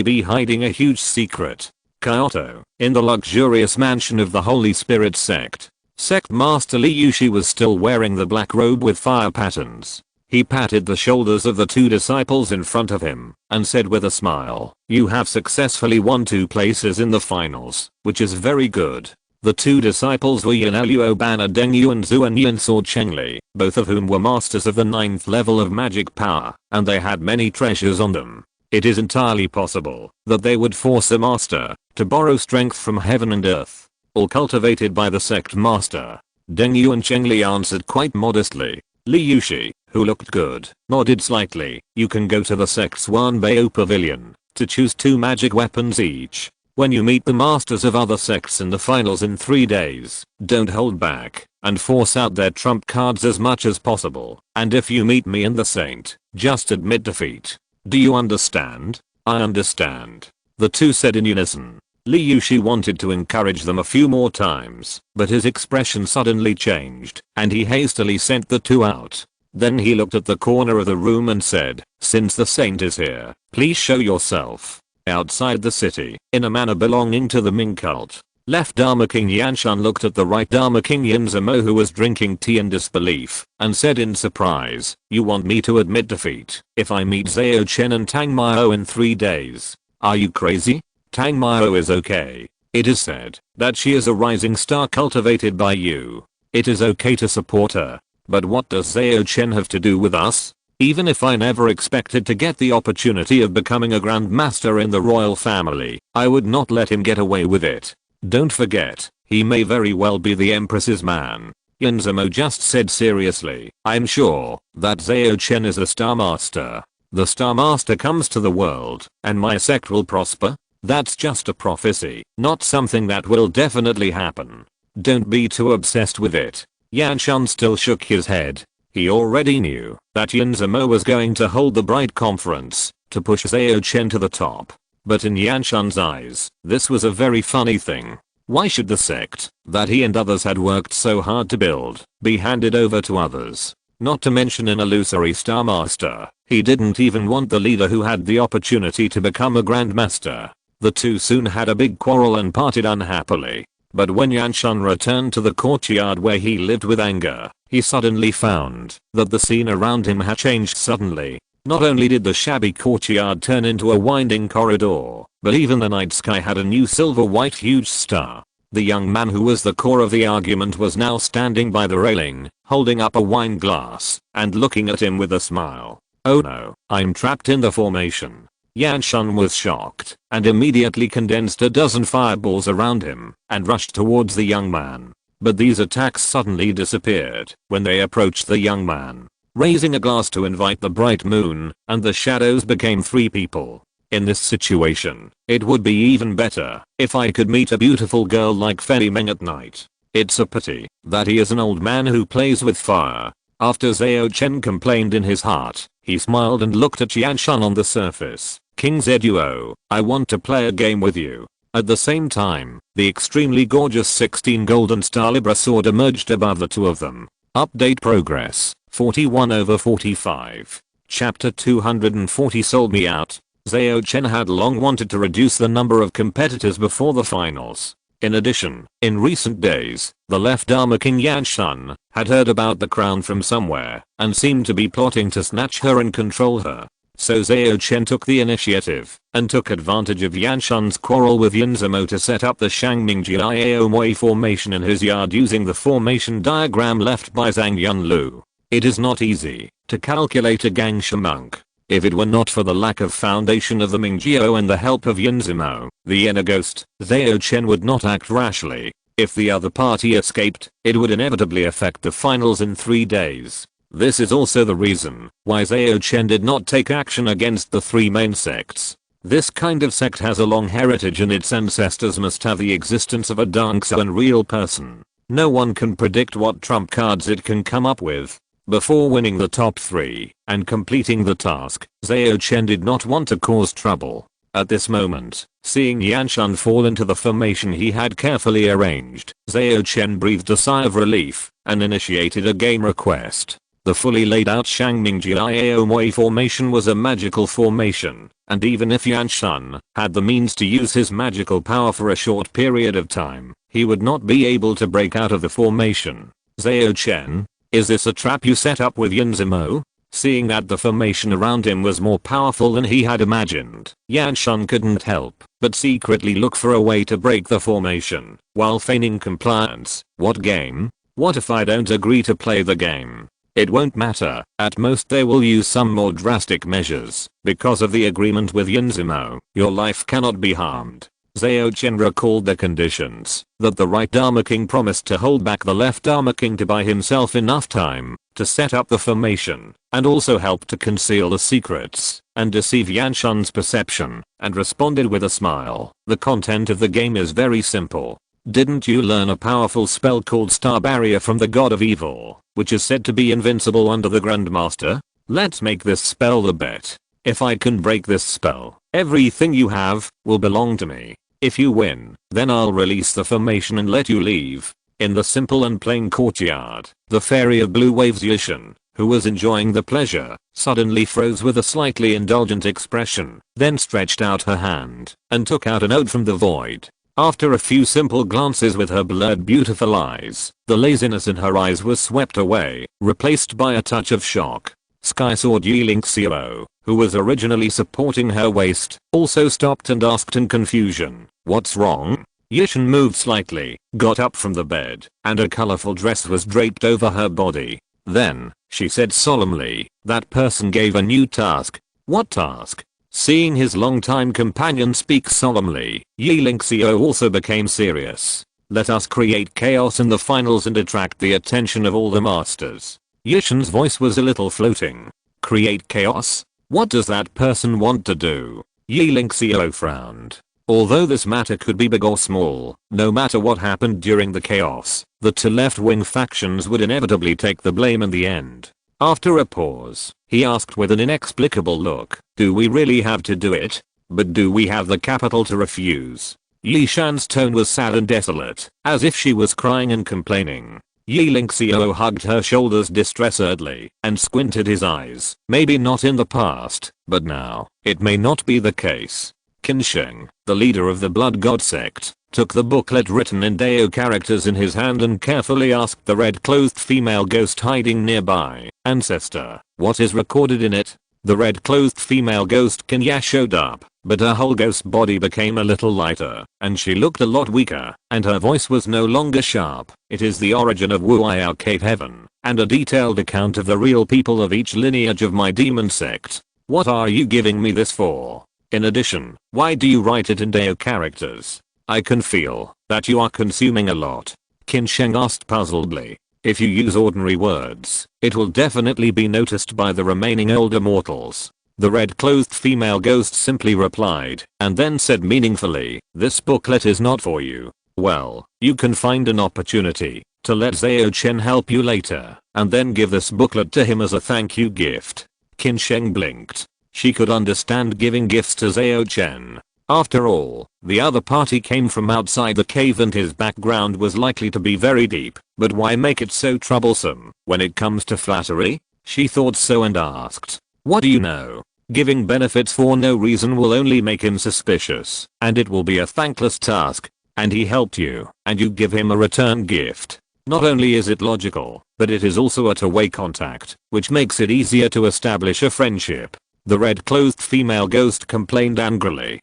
be hiding a huge secret. Kyoto, in the luxurious mansion of the Holy Spirit sect. Sect Master Li Yushi was still wearing the black robe with fire patterns. He patted the shoulders of the 2 disciples in front of him, and said with a smile, you have successfully won 2 places in the finals, which is very good. The 2 disciples were Yanluo Bana Dengyu and Zuan Saw Chengli, both of whom were masters of the 9th level of magic power, and they had many treasures on them. It is entirely possible that they would force a master to borrow strength from heaven and earth, all cultivated by the sect master. Dengyu and Chengli answered quite modestly. Li Yushi, who looked good, nodded slightly. You can go to the sect's Wanbei Pavilion to choose 2 magic weapons each. When you meet the masters of other sects in the finals in 3 days, don't hold back and force out their trump cards as much as possible. And if you meet me and the saint, just admit defeat. Do you understand? I understand, the 2 said in unison. Li Yushi wanted to encourage them a few more times, but his expression suddenly changed, and he hastily sent the 2 out. Then he looked at the corner of the room and said, since the saint is here, please show yourself. Outside the city, in a manner belonging to the Ming cult. Left Dharma King Yanshan looked at the right Dharma King Yinzamo who was drinking tea in disbelief, and said in surprise, you want me to admit defeat if I meet Zhao Chen and Tang Mao in 3 days? Are you crazy? Tang Mao is okay. It is said that she is a rising star cultivated by you. It is okay to support her. But what does Zhao Chen have to do with us? Even if I never expected to get the opportunity of becoming a grandmaster in the royal family, I would not let him get away with it. Don't forget, he may very well be the empress's man. Yin Zimo just said seriously. I'm sure that Zhao Chen is a Star Master. The Star Master comes to the world, and my sect will prosper? That's just a prophecy, not something that will definitely happen. Don't be too obsessed with it. Yanshan still shook his head. He already knew that Yin Zimo was going to hold the Bright Conference to push Zhao Chen to the top. But in Yanshan's eyes, this was a very funny thing. Why should the sect that he and others had worked so hard to build be handed over to others? Not to mention an illusory Star Master. He didn't even want the leader who had the opportunity to become a Grandmaster. The two soon had a big quarrel and parted unhappily. But when Yanshan returned to the courtyard where he lived with anger, he suddenly found that the scene around him had changed suddenly. Not only did the shabby courtyard turn into a winding corridor, but even the night sky had a new silver-white huge star. The young man who was the core of the argument was now standing by the railing, holding up a wine glass, and looking at him with a smile. Oh no, I'm trapped in the formation. Yanshan was shocked, and immediately condensed a dozen fireballs around him, and rushed towards the young man. But these attacks suddenly disappeared when they approached the young man. Raising a glass to invite the bright moon, and the shadows became three people. In this situation, it would be even better if I could meet a beautiful girl like Fei Meng at night. It's a pity that he is an old man who plays with fire. After Zhao Chen complained in his heart, he smiled and looked at Yanshan on the surface. King Zeduo, I want to play a game with you. At the same time, the extremely gorgeous 16 golden star Libra sword emerged above the two of them. Update progress, 41/45. Chapter 240 sold me out. Zhao Chen had long wanted to reduce the number of competitors before the finals. In addition, in recent days, the left Dharma King Yanshan had heard about the crown from somewhere and seemed to be plotting to snatch her and control her. So Zhao Chen took the initiative and took advantage of Yanshan's quarrel with Yin Zimo to set up the Shangmingjiao formation in his yard using the formation diagram left by Zhang Yunlu. It is not easy to calculate a Gangsha monk. If it were not for the lack of foundation of the Mingjiao and the help of Yin Zimo, the inner ghost, Zhao Chen would not act rashly. If the other party escaped, it would inevitably affect the finals in 3 days. This is also the reason why Zhao Chen did not take action against the three main sects. This kind of sect has a long heritage and its ancestors must have the existence of a Dangsha and real person. No one can predict what trump cards it can come up with. Before winning the top 3 and completing the task, Zhao Chen did not want to cause trouble. At this moment, seeing Yanshan fall into the formation he had carefully arranged, Zhao Chen breathed a sigh of relief and initiated a game request. The fully laid out Shangmingjiao formation was a magical formation, and even if Yanshan had the means to use his magical power for a short period of time, he would not be able to break out of the formation. Zhao Chen, is this a trap you set up with Yin Zimo? Seeing that the formation around him was more powerful than he had imagined, Yanshan couldn't help but secretly look for a way to break the formation while feigning compliance. What game? What if I don't agree to play the game? It won't matter, at most they will use some more drastic measures. Because of the agreement with Yin Zimo, your life cannot be harmed. Zhao Chen recalled the conditions that the right Dharma King promised to hold back the left Dharma King to buy himself enough time to set up the formation and also help to conceal the secrets and deceive Yanshan's perception, and responded with a smile. The content of the game is very simple. Didn't you learn a powerful spell called Star Barrier from the God of Evil, which is said to be invincible under the Grandmaster? Let's make this spell the bet. If I can break this spell, everything you have will belong to me. If you win, then I'll release the formation and let you leave. In the simple and plain courtyard, the fairy of blue waves Yishan, who was enjoying the pleasure, suddenly froze with a slightly indulgent expression, then stretched out her hand and took out a note from the void. After a few simple glances with her blurred beautiful eyes, the laziness in her eyes was swept away, replaced by a touch of shock. Sky Sword Yiling Xiao, who was originally supporting her waist, also stopped and asked in confusion, "What's wrong?" Yishan moved slightly, got up from the bed, and a colorful dress was draped over her body. Then, she said solemnly, that person gave a new task. What task? Seeing his longtime companion speak solemnly, Yi Lingxiao also became serious. Let us create chaos in the finals and attract the attention of all the masters. Yishan's voice was a little floating. Create chaos? What does that person want to do? Yi Lingxiao frowned. Although this matter could be big or small, no matter what happened during the chaos, the two left-wing factions would inevitably take the blame in the end. After a pause, he asked with an inexplicable look, do we really have to do it? But do we have the capital to refuse? Yi Shan's tone was sad and desolate, as if she was crying and complaining. Yi Lingxiao hugged her shoulders distressedly and squinted his eyes. Maybe not in the past, but now, it may not be the case. Qin Sheng, the leader of the Blood God sect, took the booklet written in Dao characters in his hand and carefully asked the red-clothed female ghost hiding nearby, Ancestor, what is recorded in it? The red-clothed female ghost Qinya showed up, but her whole ghost body became a little lighter, and she looked a lot weaker, and her voice was no longer sharp. It is the origin of Wu'ai Cave Heaven, and a detailed account of the real people of each lineage of my demon sect. What are you giving me this for? In addition, why do you write it in Dao characters? I can feel that you are consuming a lot. Qin Sheng asked puzzledly. If you use ordinary words, it will definitely be noticed by the remaining older mortals. The red-clothed female ghost simply replied, and then said meaningfully, this booklet is not for you. Well, you can find an opportunity to let Zhao Chen help you later, and then give this booklet to him as a thank you gift. Qin Sheng blinked. She could understand giving gifts to Zhao Chen. After all, the other party came from outside the cave and his background was likely to be very deep, but why make it so troublesome when it comes to flattery? She thought so and asked, what do you know? Giving benefits for no reason will only make him suspicious, and it will be a thankless task. And he helped you, and you give him a return gift. Not only is it logical, but it is also a two-way contact, which makes it easier to establish a friendship. The red-clothed female ghost complained angrily.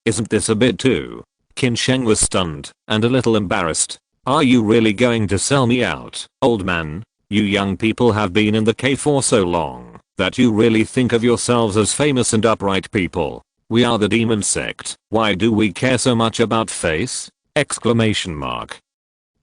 Isn't this a bit too? Qin Sheng was stunned and a little embarrassed. Are you really going to sell me out, old man? You young people have been in the cave for so long that you really think of yourselves as famous and upright people. We are the demon sect. Why do we care so much about face? Exclamation mark.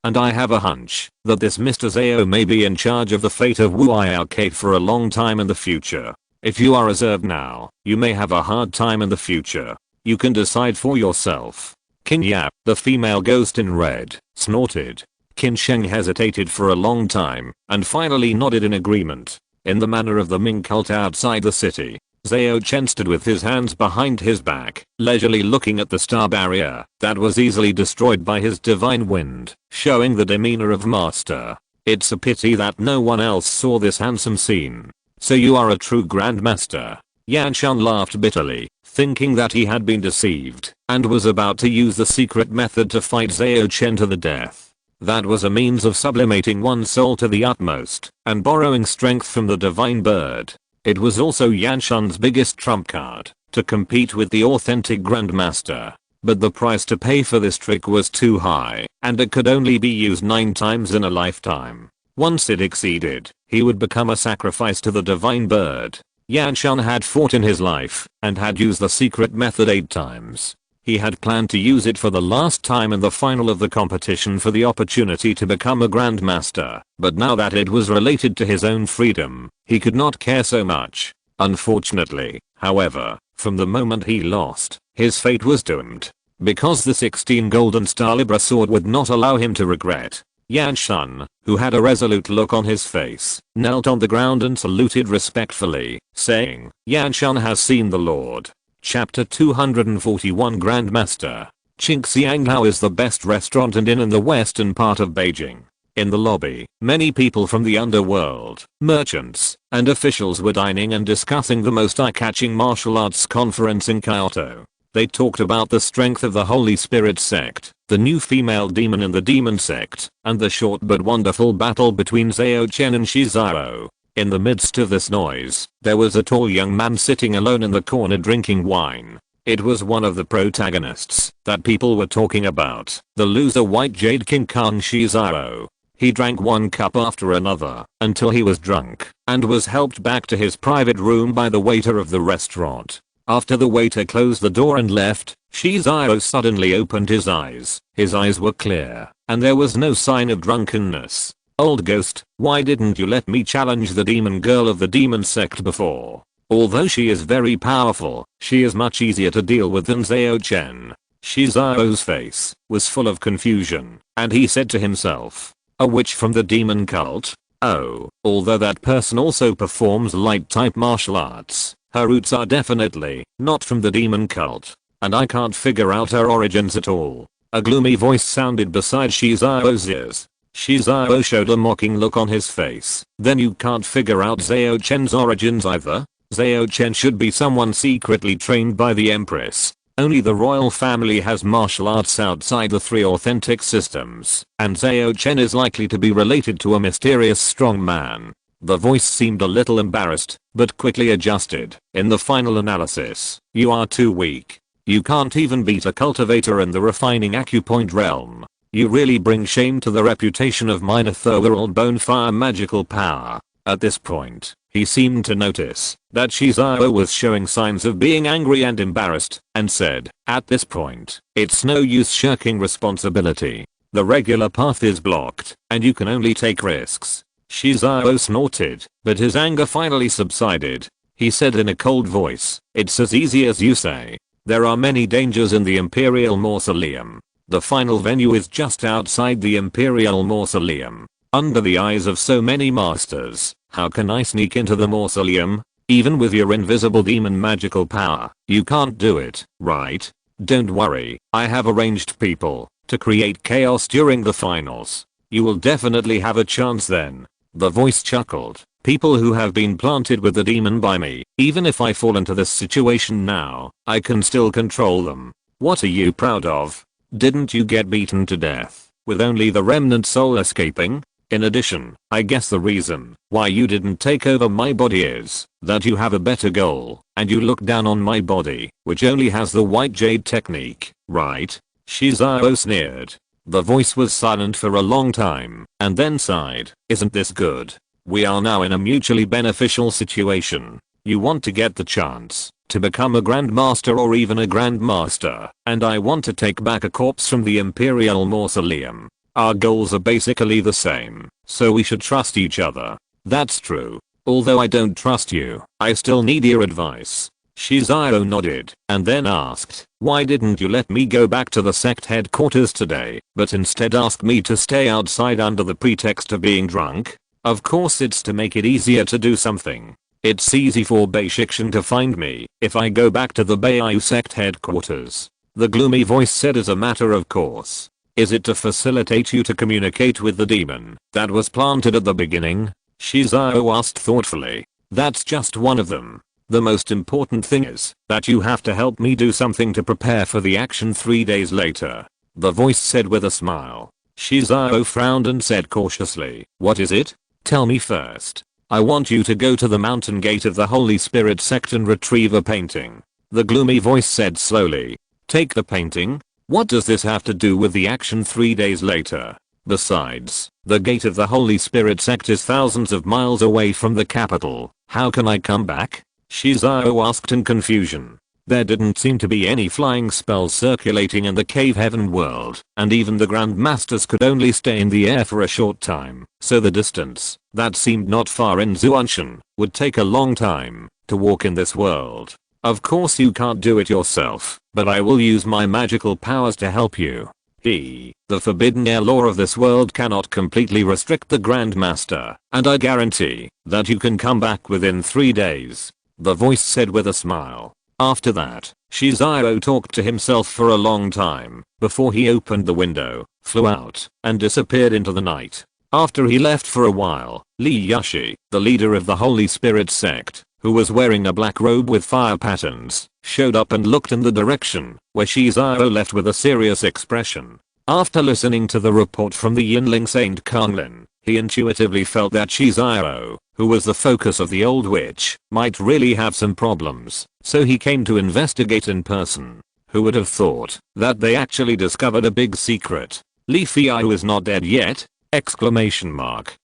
And I have a hunch that this Mr. Zhao may be in charge of the fate of Wu'ai Cave for a long time in the future. If you are reserved now, you may have a hard time in the future. You can decide for yourself. Qinya, the female ghost in red, snorted. Qin Sheng hesitated for a long time and finally nodded in agreement. In the manner of the Ming cult outside the city, Zhao Chen stood with his hands behind his back, leisurely looking at the star barrier that was easily destroyed by his divine wind, showing the demeanor of master. It's a pity that no one else saw this handsome scene. So you are a true grandmaster. Yanshan laughed bitterly, thinking that he had been deceived, and was about to use the secret method to fight Zhao Chen to the death. That was a means of sublimating one's soul to the utmost, and borrowing strength from the divine bird. It was also Yanshan's biggest trump card, to compete with the authentic grandmaster. But the price to pay for this trick was too high, and it could only be used 9 times in a lifetime. Once it exceeded, he would become a sacrifice to the divine bird. Yanshan had fought in his life, and had used the secret method 8 times. He had planned to use it for the last time in the final of the competition for the opportunity to become a grandmaster, but now that it was related to his own freedom, he could not care so much. Unfortunately, however, from the moment he lost, his fate was doomed. Because the 16 golden star Libra sword would not allow him to regret. Yanshan, who had a resolute look on his face, knelt on the ground and saluted respectfully, saying, Yanshan has seen the Lord. Chapter 241 Grandmaster. Qingxianghao is the best restaurant and inn in the western part of Beijing. In the lobby, many people from the underworld, merchants, and officials were dining and discussing the most eye-catching martial arts conference in Kyoto. They talked about the strength of the Holy Spirit sect, the new female demon in the demon sect, and the short but wonderful battle between Zhao Chen and Shizao. In the midst of this noise, there was a tall young man sitting alone in the corner drinking wine. It was one of the protagonists that people were talking about, the loser White Jade King Kang Shizao. He drank one cup after another until he was drunk and was helped back to his private room by the waiter of the restaurant. After the waiter closed the door and left, Shizao suddenly opened his eyes. His eyes were clear, and there was no sign of drunkenness. Old ghost, why didn't you let me challenge the demon girl of the demon sect before? Although she is very powerful, she is much easier to deal with than Zhao Chen. Shizao's face was full of confusion, and he said to himself, a witch from the demon cult? Oh, although that person also performs light type martial arts, her roots are definitely not from the demon cult, and I can't figure out her origins at all. A gloomy voice sounded beside Shizao's ears. Shizao showed a mocking look on his face. Then you can't figure out Zhao Chen's origins either? Zhao Chen should be someone secretly trained by the Empress. Only the royal family has martial arts outside the 3 authentic systems, and Zhao Chen is likely to be related to a mysterious strong man. The voice seemed a little embarrassed, but quickly adjusted. In the final analysis, you are too weak. You can't even beat a cultivator in the refining acupoint realm. You really bring shame to the reputation of minor Thorworld Bonefire magical power. At this point, he seemed to notice that Shizao was showing signs of being angry and embarrassed, and said, at this point, it's no use shirking responsibility. The regular path is blocked, and you can only take risks. Shizao snorted, but his anger finally subsided. He said in a cold voice, it's as easy as you say. There are many dangers in the Imperial Mausoleum. The final venue is just outside the Imperial Mausoleum. Under the eyes of so many masters, how can I sneak into the mausoleum? Even with your invisible demon magical power, you can't do it, right? Don't worry, I have arranged people to create chaos during the finals. You will definitely have a chance then. The voice chuckled. People who have been planted with the demon by me, even if I fall into this situation now, I can still control them. What are you proud of? Didn't you get beaten to death, with only the remnant soul escaping? In addition, I guess the reason why you didn't take over my body is that you have a better goal, and you look down on my body, which only has the white jade technique, right? Shizao sneered. The voice was silent for a long time, and then sighed. Isn't this good? We are now in a mutually beneficial situation. You want to get the chance to become a grandmaster or even a grandmaster, and I want to take back a corpse from the Imperial Mausoleum. Our goals are basically the same, so we should trust each other. That's true. Although I don't trust you, I still need your advice. Shizao nodded, and then asked, why didn't you let me go back to the sect headquarters today, but instead asked me to stay outside under the pretext of being drunk? Of course it's to make it easier to do something. It's easy for Bei Shikshan to find me if I go back to the Beiyu sect headquarters. The gloomy voice said as a matter of course. Is it to facilitate you to communicate with the demon that was planted at the beginning? Shizao asked thoughtfully. That's just one of them. The most important thing is that you have to help me do something to prepare for the action 3 days later. The voice said with a smile. Shizao frowned and said cautiously, what is it? Tell me first. I want you to go to the mountain gate of the Holy Spirit sect and retrieve a painting. The gloomy voice said slowly. Take the painting? What does this have to do with the action 3 days later? Besides, the gate of the Holy Spirit sect is thousands of miles away from the capital. How can I come back? Shizao asked in confusion. There didn't seem to be any flying spells circulating in the cave heaven world, and even the grandmasters could only stay in the air for a short time, so the distance that seemed not far in Zuanshan would take a long time to walk in this world. Of course you can't do it yourself, but I will use my magical powers to help you. The forbidden air law of this world cannot completely restrict the Grandmaster, and I guarantee that you can come back within 3 days. The voice said with a smile. After that, Shizao talked to himself for a long time before he opened the window, flew out, and disappeared into the night. After he left for a while, Li Yushi, the leader of the Holy Spirit sect, who was wearing a black robe with fire patterns, showed up and looked in the direction where Shizao left with a serious expression. After listening to the report from the Yinling Saint Konglin, he intuitively felt that Shizao, who was the focus of the old witch, might really have some problems, so he came to investigate in person. Who would have thought that they actually discovered a big secret? Li Feiyu is not dead yet? Exclamation mark.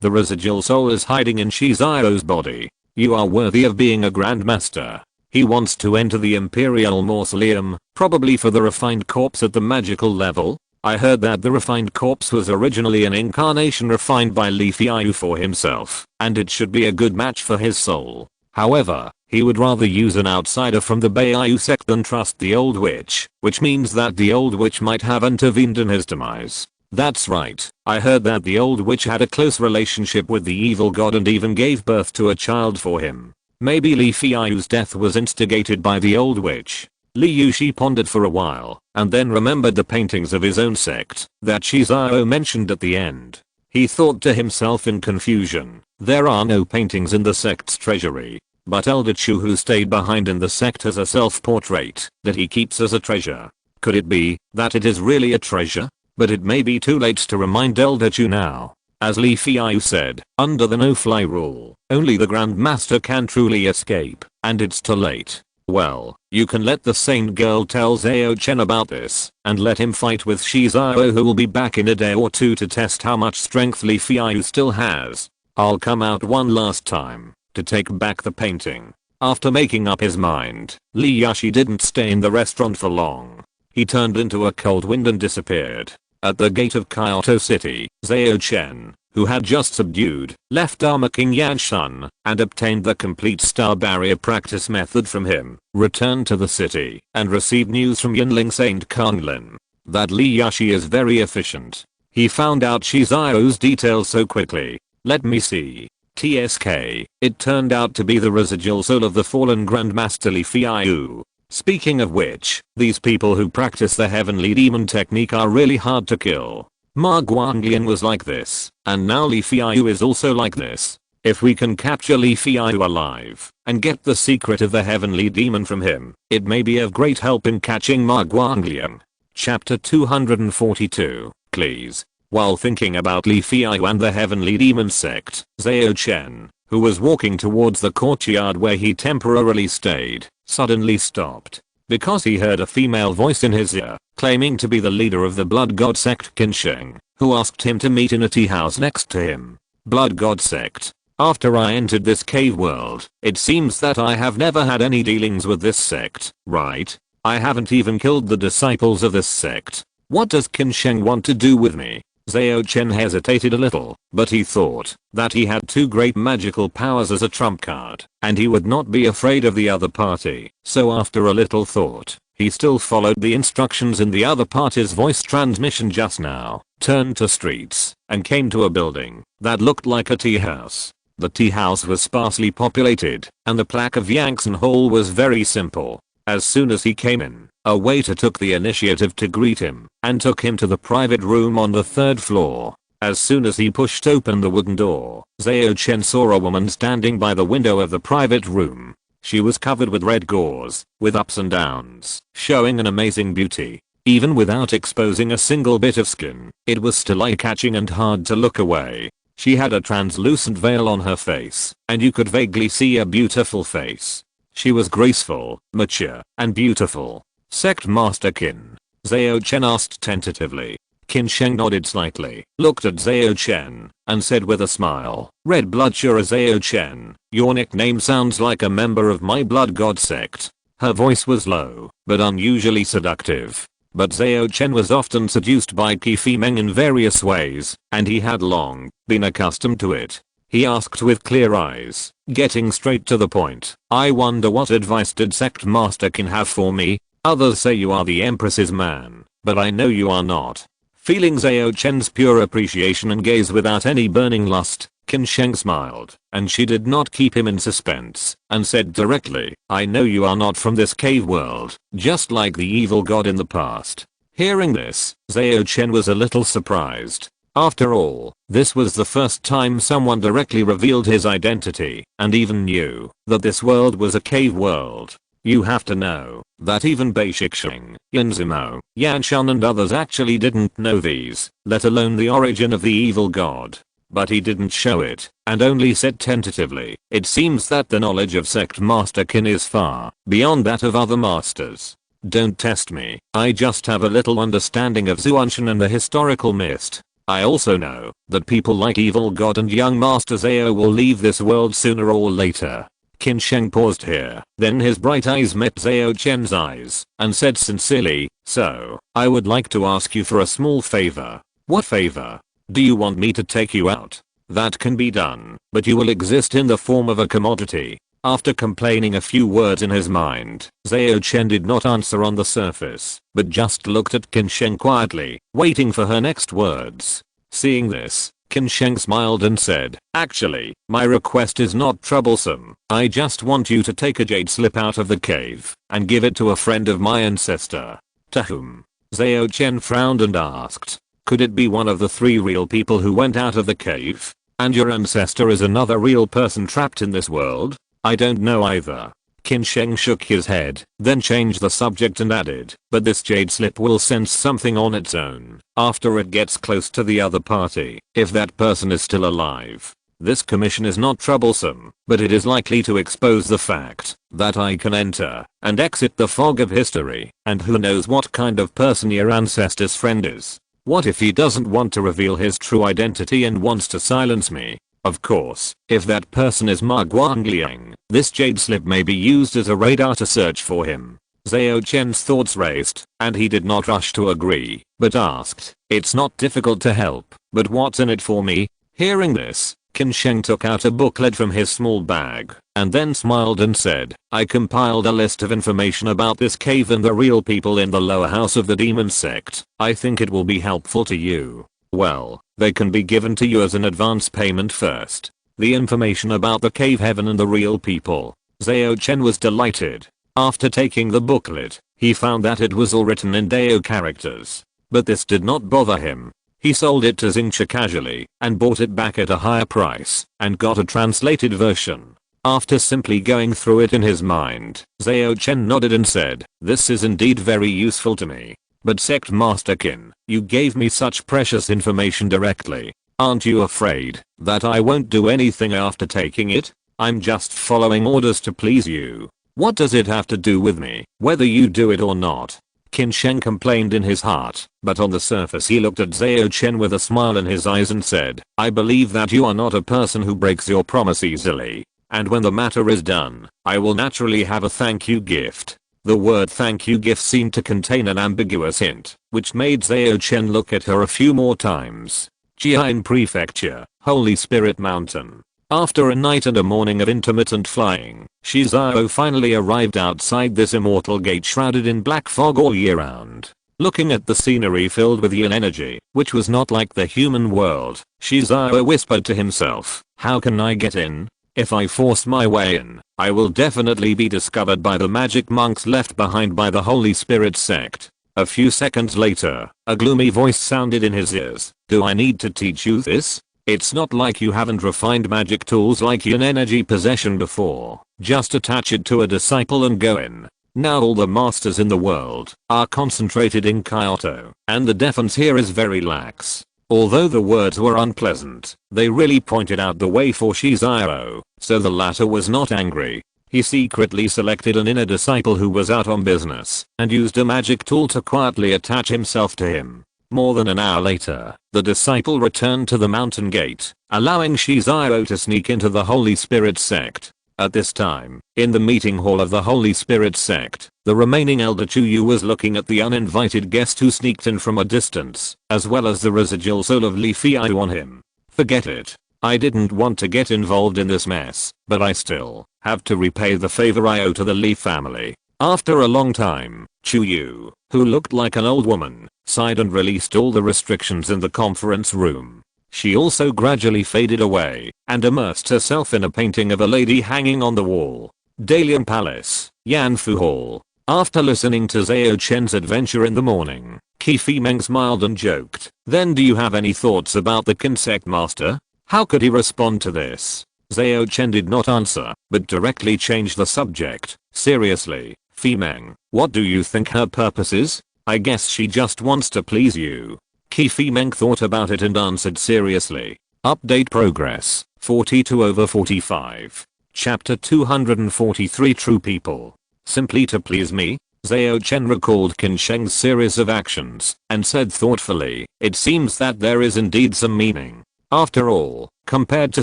The residual soul is hiding in Shizao's body. You are worthy of being a grandmaster. He wants to enter the Imperial Mausoleum, probably for the refined corpse at the magical level. I heard that the refined corpse was originally an incarnation refined by Li Fiyu for himself, and it should be a good match for his soul. However, he would rather use an outsider from the Beiyu sect than trust the old witch, which means that the old witch might have intervened in his demise. That's right, I heard that the old witch had a close relationship with the evil god and even gave birth to a child for him. Maybe Li Fiyu's death was instigated by the old witch. Li Yushi pondered for a while, and then remembered the paintings of his own sect that Shizao mentioned at the end. He thought to himself in confusion, there are no paintings in the sect's treasury, but Elder Chu who stayed behind in the sect has a self-portrait that he keeps as a treasure. Could it be that it is really a treasure? But it may be too late to remind Elder Chu now. As Li Fiyu said, under the no-fly rule, only the Grandmaster can truly escape, and it's too late. Well, you can let the sane girl tell Zhao Chen about this, and let him fight with Shizao who will be back in a day or two to test how much strength Li Fiyu still has. I'll come out one last time, to take back the painting. After making up his mind, Li Yushi didn't stay in the restaurant for long. He turned into a cold wind and disappeared. At the gate of Kyoto City, Zhao Chen, who had just subdued, left Armor King Yanshan, and obtained the complete star barrier practice method from him, returned to the city, and received news from Yinling Saint Kunlin that Li Yushi is very efficient. He found out Shizao's details so quickly. Let me see. TSK, it turned out to be the residual soul of the fallen Grandmaster Li Fiyu. Speaking of which, these people who practice the heavenly demon technique are really hard to kill. Ma Guanglian was like this, and now Li Fiyu is also like this. If we can capture Li Fiyu alive, and get the secret of the heavenly demon from him, it may be of great help in catching Ma Guanglian. Chapter 242, Please. While thinking about Li Fiyu and the heavenly demon sect, Zhao Chen, who was walking towards the courtyard where he temporarily stayed, suddenly stopped. Because he heard a female voice in his ear, claiming to be the leader of the Blood God sect Qinsheng, who asked him to meet in a tea house next to him. Blood God sect. After I entered this cave world, it seems that I have never had any dealings with this sect, right? I haven't even killed the disciples of this sect. What does Qinsheng want to do with me? Zhao Chen hesitated a little, but he thought that he had two great magical powers as a trump card, and he would not be afraid of the other party. So after a little thought, he still followed the instructions in the other party's voice transmission just now, turned to streets, and came to a building that looked like a tea house. The tea house was sparsely populated, and the plaque of Yangtze Hall was very simple. As soon as he came in, a waiter took the initiative to greet him, and took him to the private room on the third floor. As soon as he pushed open the wooden door, Zhao Chen saw a woman standing by the window of the private room. She was covered with red gauze, with ups and downs, showing an amazing beauty. Even without exposing a single bit of skin, it was still eye-catching and hard to look away. She had a translucent veil on her face, and you could vaguely see a beautiful face. She was graceful, mature, and beautiful. Sect Master Qin? Zhao Chen asked tentatively. Qinsheng nodded slightly, looked at Zhao Chen, and said with a smile, Red Blood Shura Zhao Chen, your nickname sounds like a member of my Blood God sect. Her voice was low, but unusually seductive. But Zhao Chen was often seduced by Qi Fimeng in various ways, and he had long been accustomed to it. He asked with clear eyes, getting straight to the point, I wonder what advice did Sect Master Qin have for me? Others say you are the Empress's man, but I know you are not. Feeling Zhao Chen's pure appreciation and gaze without any burning lust, Qinsheng smiled, and she did not keep him in suspense, and said directly, I know you are not from this cave world, just like the evil god in the past. Hearing this, Zhao Chen was a little surprised. After all, this was the first time someone directly revealed his identity, and even knew that this world was a cave world. You have to know that even Bei Shixing, Yanzimo, Yanshan and others actually didn't know these, let alone the origin of the evil god. But he didn't show it, and only said tentatively, it seems that the knowledge of Sect Master Qin is far beyond that of other masters. Don't test me, I just have a little understanding of Zuanshan and the historical mist. I also know that people like Evil God and young Master Zhao will leave this world sooner or later. Qin Sheng paused here, then his bright eyes met Zhao Chen's eyes, and said sincerely, so, I would like to ask you for a small favor. What favor? Do you want me to take you out? That can be done, but you will exist in the form of a commodity. After complaining a few words in his mind, Zhao Chen did not answer on the surface, but just looked at Qin Sheng quietly, waiting for her next words. Seeing this, Qin Sheng smiled and said, actually, my request is not troublesome. I just want you to take a jade slip out of the cave and give it to a friend of my ancestor. To whom? Zhao Chen frowned and asked, could it be one of the 3 real people who went out of the cave? And your ancestor is another real person trapped in this world? I don't know either. Qin Sheng shook his head, then changed the subject and added, but this jade slip will sense something on its own after it gets close to the other party, if that person is still alive. This commission is not troublesome, but it is likely to expose the fact that I can enter and exit the fog of history, and who knows what kind of person your ancestor's friend is. What if he doesn't want to reveal his true identity and wants to silence me? Of course, if that person is Ma Guangliang, this jade slip may be used as a radar to search for him. Zhao Chen's thoughts raced, and he did not rush to agree, but asked, it's not difficult to help, but what's in it for me? Hearing this, Qin Sheng took out a booklet from his small bag, and then smiled and said, I compiled a list of information about this cave and the real people in the lower house of the demon sect. I think it will be helpful to you. Well, they can be given to you as an advance payment first. The information about the cave heaven and the real people. Zhao Chen was delighted. After taking the booklet, he found that it was all written in Dao characters. But this did not bother him. He sold it to Xingcha casually and bought it back at a higher price and got a translated version. After simply going through it in his mind, Zhao Chen nodded and said, this is indeed very useful to me. But Sect Master Qin, you gave me such precious information directly. Aren't you afraid that I won't do anything after taking it? I'm just following orders to please you. What does it have to do with me, whether you do it or not? Qin Sheng complained in his heart, but on the surface he looked at Zhao Chen with a smile in his eyes and said, I believe that you are not a person who breaks your promise easily. And when the matter is done, I will naturally have a thank you gift. The word thank you gift seemed to contain an ambiguous hint, which made Zhao Chen look at her a few more times. Jian Prefecture, Holy Spirit Mountain. After a night and a morning of intermittent flying, Zhao finally arrived outside this immortal gate shrouded in black fog all year round. Looking at the scenery filled with yin energy, which was not like the human world, Zhao whispered to himself, how can I get in? If I force my way in, I will definitely be discovered by the magic monks left behind by the Holy Spirit sect. A few seconds later, a gloomy voice sounded in his ears. Do I need to teach you this? It's not like you haven't refined magic tools like yin energy possession before. Just attach it to a disciple and go in. Now all the masters in the world are concentrated in Kyoto, and the defense here is very lax. Although the words were unpleasant, they really pointed out the way for Zhao, so the latter was not angry. He secretly selected an inner disciple who was out on business and used a magic tool to quietly attach himself to him. More than an hour later, the disciple returned to the mountain gate, allowing Zhao to sneak into the Holy Spirit sect. At this time, in the meeting hall of the Holy Spirit sect, the remaining Elder Chuyu was looking at the uninvited guest who sneaked in from a distance, as well as the residual soul of Li Feiyu on him. Forget it. I didn't want to get involved in this mess, but I still have to repay the favor I owe to the Li family. After a long time, Chuyu, who looked like an old woman, sighed and released all the restrictions in the conference room. She also gradually faded away and immersed herself in a painting of a lady hanging on the wall. Dalian Palace, Yanfu Hall. After listening to Zhao Chen's adventure in the morning, Qi Fimeng smiled and joked, then do you have any thoughts about the Kinsect Master? How could he respond to this? Zhao Chen did not answer, but directly changed the subject. Seriously, Fimeng, what do you think her purpose is? I guess she just wants to please you. Qi Fimeng thought about it and answered seriously. Update progress, 42/45. Chapter 243 True People. Simply to please me? Zhao Chen recalled Qin Sheng's series of actions and said thoughtfully, "It seems that there is indeed some meaning. After all, compared to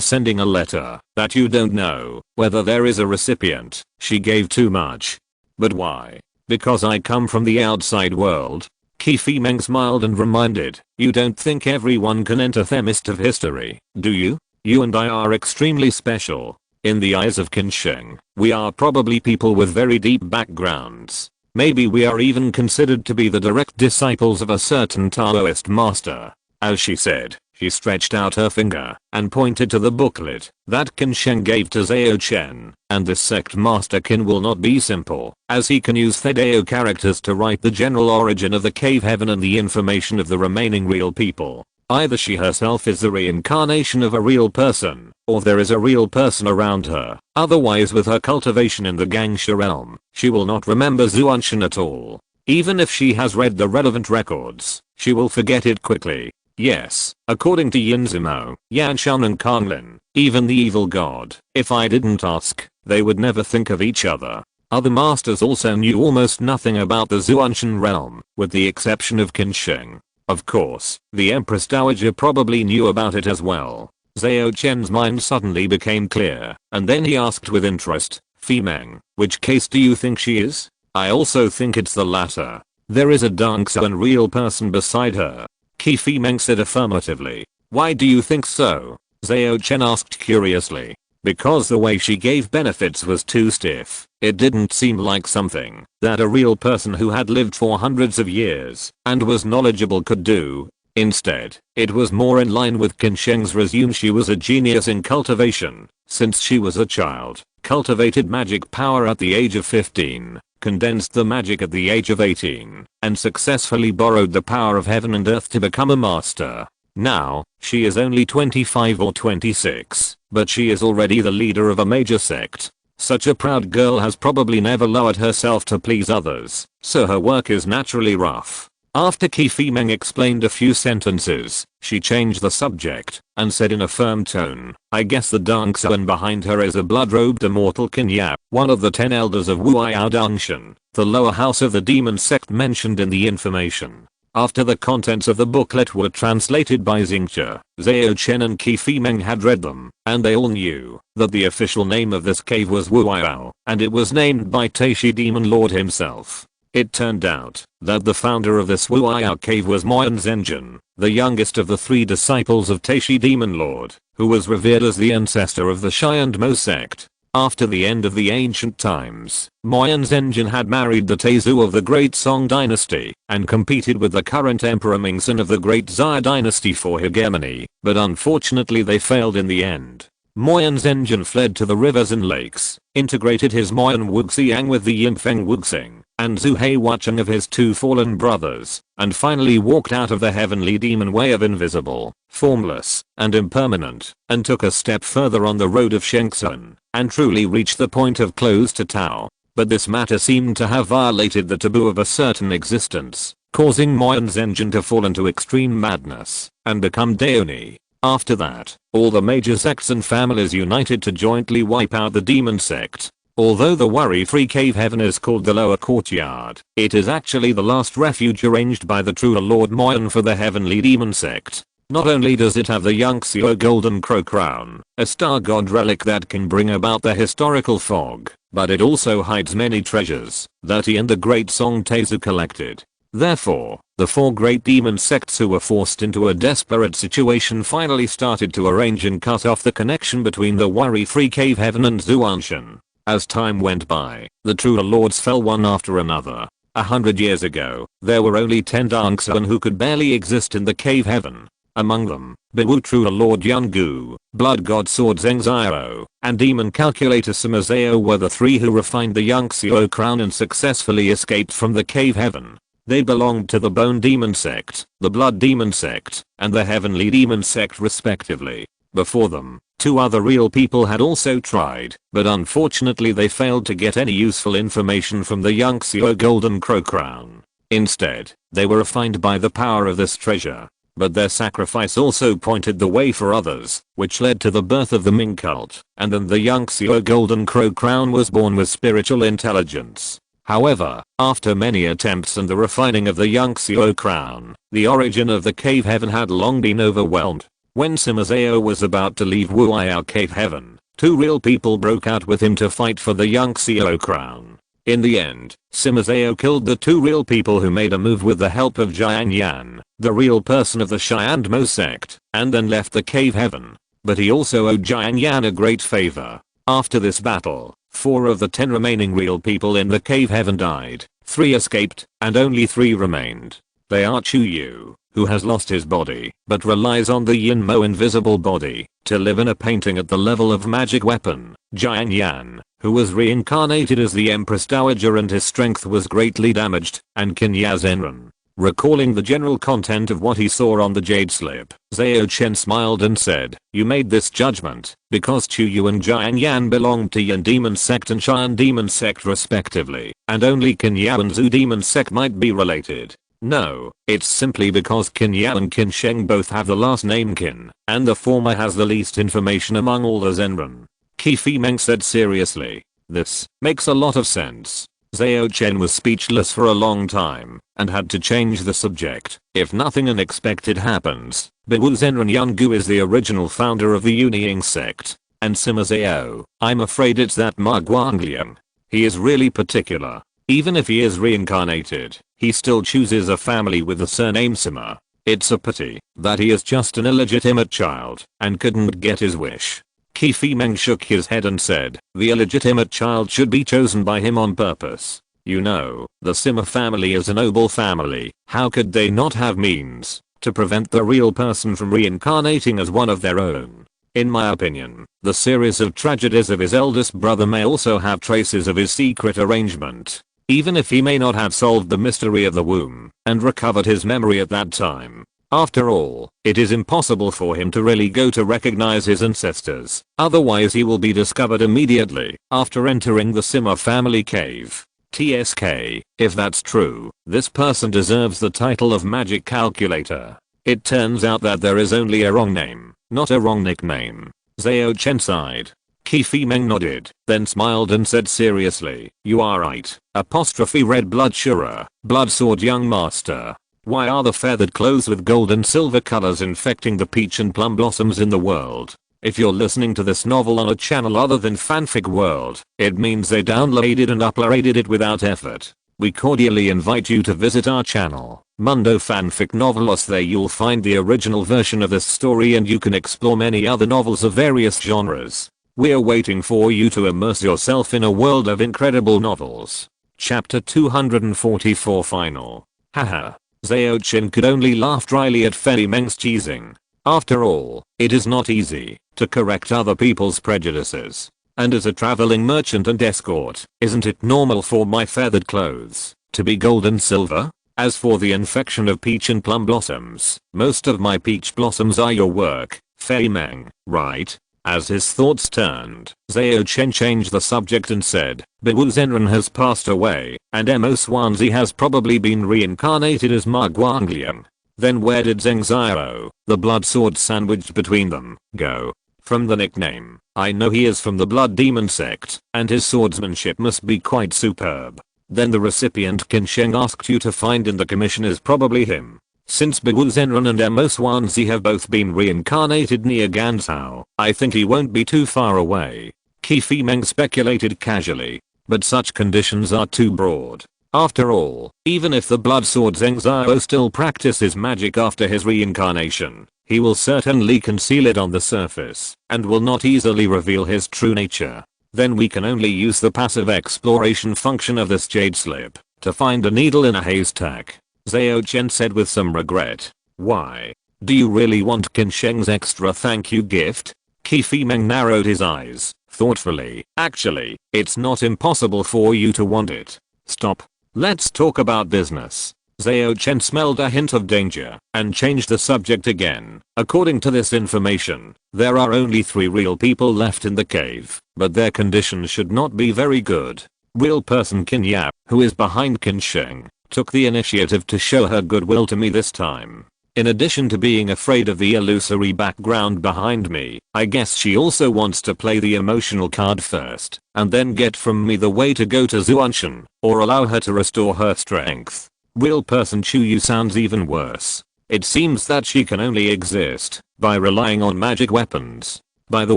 sending a letter that you don't know whether there is a recipient, she gave too much." "But why?" "Because I come from the outside world." Qi Fimeng smiled and reminded, "You don't think everyone can enter the mist of history, do you? You and I are extremely special. In the eyes of Qin Sheng, we are probably people with very deep backgrounds. Maybe we are even considered to be the direct disciples of a certain Taoist master." As she said, she stretched out her finger and pointed to the booklet that Qin Sheng gave to Zhao Chen, "And this sect master Qin will not be simple, as he can use Thedao characters to write the general origin of the cave heaven and the information of the remaining real people. Either she herself is the reincarnation of a real person, or there is a real person around her. Otherwise, with her cultivation in the Gangsha realm, she will not remember Zhuanshan at all. Even if she has read the relevant records, she will forget it quickly. Yes, according to Yin Zimo, Yanshan and Kanlin, even the evil god, if I didn't ask, they would never think of each other." Other masters also knew almost nothing about the Zhuanshan realm, with the exception of Qin Sheng. Of course, the Empress Dowager probably knew about it as well. Zhao Chen's mind suddenly became clear, and then he asked with interest, "Fimeng, which case do you think she is?" "I also think it's the latter. There is a Dangsuan real person beside her." Qi Fimeng said affirmatively. "Why do you think so?" Zhao Chen asked curiously. "Because the way she gave benefits was too stiff. It didn't seem like something that a real person who had lived for hundreds of years and was knowledgeable could do. Instead, it was more in line with Qin Sheng's resume. She was a genius in cultivation, since she was a child, cultivated magic power at the age of 15, condensed the magic at the age of 18, and successfully borrowed the power of heaven and earth to become a master. Now, she is only 25 or 26, but she is already the leader of a major sect. Such a proud girl has probably never lowered herself to please others, so her work is naturally rough." After Qi Fimeng explained a few sentences, she changed the subject and said in a firm tone, "I guess the Dangsuan behind her is a blood-robed immortal Qin Yap, one of the 10 elders of Wu'ao Dangshan, the lower house of the demon sect mentioned in the information." After the contents of the booklet were translated by Xingcha, Zhao Chen and Qi Fimeng had read them, and they all knew that the official name of this cave was Wu'ao, and it was named by Taishi Demon Lord himself. It turned out that the founder of this Wu'ao cave was Moyan Zhenjin, the youngest of the 3 disciples of Taishi Demon Lord, who was revered as the ancestor of the Shi and Mo sect. After the end of the ancient times, Moyan Zhenjin had married the Taizu of the Great Song dynasty and competed with the current Emperor Mingxin of the Great Xia dynasty for hegemony, but unfortunately they failed in the end. Moyan Zhenjin fled to the rivers and lakes, integrated his Moyan Wuxiang with the Yimfeng Wuxing and Zhu He Wucheng of his 2 fallen brothers, and finally walked out of the heavenly demon way of invisible, formless, and impermanent, and took a step further on the road of Shengsun, and truly reached the point of close to Tao. But this matter seemed to have violated the taboo of a certain existence, causing Moyan Zhenjin to fall into extreme madness and become Daoni. After that, all the major sects and families united to jointly wipe out the demon sect. Although the worry-free cave heaven is called the lower courtyard, it is actually the last refuge arranged by the true Lord Moyan for the heavenly demon sect. Not only does it have the Yangxiu golden crow crown, a star god relic that can bring about the historical fog, but it also hides many treasures that he and the Great Song Taizu collected. Therefore, the 4 great demon sects who were forced into a desperate situation finally started to arrange and cut off the connection between the worry-free cave heaven and Zhuanshan. As time went by, the true lords fell one after another. 100 years ago, there were only 10 Dangsuan who could barely exist in the cave heaven. Among them, Biwu true Lord Yungu, Blood God Sword Zheng Xiao, and Demon Calculator Sima Zhao were the 3 who refined the Yangxiu crown and successfully escaped from the cave heaven. They belonged to the Bone Demon sect, the Blood Demon sect, and the Heavenly Demon sect respectively. Before them, 2 other real people had also tried, but unfortunately they failed to get any useful information from the Yangxiu Golden Crow Crown. Instead, they were refined by the power of this treasure. But their sacrifice also pointed the way for others, which led to the birth of the Ming cult, and then the Yangxiu Golden Crow Crown was born with spiritual intelligence. However, after many attempts and the refining of the Yunxiao crown, the origin of the cave heaven had long been overwhelmed. When Sima Zhao was about to leave Wuiao cave heaven, two real people broke out with him to fight for the Yunxiao crown. In the end, Sima Zhao killed the two real people who made a move with the help of Jian Yan, the real person of the Xianmo sect, and then left the cave heaven. But he also owed Jian Yan a great favor. After this battle, 4 of the 10 remaining real people in the cave heaven died, 3 escaped, and only 3 remained. They are Chu Yu, who has lost his body, but relies on the Yinmo invisible body, to live in a painting at the level of magic weapon, Jian Yan, who was reincarnated as the Empress Dowager and his strength was greatly damaged, and Qinya Zhenren. Recalling the general content of what he saw on the jade slip, Zhao Chen smiled and said, "You made this judgment because Chu Yu and Jian Yan belonged to Yin Demon Sect and Xian Demon Sect respectively, and only Qinya and Zhu Demon Sect might be related." No, it's simply because Qinya and Qin Sheng both have the last name Qin, and the former has the least information among all the Zhenren. Qi Fimeng said seriously. This makes a lot of sense. Zhao Chen was speechless for a long time, and had to change the subject. If nothing unexpected happens, Bewu Zhenren Yungu is the original founder of the Uniying sect. And Sima Zhao, I'm afraid it's that Ma Guangliang. He is really particular. Even if he is reincarnated, he still chooses a family with the surname Sima. It's a pity that he is just an illegitimate child and couldn't get his wish. Qi Fimeng shook his head and said, the illegitimate child should be chosen by him on purpose. You know, the Sima family is a noble family. How could they not have means to prevent the real person from reincarnating as one of their own? In my opinion, the series of tragedies of his eldest brother may also have traces of his secret arrangement. Even if he may not have solved the mystery of the womb and recovered his memory at that time. After all, it is impossible for him to really go to recognize his ancestors, otherwise he will be discovered immediately after entering the Sima family cave. TSK, if that's true, this person deserves the title of magic calculator. It turns out that there is only a wrong name, not a wrong nickname. Zhao Chen sighed. Qi Fimeng nodded, then smiled and said seriously, you are right. Red blood Shura, blood sword young master. Why are the feathered clothes with gold and silver colors infecting the peach and plum blossoms in the world? If you're listening to this novel on a channel other than Fanfic World, it means they downloaded and uploaded it without effort. We cordially invite you to visit our channel, Mundo Fanfic Novelos. There you'll find the original version of this story and you can explore many other novels of various genres. We're waiting for you to immerse yourself in a world of incredible novels. Chapter 244 Final. Haha. Zhao Chen could only laugh dryly at Fimeng's teasing. After all, it is not easy to correct other people's prejudices. And as a traveling merchant and escort, isn't it normal for my feathered clothes to be gold and silver? As for the infection of peach and plum blossoms, most of my peach blossoms are your work, Fimeng, right? As his thoughts turned, Zhao Chen changed the subject and said, Bewu Zhenren has passed away, and Mo Swanzi has probably been reincarnated as Ma Guangliang. Then where did Zheng Xiao, the blood sword sandwiched between them, go? From the nickname, I know he is from the Blood Demon Sect, and his swordsmanship must be quite superb. Then the recipient Qin Sheng asked you to find in the commission is probably him. Since Bewu Zhenren and Mo Swanzi have both been reincarnated near Ganzhou, I think he won't be too far away. Qi Fimeng speculated casually. But such conditions are too broad. After all, even if the blood sword Zheng Xiao still practices magic after his reincarnation, he will certainly conceal it on the surface, and will not easily reveal his true nature. Then we can only use the passive exploration function of this jade slip to find a needle in a haystack. Zhao Chen said with some regret. Why? Do you really want Qin Sheng's extra thank you gift? Qi Fimeng narrowed his eyes, thoughtfully. Actually, it's not impossible for you to want it. Stop. Let's talk about business. Zhao Chen smelled a hint of danger and changed the subject again. According to this information, there are only 3 real people left in the cave, but their conditions should not be very good. Real person Qinya, who is behind Qin Sheng, took the initiative to show her goodwill to me this time. In addition to being afraid of the illusory background behind me, I guess she also wants to play the emotional card first, and then get from me the way to go to Zhao Chen, or allow her to restore her strength. Real person Chuyu sounds even worse. It seems that she can only exist by relying on magic weapons. By the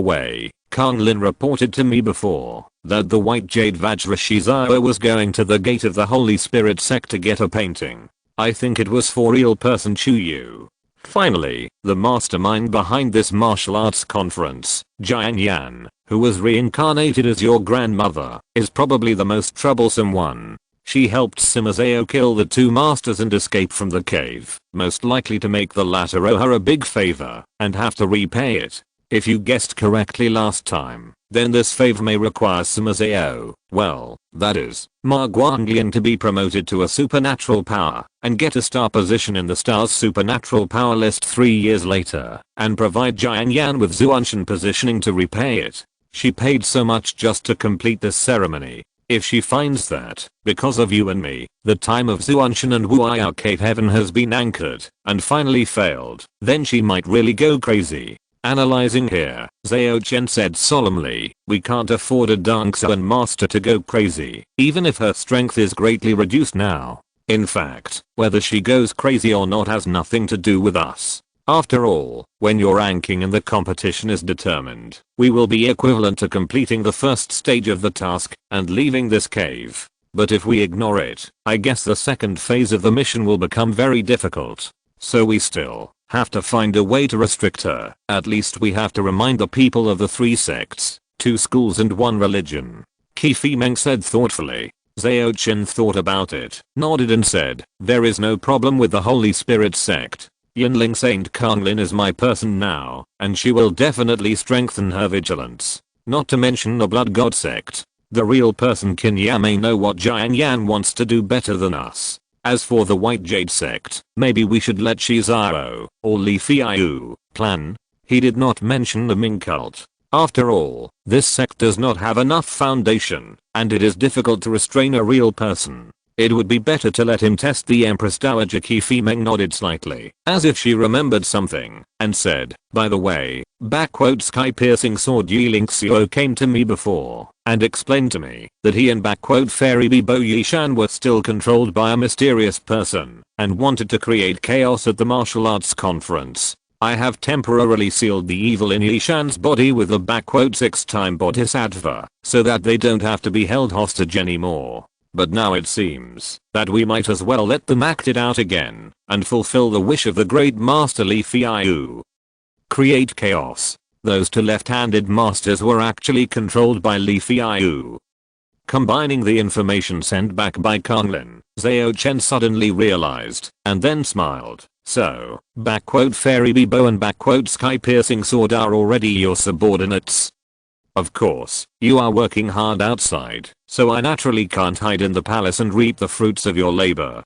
way, Konglin reported to me before that the White Jade Vajrashizao was going to the gate of the Holy Spirit sect to get a painting. I think it was for real person Chuyu. Finally, the mastermind behind this martial arts conference, Jian Yan, who was reincarnated as your grandmother, is probably the most troublesome one. She helped Sima Zhao kill the two masters and escape from the cave, most likely to make the latter owe her a big favor and have to repay it. If you guessed correctly last time, then this favor may require Sima Zhao, well, that is, Ma Guanglian, to be promoted to a supernatural power and get a star position in the star's supernatural power list 3 years later, and provide Jian Yan with Zhuanshan positioning to repay it. She paid so much just to complete this ceremony. If she finds that, because of you and me, the time of Zhuanshan and Wu'ai Cave Heaven has been anchored and finally failed, then she might really go crazy. Analyzing here, Zhao Chen said solemnly, we can't afford a Dongsuan master to go crazy, even if her strength is greatly reduced now. In fact, whether she goes crazy or not has nothing to do with us. After all, when your ranking in the competition is determined, we will be equivalent to completing the first stage of the task and leaving this cave. But if we ignore it, I guess the second phase of the mission will become very difficult. So we still have to find a way to restrict her. At least we have to remind the people of the 3 sects, 2 schools and 1 religion. Qi Meng said thoughtfully. Zhao Chen thought about it, nodded and said, there is no problem with the Holy Spirit sect. Yinling Saint Konglin is my person now, and she will definitely strengthen her vigilance. Not to mention the Blood God sect. The real person Qinya may know what Jian Yan wants to do better than us. As for the White Jade sect, maybe we should let Shizao, or Li Feiyu, plan. He did not mention the Ming cult. After all, this sect does not have enough foundation, and it is difficult to restrain a real person. It would be better to let him test the Empress Dowager. Qi Meng nodded slightly, as if she remembered something, and said, by the way, sky-piercing sword Yi Lingxiao came to me before, and explained to me that he and Fairy Bibo Yishan were still controlled by a mysterious person, and wanted to create chaos at the martial arts conference. I have temporarily sealed the evil in Yishan's body with a 6-time bodhisattva, so that they don't have to be held hostage anymore. But now it seems that we might as well let them act it out again and fulfill the wish of the great master Li Feiyu. Create chaos. Those 2 left-handed masters were actually controlled by Li Feiyu. Combining the information sent back by Konglin, Zhao Chen suddenly realized, and then smiled. So, Fairy Bibo and Sky-piercing sword are already your subordinates. Of course, you are working hard outside, so I naturally can't hide in the palace and reap the fruits of your labor.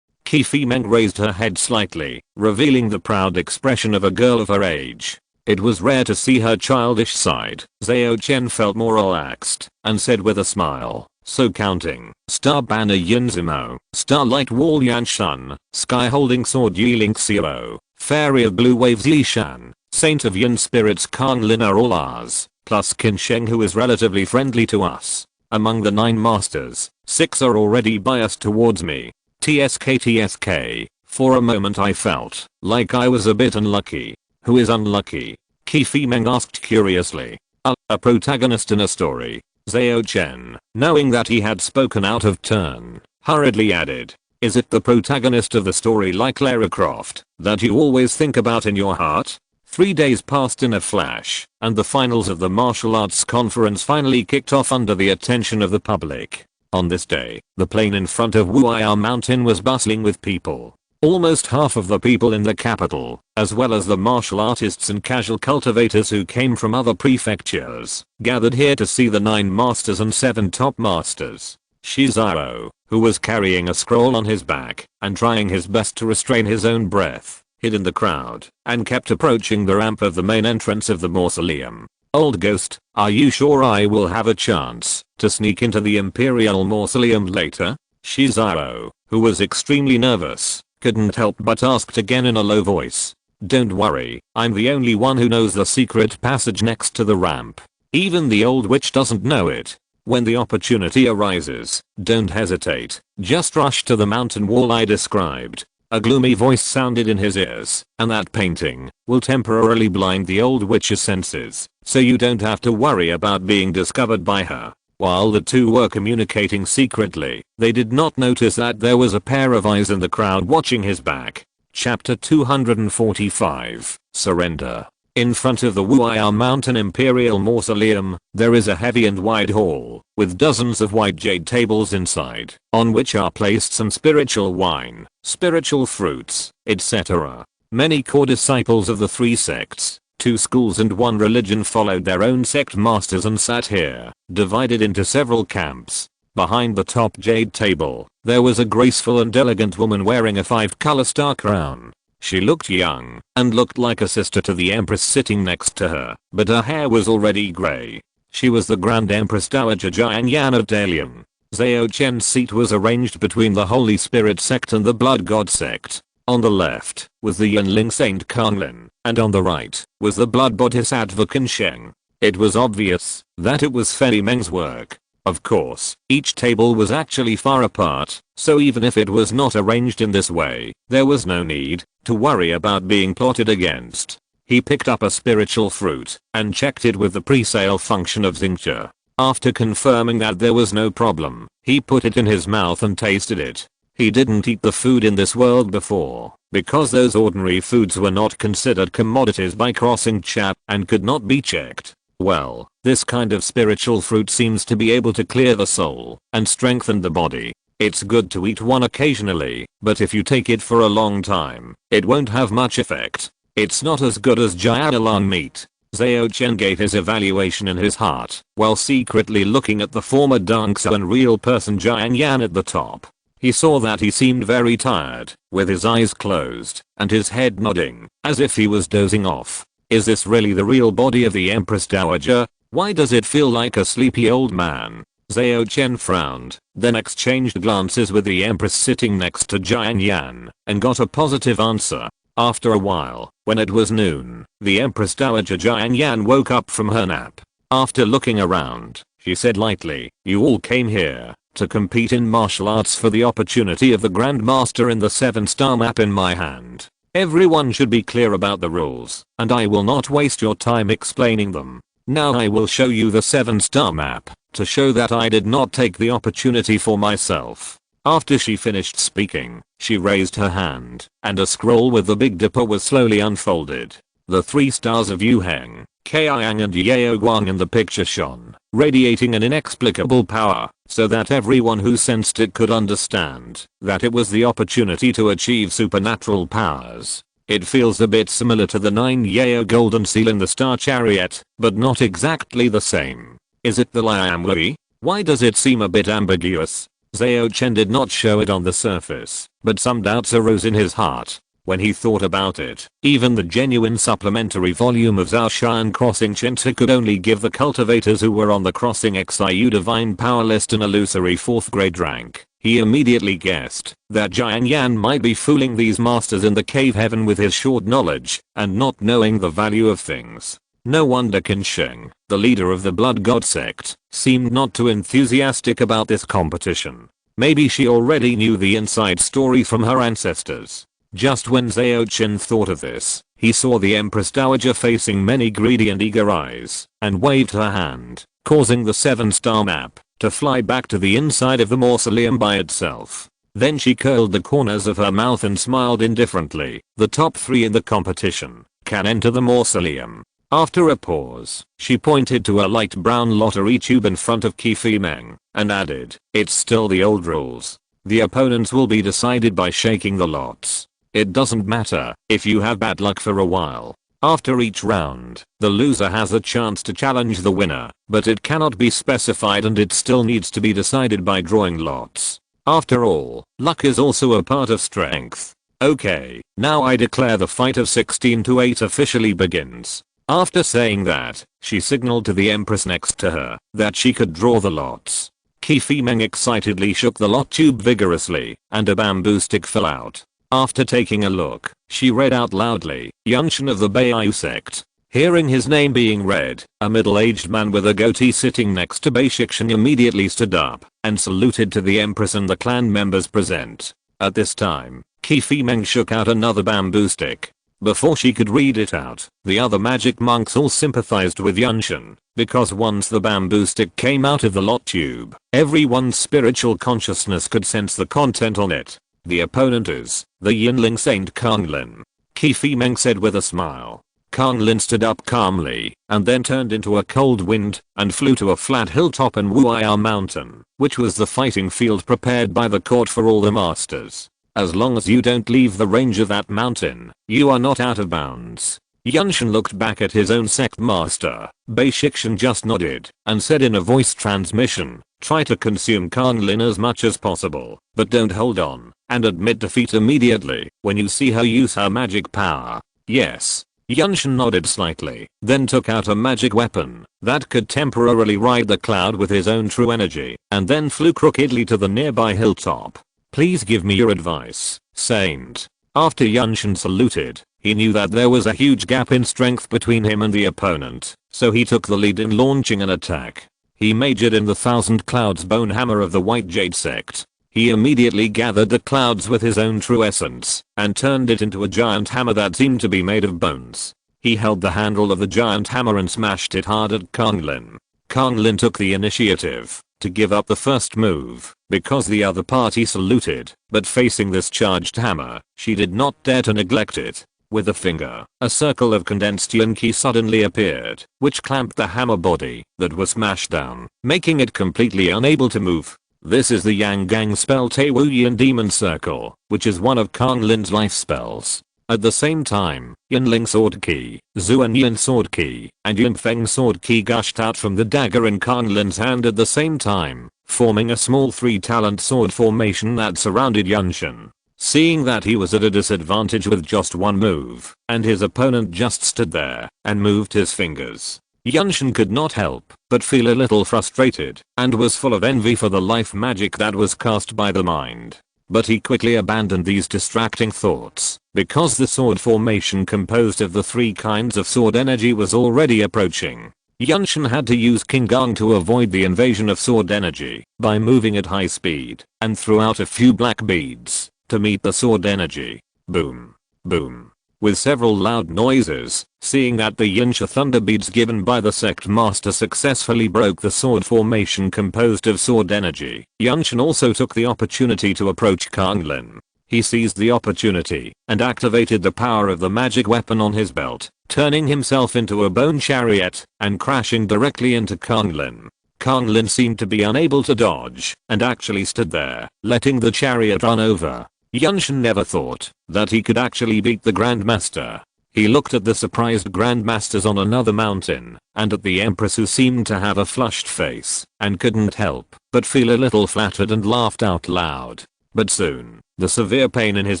Qi Meng raised her head slightly, revealing the proud expression of a girl of her age. It was rare to see her childish side. Zhao Chen felt more relaxed, and said with a smile, so counting, Star Banner Yunzimo, Starlight Wall Yanshan, Sky Holding Sword Yi Lingxiao, Fairy of Blue Waves Yishan, Saint of Yin Spirits Konglin are all ours. Plus Qin Sheng, who is relatively friendly to us. Among the 9 masters, 6 are already biased towards me. TSK. For a moment I felt like I was a bit unlucky. Who is unlucky? Qi Meng asked curiously. A protagonist in a story. Zhao Chen, knowing that he had spoken out of turn, hurriedly added. Is it the protagonist of the story like Lara Croft that you always think about in your heart? 3 days passed in a flash, and the finals of the martial arts conference finally kicked off under the attention of the public. On this day, the plain in front of Wu'ai Mountain was bustling with people. Almost half of the people in the capital, as well as the martial artists and casual cultivators who came from other prefectures, gathered here to see the 9 masters and 7 top masters. Shizao, who was carrying a scroll on his back and trying his best to restrain his own breath, hid in the crowd and kept approaching the ramp of the main entrance of the mausoleum. Old ghost, are you sure I will have a chance to sneak into the Imperial Mausoleum later? Shizao, who was extremely nervous, couldn't help but asked again in a low voice. Don't worry, I'm the only one who knows the secret passage next to the ramp. Even the old witch doesn't know it. When the opportunity arises, don't hesitate, just rush to the mountain wall I described. A gloomy voice sounded in his ears, and that painting will temporarily blind the old witch's senses, so you don't have to worry about being discovered by her. While the two were communicating secretly, they did not notice that there was a pair of eyes in the crowd watching his back. Chapter 245, Surrender. In front of the Wu'ai Mountain Imperial Mausoleum, there is a heavy and wide hall, with dozens of white jade tables inside, on which are placed some spiritual wine, spiritual fruits, etc. Many core disciples of the three sects, 2 schools and 1 religion followed their own sect masters and sat here, divided into several camps. Behind the top jade table, there was a graceful and elegant woman wearing a 5-color star crown. She looked young, and looked like a sister to the Empress sitting next to her, but her hair was already grey. She was the Grand Empress Dowager Jianyan of Dalian. Zhao Chen's seat was arranged between the Holy Spirit sect and the Blood God sect. On the left was the Yunling Saint Konglin, and on the right was the Blood Bodhisattva Qinsheng. It was obvious that it was Fei Meng's work. Of course, each table was actually far apart, so even if it was not arranged in this way, there was no need to worry about being plotted against. He picked up a spiritual fruit and checked it with the pre-sale function of Xingcha. After confirming that there was no problem, he put it in his mouth and tasted it. He didn't eat the food in this world before, because those ordinary foods were not considered commodities by crossing chap and could not be checked. Well, this kind of spiritual fruit seems to be able to clear the soul and strengthen the body. It's good to eat one occasionally, but if you take it for a long time, it won't have much effect. It's not as good as Jialan meat. Zhao Chen gave his evaluation in his heart, while secretly looking at the former Dunkso and real person Jianyan at the top. He saw that he seemed very tired, with his eyes closed, and his head nodding, as if he was dozing off. Is this really the real body of the Empress Dowager? Why does it feel like a sleepy old man? Zhao Chen frowned, then exchanged glances with the Empress sitting next to Jianyan, and got a positive answer. After a while, when it was noon, the Empress Dowager Jianyan woke up from her nap. After looking around, she said lightly, "You all came here to compete in martial arts for the opportunity of the Grand Master in the 7-star map in my hand. Everyone should be clear about the rules, and I will not waste your time explaining them. Now I will show you the 7-star map, to show that I did not take the opportunity for myself." After she finished speaking, she raised her hand, and a scroll with the Big Dipper was slowly unfolded. The 3 stars of Yuheng, Kiang and Yao Guang in the picture shone, radiating an inexplicable power, so that everyone who sensed it could understand that it was the opportunity to achieve supernatural powers. It feels a bit similar to the 9 Yao Golden Seal in the Star Chariot, but not exactly the same. Is it the Liamwei? Why does it seem a bit ambiguous? Zhao Chen did not show it on the surface, but some doubts arose in his heart. When he thought about it, even the genuine supplementary volume of Zhao Shan Crossing Chinta could only give the cultivators who were on the Crossing Xiu Divine Power list an illusory 4th grade rank. He immediately guessed that Jianyan might be fooling these masters in the cave heaven with his short knowledge and not knowing the value of things. No wonder Qinsheng, the leader of the Blood God sect, seemed not too enthusiastic about this competition. Maybe she already knew the inside story from her ancestors. Just when Zhao Chen thought of this, he saw the Empress Dowager facing many greedy and eager eyes, and waved her hand, causing the 7-star map to fly back to the inside of the mausoleum by itself. Then she curled the corners of her mouth and smiled indifferently. The top 3 in the competition can enter the mausoleum. After a pause, she pointed to a light brown lottery tube in front of Qi Meng, and added, "It's still the old rules. The opponents will be decided by shaking the lots. It doesn't matter if you have bad luck for a while. After each round, the loser has a chance to challenge the winner, but it cannot be specified and it still needs to be decided by drawing lots. After all, luck is also a part of strength. Okay, now I declare the fight of 16 to 8 officially begins." After saying that, she signaled to the Empress next to her that she could draw the lots. Qi Meng excitedly shook the lot tube vigorously, and a bamboo stick fell out. After taking a look, she read out loudly, Zhao Chen of the Beiyou sect. Hearing his name being read, a middle-aged man with a goatee sitting next to Beishixin immediately stood up and saluted to the empress and the clan members present. At this time, Qi Fimeng shook out another bamboo stick. Before she could read it out, the other magic monks all sympathized with Zhao Chen, because once the bamboo stick came out of the lot tube, everyone's spiritual consciousness could sense the content on it. The opponent is the Yinling Saint Konglin. Qi Fimeng said with a smile. Konglin stood up calmly, and then turned into a cold wind, and flew to a flat hilltop in Wu'ai Mountain, which was the fighting field prepared by the court for all the masters. As long as you don't leave the range of that mountain, you are not out of bounds. Zhao Chen looked back at his own sect master. Beishixin just nodded, and said in a voice transmission, try to consume Konglin as much as possible, but don't hold on, and admit defeat immediately when you see her use her magic power. Yes. Zhao Chen nodded slightly, then took out a magic weapon that could temporarily ride the cloud with his own true energy, and then flew crookedly to the nearby hilltop. Please give me your advice, Saint. After Zhao Chen saluted, he knew that there was a huge gap in strength between him and the opponent, so he took the lead in launching an attack. He majored in the Thousand Clouds Bone Hammer of the White Jade sect. He immediately gathered the clouds with his own true essence, and turned it into a giant hammer that seemed to be made of bones. He held the handle of the giant hammer and smashed it hard at Konglin. Konglin took the initiative to give up the first move, because the other party saluted, but facing this charged hammer, she did not dare to neglect it. With a finger, a circle of condensed yin qi suddenly appeared, which clamped the hammer body that was smashed down, making it completely unable to move. This is the Yang Gang spell Te Wu Yin Demon Circle, which is one of Konglin's life spells. At the same time, Yinling Sword Ki, Zuan Yin Sword Ki, and Yinfeng Sword Ki gushed out from the dagger in Konglin's hand at the same time, forming a small three-talent sword formation that surrounded Zhao Chen. Seeing that he was at a disadvantage with just one move, and his opponent just stood there and moved his fingers, Zhao Chen could not help but feel a little frustrated, and was full of envy for the life magic that was cast by the mind. But he quickly abandoned these distracting thoughts, because the sword formation composed of the three kinds of sword energy was already approaching. Zhao Chen had to use Qinggong to avoid the invasion of sword energy by moving at high speed, and threw out a few black beads to meet the sword energy. Boom. Boom. With several loud noises, seeing that the Yinsha thunder beads given by the sect master successfully broke the sword formation composed of sword energy, Zhao Chen also took the opportunity to approach Konglin. He seized the opportunity and activated the power of the magic weapon on his belt, turning himself into a bone chariot and crashing directly into Konglin. Konglin seemed to be unable to dodge and actually stood there, letting the chariot run over. Zhao Chen never thought that he could actually beat the Grandmaster. He looked at the surprised Grandmasters on another mountain, and at the Empress who seemed to have a flushed face, and couldn't help but feel a little flattered and laughed out loud. But soon, the severe pain in his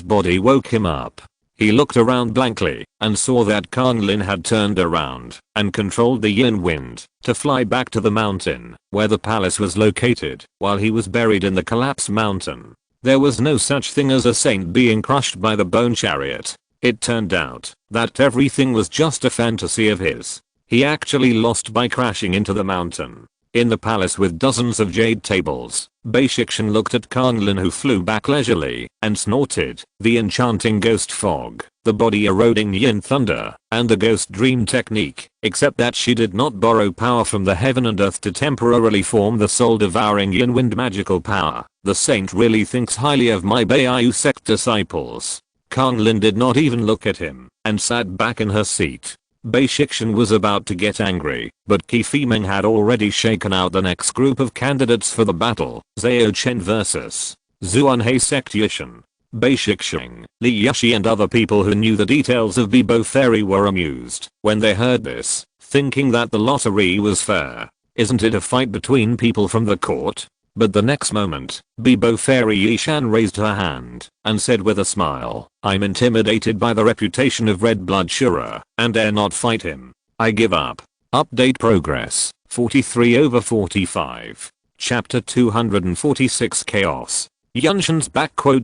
body woke him up. He looked around blankly, and saw that Konglin had turned around, and controlled the yin wind, to fly back to the mountain, where the palace was located, while he was buried in the collapsed mountain. There was no such thing as a saint being crushed by the bone chariot. It turned out that everything was just a fantasy of his. He actually lost by crashing into the mountain. In the palace with dozens of jade tables, Beishixin looked at Konglin, who flew back leisurely and snorted the enchanting ghost fog, the body eroding yin thunder, and the ghost dream technique, except that she did not borrow power from the heaven and earth to temporarily form the soul devouring yin wind magical power. The saint really thinks highly of my Beiyou sect disciples. Konglin did not even look at him, and sat back in her seat. Beishixin was about to get angry, but Qi Fimeng had already shaken out the next group of candidates for the battle, Zhao Chen vs. Zuanhe sect Yishan. Beishixin, Li Yashi and other people who knew the details of Bibo Fairy were amused when they heard this, thinking that the lottery was fair. Isn't it a fight between people from the court? But the next moment, Bibo Fairy Yishan raised her hand and said with a smile, I'm intimidated by the reputation of Red Blood Shura and dare not fight him. I give up. Update progress, 43/45. Chapter 246 Chaos. Yunshan's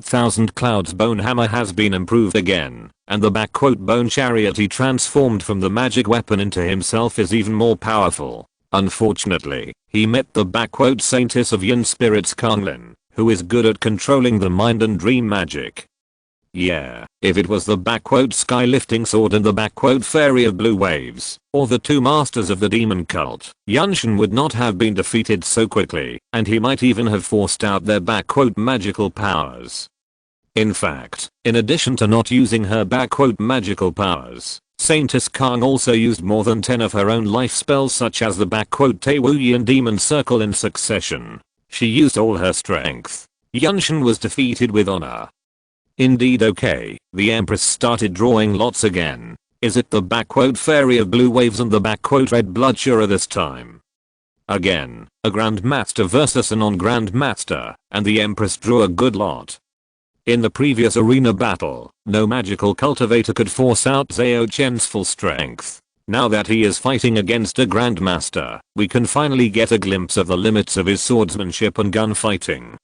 "thousand clouds bone hammer has been improved again, and the "bone chariot he transformed from the magic weapon into himself is even more powerful. Unfortunately, he met the "saintess of yin spirits Konglin, who is good at controlling the mind and dream magic." Yeah, if it was the "sky lifting sword" and the "fairy of blue waves," or the two masters of the demon cult, Yunshan would not have been defeated so quickly, and he might even have forced out their "magical powers." In fact, in addition to not using her "magical powers," Saintess Kang also used more than 10 of her own life spells such as the Taiwuyi and Demon Circle in succession. She used all her strength. Yunshan was defeated with honor. Indeed. Okay, the Empress started drawing lots again. Is it the "fairy of blue waves" and the "red bloodsugar" this time? Again, a Grandmaster versus a non-Grandmaster, and the Empress drew a good lot. In the previous arena battle, no magical cultivator could force out Zhao Chen's full strength. Now that he is fighting against a Grandmaster, we can finally get a glimpse of the limits of his swordsmanship and gunfighting.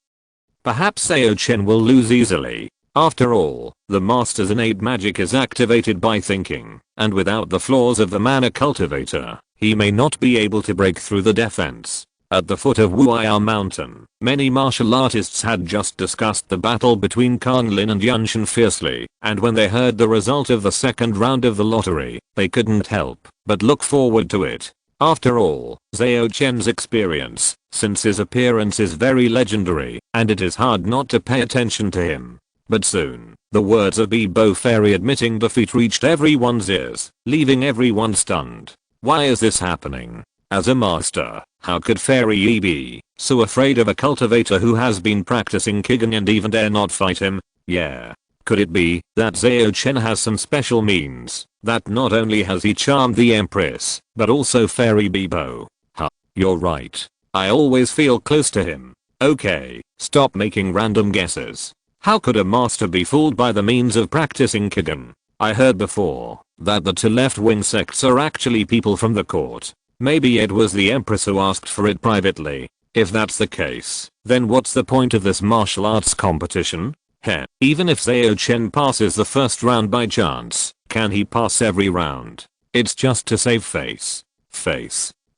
Perhaps Zhao Chen will lose easily. After all, the master's innate magic is activated by thinking, and without the flaws of the mana cultivator, he may not be able to break through the defense. At the foot of Wu'ai Mountain, many martial artists had just discussed the battle between Konglin and Yunshan fiercely, and when they heard the result of the second round of the lottery, they couldn't help but look forward to it. After all, Zhao Chen's experience, since his appearance, is very legendary, and it is hard not to pay attention to him. But soon, the words of Bebo Fairy admitting defeat reached everyone's ears, leaving everyone stunned. Why is this happening? As a master, how could Fairy Yi be so afraid of a cultivator who has been practicing Kigen and even dare not fight him? Yeah. Could it be that Zhao Chen has some special means, that not only has he charmed the Empress, but also Fairy Bebo? Huh, you're right. I always feel close to him. Okay, stop making random guesses. How could a master be fooled by the means of practicing Kigen? I heard before that the two left-wing sects are actually people from the court. Maybe it was the Empress who asked for it privately. If that's the case, then what's the point of this martial arts competition? Heh, even if Zhao Chen passes the first round by chance, can he pass every round? It's just to save face.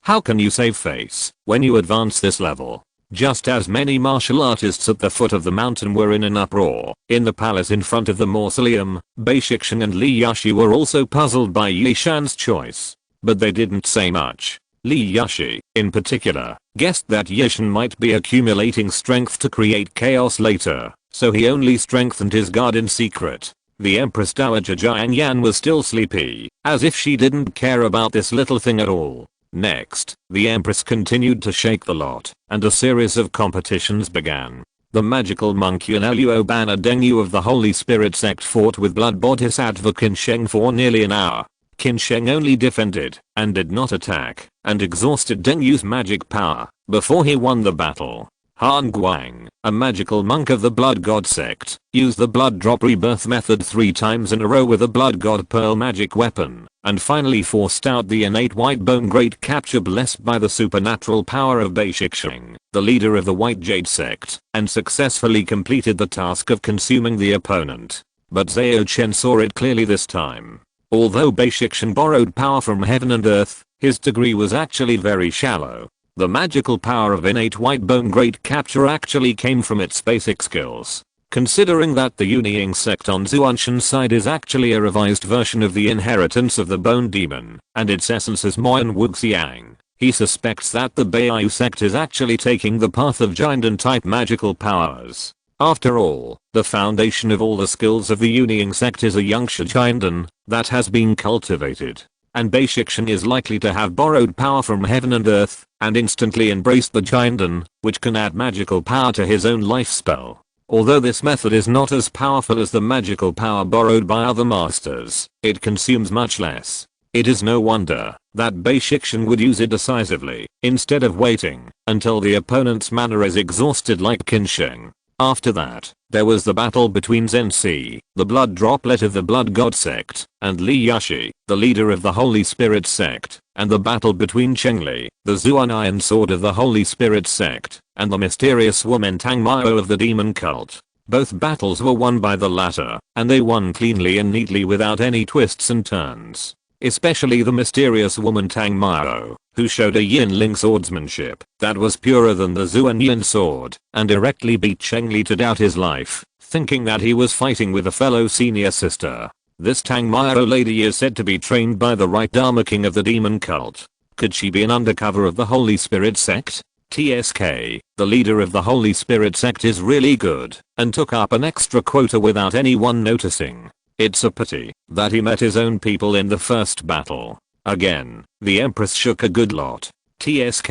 How can you save face when you advance this level? Just as many martial artists at the foot of the mountain were in an uproar, in the palace in front of the mausoleum, Bei Shixing and Li Yashi were also puzzled by Yi Shan's choice. But they didn't say much. Li Yashi, in particular, guessed that Yi Shan might be accumulating strength to create chaos later, so he only strengthened his guard in secret. The Empress Dowager Jiang Yan was still sleepy, as if she didn't care about this little thing at all. Next, the Empress continued to shake the lot, and a series of competitions began. The magical monk Yunluo Banner Dengyu of the Holy Spirit sect fought with Blood Bodhisattva Qinsheng for nearly an hour. Qinsheng only defended, and did not attack, and exhausted Dengyu's magic power, before he won the battle. Han Guang, a magical monk of the Blood God sect, used the Blood Drop Rebirth method 3 times in a row with a Blood God Pearl magic weapon, and finally forced out the innate White Bone Great Capture blessed by the supernatural power of Bei Shixing, the leader of the White Jade sect, and successfully completed the task of consuming the opponent. But Zhao Chen saw it clearly this time. Although Bei Shixing borrowed power from heaven and earth, his degree was actually very shallow. The magical power of innate White Bone Great Capture actually came from its basic skills. Considering that the Yunying sect on Zuanshan's side is actually a revised version of the inheritance of the Bone Demon, and its essence is Moyan Wuxiang, he suspects that the Beiyu sect is actually taking the path of Jinden type magical powers. After all, the foundation of all the skills of the Yunying sect is a Yangsha Jinden that has been cultivated. And Bei Shixing is likely to have borrowed power from heaven and earth, and instantly embraced the Jinden, which can add magical power to his own life spell. Although this method is not as powerful as the magical power borrowed by other masters, it consumes much less. It is no wonder that Bei Shixing would use it decisively, instead of waiting until the opponent's mana is exhausted like Qinsheng. After that, there was the battle between Zensi, the blood droplet of the Blood God sect, and Li Yashi, the leader of the Holy Spirit sect. and the battle between Chengli, the Zuan Iron Sword of the Holy Spirit sect, and the mysterious woman Tang Mao of the demon cult. Both battles were won by the latter, and they won cleanly and neatly without any twists and turns. Especially the mysterious woman Tang Mao, who showed a Yinling swordsmanship that was purer than the Zuan Yin sword, and directly beat Chengli to doubt his life, thinking that he was fighting with a fellow senior sister. This Tang Mao lady is said to be trained by the right Dharma king of the demon cult. Could she be an undercover of the Holy Spirit sect? TSK, the leader of the Holy Spirit sect, is really good and took up an extra quota without anyone noticing. It's a pity that he met his own people in the first battle. Again, the Empress shook a good lot. TSK,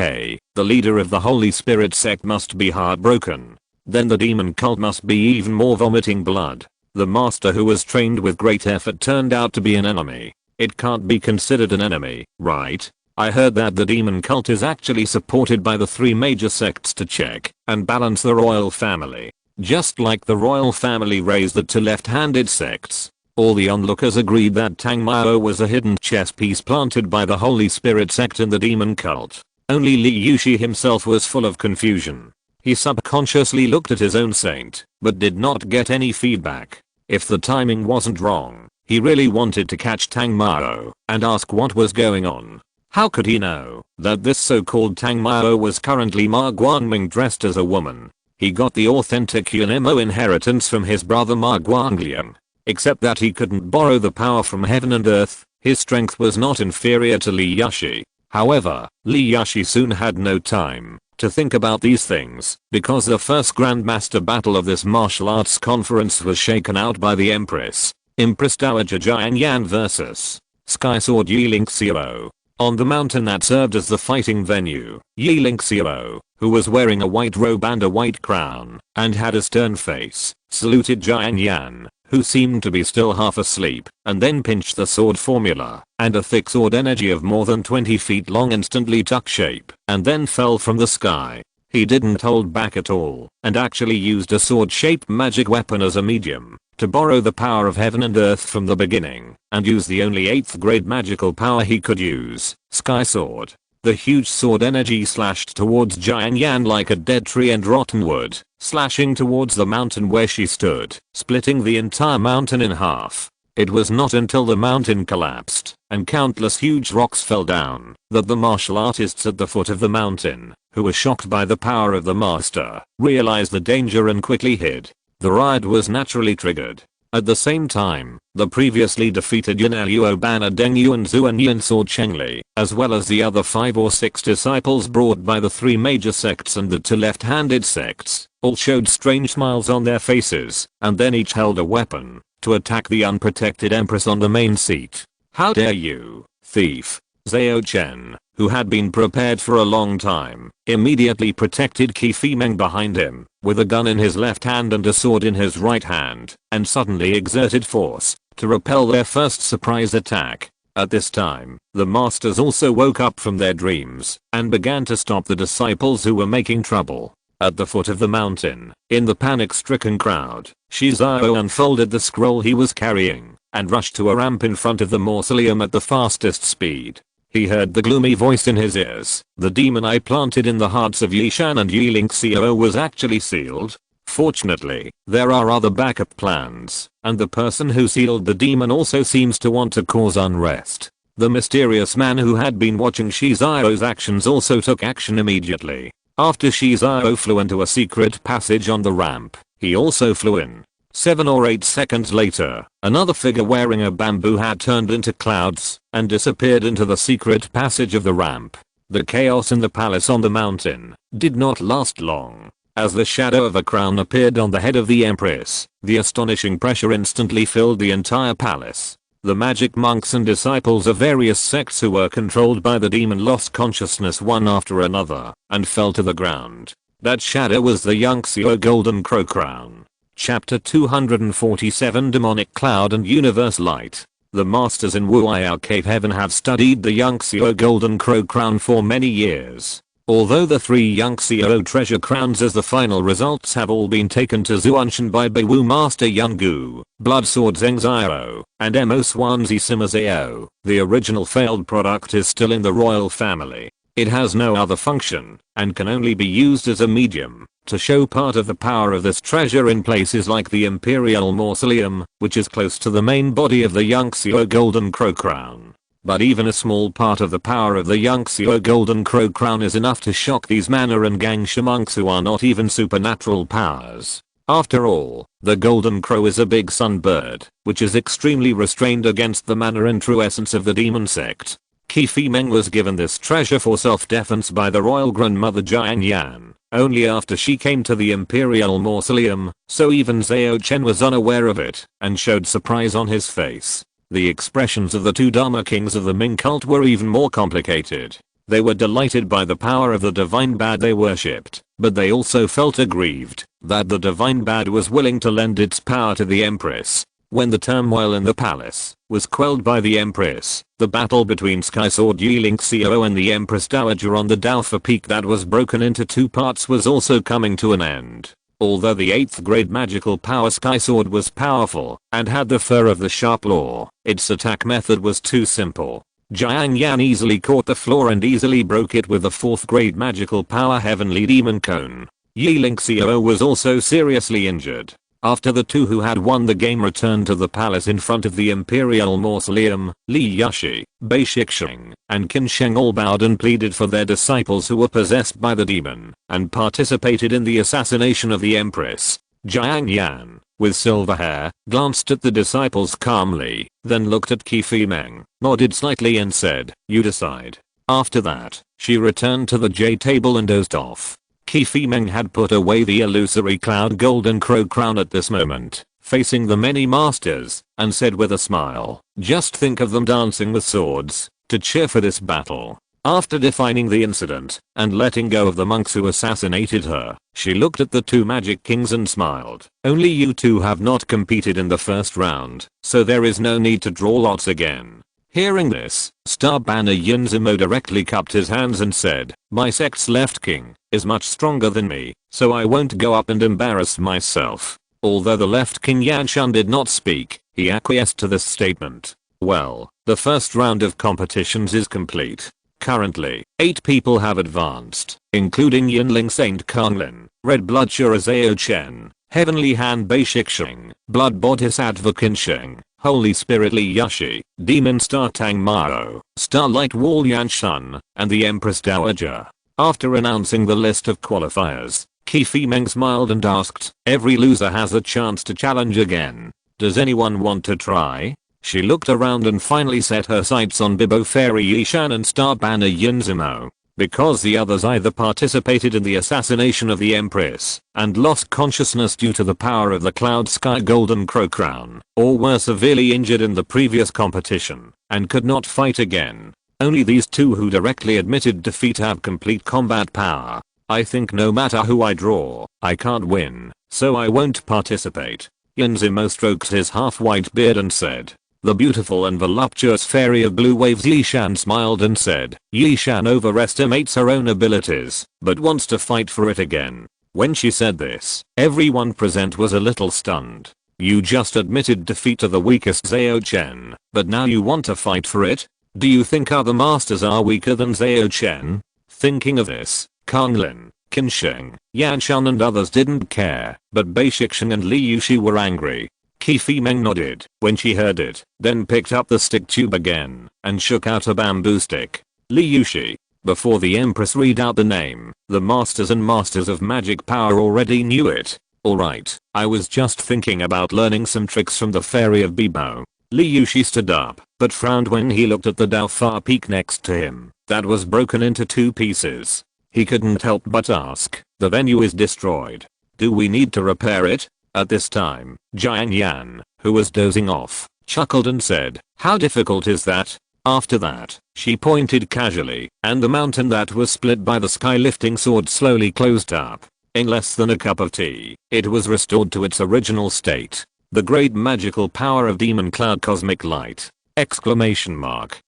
the leader of the Holy Spirit sect, must be heartbroken. Then the demon cult must be even more vomiting blood. The master who was trained with great effort turned out to be an enemy. It can't be considered an enemy, right? I heard that the demon cult is actually supported by the 3 major sects to check and balance the royal family. Just like the royal family raised the 2 left-handed sects. All the onlookers agreed that Tang Mao was a hidden chess piece planted by the Holy Spirit sect and the demon cult. Only Li Yushi himself was full of confusion. He subconsciously looked at his own saint, but did not get any feedback. If the timing wasn't wrong, he really wanted to catch Tang Mao and ask what was going on. How could he know that this so-called Tang Mao was currently Ma Guangming dressed as a woman? He got the authentic Yunimo inheritance from his brother Ma Guangliang. Except that he couldn't borrow the power from heaven and earth, his strength was not inferior to Li Yushi. However, Li Yushi soon had no time to think about these things, because the first Grandmaster battle of this martial arts conference was shaken out by the Empress Dowager Jianyan vs. Sky Sword Yiling Xiao. On the mountain that served as the fighting venue, Yiling Xiao, who was wearing a white robe and a white crown, and had a stern face, saluted Jianyan, who seemed to be still half asleep, and then pinched the sword formula, and a thick sword energy of more than 20 feet long instantly took shape, and then fell from the sky. He didn't hold back at all, and actually used a sword-shaped magic weapon as a medium, to borrow the power of heaven and earth from the beginning, and use the only 8th grade magical power he could use, Sky Sword. The huge sword energy slashed towards Jianyan like a dead tree and rotten wood, slashing towards the mountain where she stood, splitting the entire mountain in half. It was not until the mountain collapsed, and countless huge rocks fell down, that the martial artists at the foot of the mountain, who were shocked by the power of the master, realized the danger and quickly hid. The riot was naturally triggered. At the same time, the previously defeated Yun'er Banner Dengyu and Zuan Yin Sword Chengli, as well as the other 5 or 6 disciples brought by the 3 major sects and the 2 left-handed sects, all showed strange smiles on their faces, and then each held a weapon to attack the unprotected empress on the main seat. How dare you, thief! Zhao Chen, who had been prepared for a long time, immediately protected Qi Fimeng behind him, with a gun in his left hand and a sword in his right hand, and suddenly exerted force to repel their first surprise attack. At this time, the masters also woke up from their dreams and began to stop the disciples who were making trouble. At the foot of the mountain, in the panic-stricken crowd, Zhao unfolded the scroll he was carrying and rushed to a ramp in front of the mausoleum at the fastest speed. He heard the gloomy voice in his ears. The demon I planted in the hearts of Yishan and Yiling Xiao was actually sealed. Fortunately, there are other backup plans, and the person who sealed the demon also seems to want to cause unrest. The mysterious man who had been watching Zhao's actions also took action immediately. After Zhao flew into a secret passage on the ramp, he also flew in. 7 or 8 seconds later, another figure wearing a bamboo hat turned into clouds and disappeared into the secret passage of the ramp. The chaos in the palace on the mountain did not last long. As the shadow of a crown appeared on the head of the empress, the astonishing pressure instantly filled the entire palace. The magic monks and disciples of various sects who were controlled by the demon lost consciousness one after another and fell to the ground. That shadow was the Yangxiu Golden Crow Crown. Chapter 247 Demonic Cloud and Universe Light. The masters in Wuiyao Cave Heaven have studied the Yangxiu Golden Crow Crown for many years. Although the 3 Yunxiao treasure crowns as the final results have all been taken to Zuanshan by Beiwu Master Yungu, Bloodsword Zhengxiao, and Mo Swansea Simazao, the original failed product is still in the royal family. It has no other function, and can only be used as a medium, to show part of the power of this treasure in places like the Imperial Mausoleum, which is close to the main body of the Yunxiao Golden Crow Crown. But even a small part of the power of the Yunxiao Golden Crow Crown is enough to shock these Manna and Gangsha monks who are not even supernatural powers. After all, the Golden Crow is a big sunbird, which is extremely restrained against the Manna and true essence of the demon sect. Qi Fimeng was given this treasure for self-defense by the royal grandmother Jiang Yan, only after she came to the Imperial Mausoleum, so even Zhao Chen was unaware of it, and showed surprise on his face. The expressions of the 2 Dharma kings of the Ming cult were even more complicated. They were delighted by the power of the divine bad they worshipped, but they also felt aggrieved that the divine bad was willing to lend its power to the Empress. When the turmoil in the palace was quelled by the Empress, the battle between Sky Sword Yiling Xiao and the Empress Dowager on the Daofa Peak that was broken into 2 parts was also coming to an end. Although the 8th grade magical power Sky Sword was powerful and had the fur of the sharp law, its attack method was too simple. Jiang Yan easily caught the floor and easily broke it with the 4th grade magical power Heavenly Demon Cone. Yiling Xiao was also seriously injured. After the 2 who had won the game returned to the palace in front of the Imperial Mausoleum, Li Yushi, Bei Shixing, and Qin Sheng all bowed and pleaded for their disciples who were possessed by the demon, and participated in the assassination of the Empress. Jiang Yan, with silver hair, glanced at the disciples calmly, then looked at Qi Fimeng, nodded slightly and said, "You decide." After that, she returned to the J table and dozed off. Qi Fimeng had put away the illusory cloud golden crow crown at this moment, facing the many masters, and said with a smile, "Just think of them dancing with swords, to cheer for this battle." After defining the incident, and letting go of the monks who assassinated her, she looked at the 2 magic kings and smiled. "Only you 2 have not competed in the first round, so there is no need to draw lots again." Hearing this, Star Banner Yunzimo directly cupped his hands and said, "My sect's left king is much stronger than me, so I won't go up and embarrass myself." Although the left king Yanshan did not speak, he acquiesced to this statement. Well, the first round of competitions is complete. Currently, 8 people have advanced, including Yinling Saint Konglin, Red Blood Shura Zhao Chen, Heavenly Hand Bei Shixing, Blood Bodhisattva Qinsheng, Holy Spirit Li Yushi, Demon Star Tang Mao, Starlight Wall Yanshan, and the Empress Dowager. After announcing the list of qualifiers, Qi Fimeng smiled and asked, "Every loser has a chance to challenge again. Does anyone want to try?" She looked around and finally set her sights on Bibo Fairy Yishan and Star Banner Yunzimo. Because the others either participated in the assassination of the Empress and lost consciousness due to the power of the Cloud Sky Golden Crow Crown, or were severely injured in the previous competition and could not fight again. Only these 2 who directly admitted defeat have complete combat power. I think no matter who I draw, I can't win, so I won't participate. Yunzimo stroked his half-white beard and said. The beautiful and voluptuous fairy of blue waves Yishan smiled and said, "Yishan overestimates her own abilities, but wants to fight for it again." When she said this, everyone present was a little stunned. You just admitted defeat to the weakest Zhao Chen, but now you want to fight for it? Do you think other masters are weaker than Zhao Chen? Thinking of this, Konglin, Qinsheng, Yanshan and others didn't care, but Bei Shixing and Li Yushi were angry. Qi Fimeng nodded when she heard it, then picked up the stick tube again and shook out a bamboo stick. Li Yushi. Before the Empress read out the name, the masters and masters of magic power already knew it. Alright, I was just thinking about learning some tricks from the fairy of Bibo. Li Yushi stood up, but frowned when he looked at the Daofa Peak next to him, that was broken into 2 pieces. He couldn't help but ask, the venue is destroyed. Do we need to repair it? At this time, Jiang Yan, who was dozing off, chuckled and said, "How difficult is that?" After that, she pointed casually, and the mountain that was split by the sky-lifting sword slowly closed up. In less than a cup of tea, it was restored to its original state. The great magical power of Demon Cloud Cosmic Light! Exclamation mark.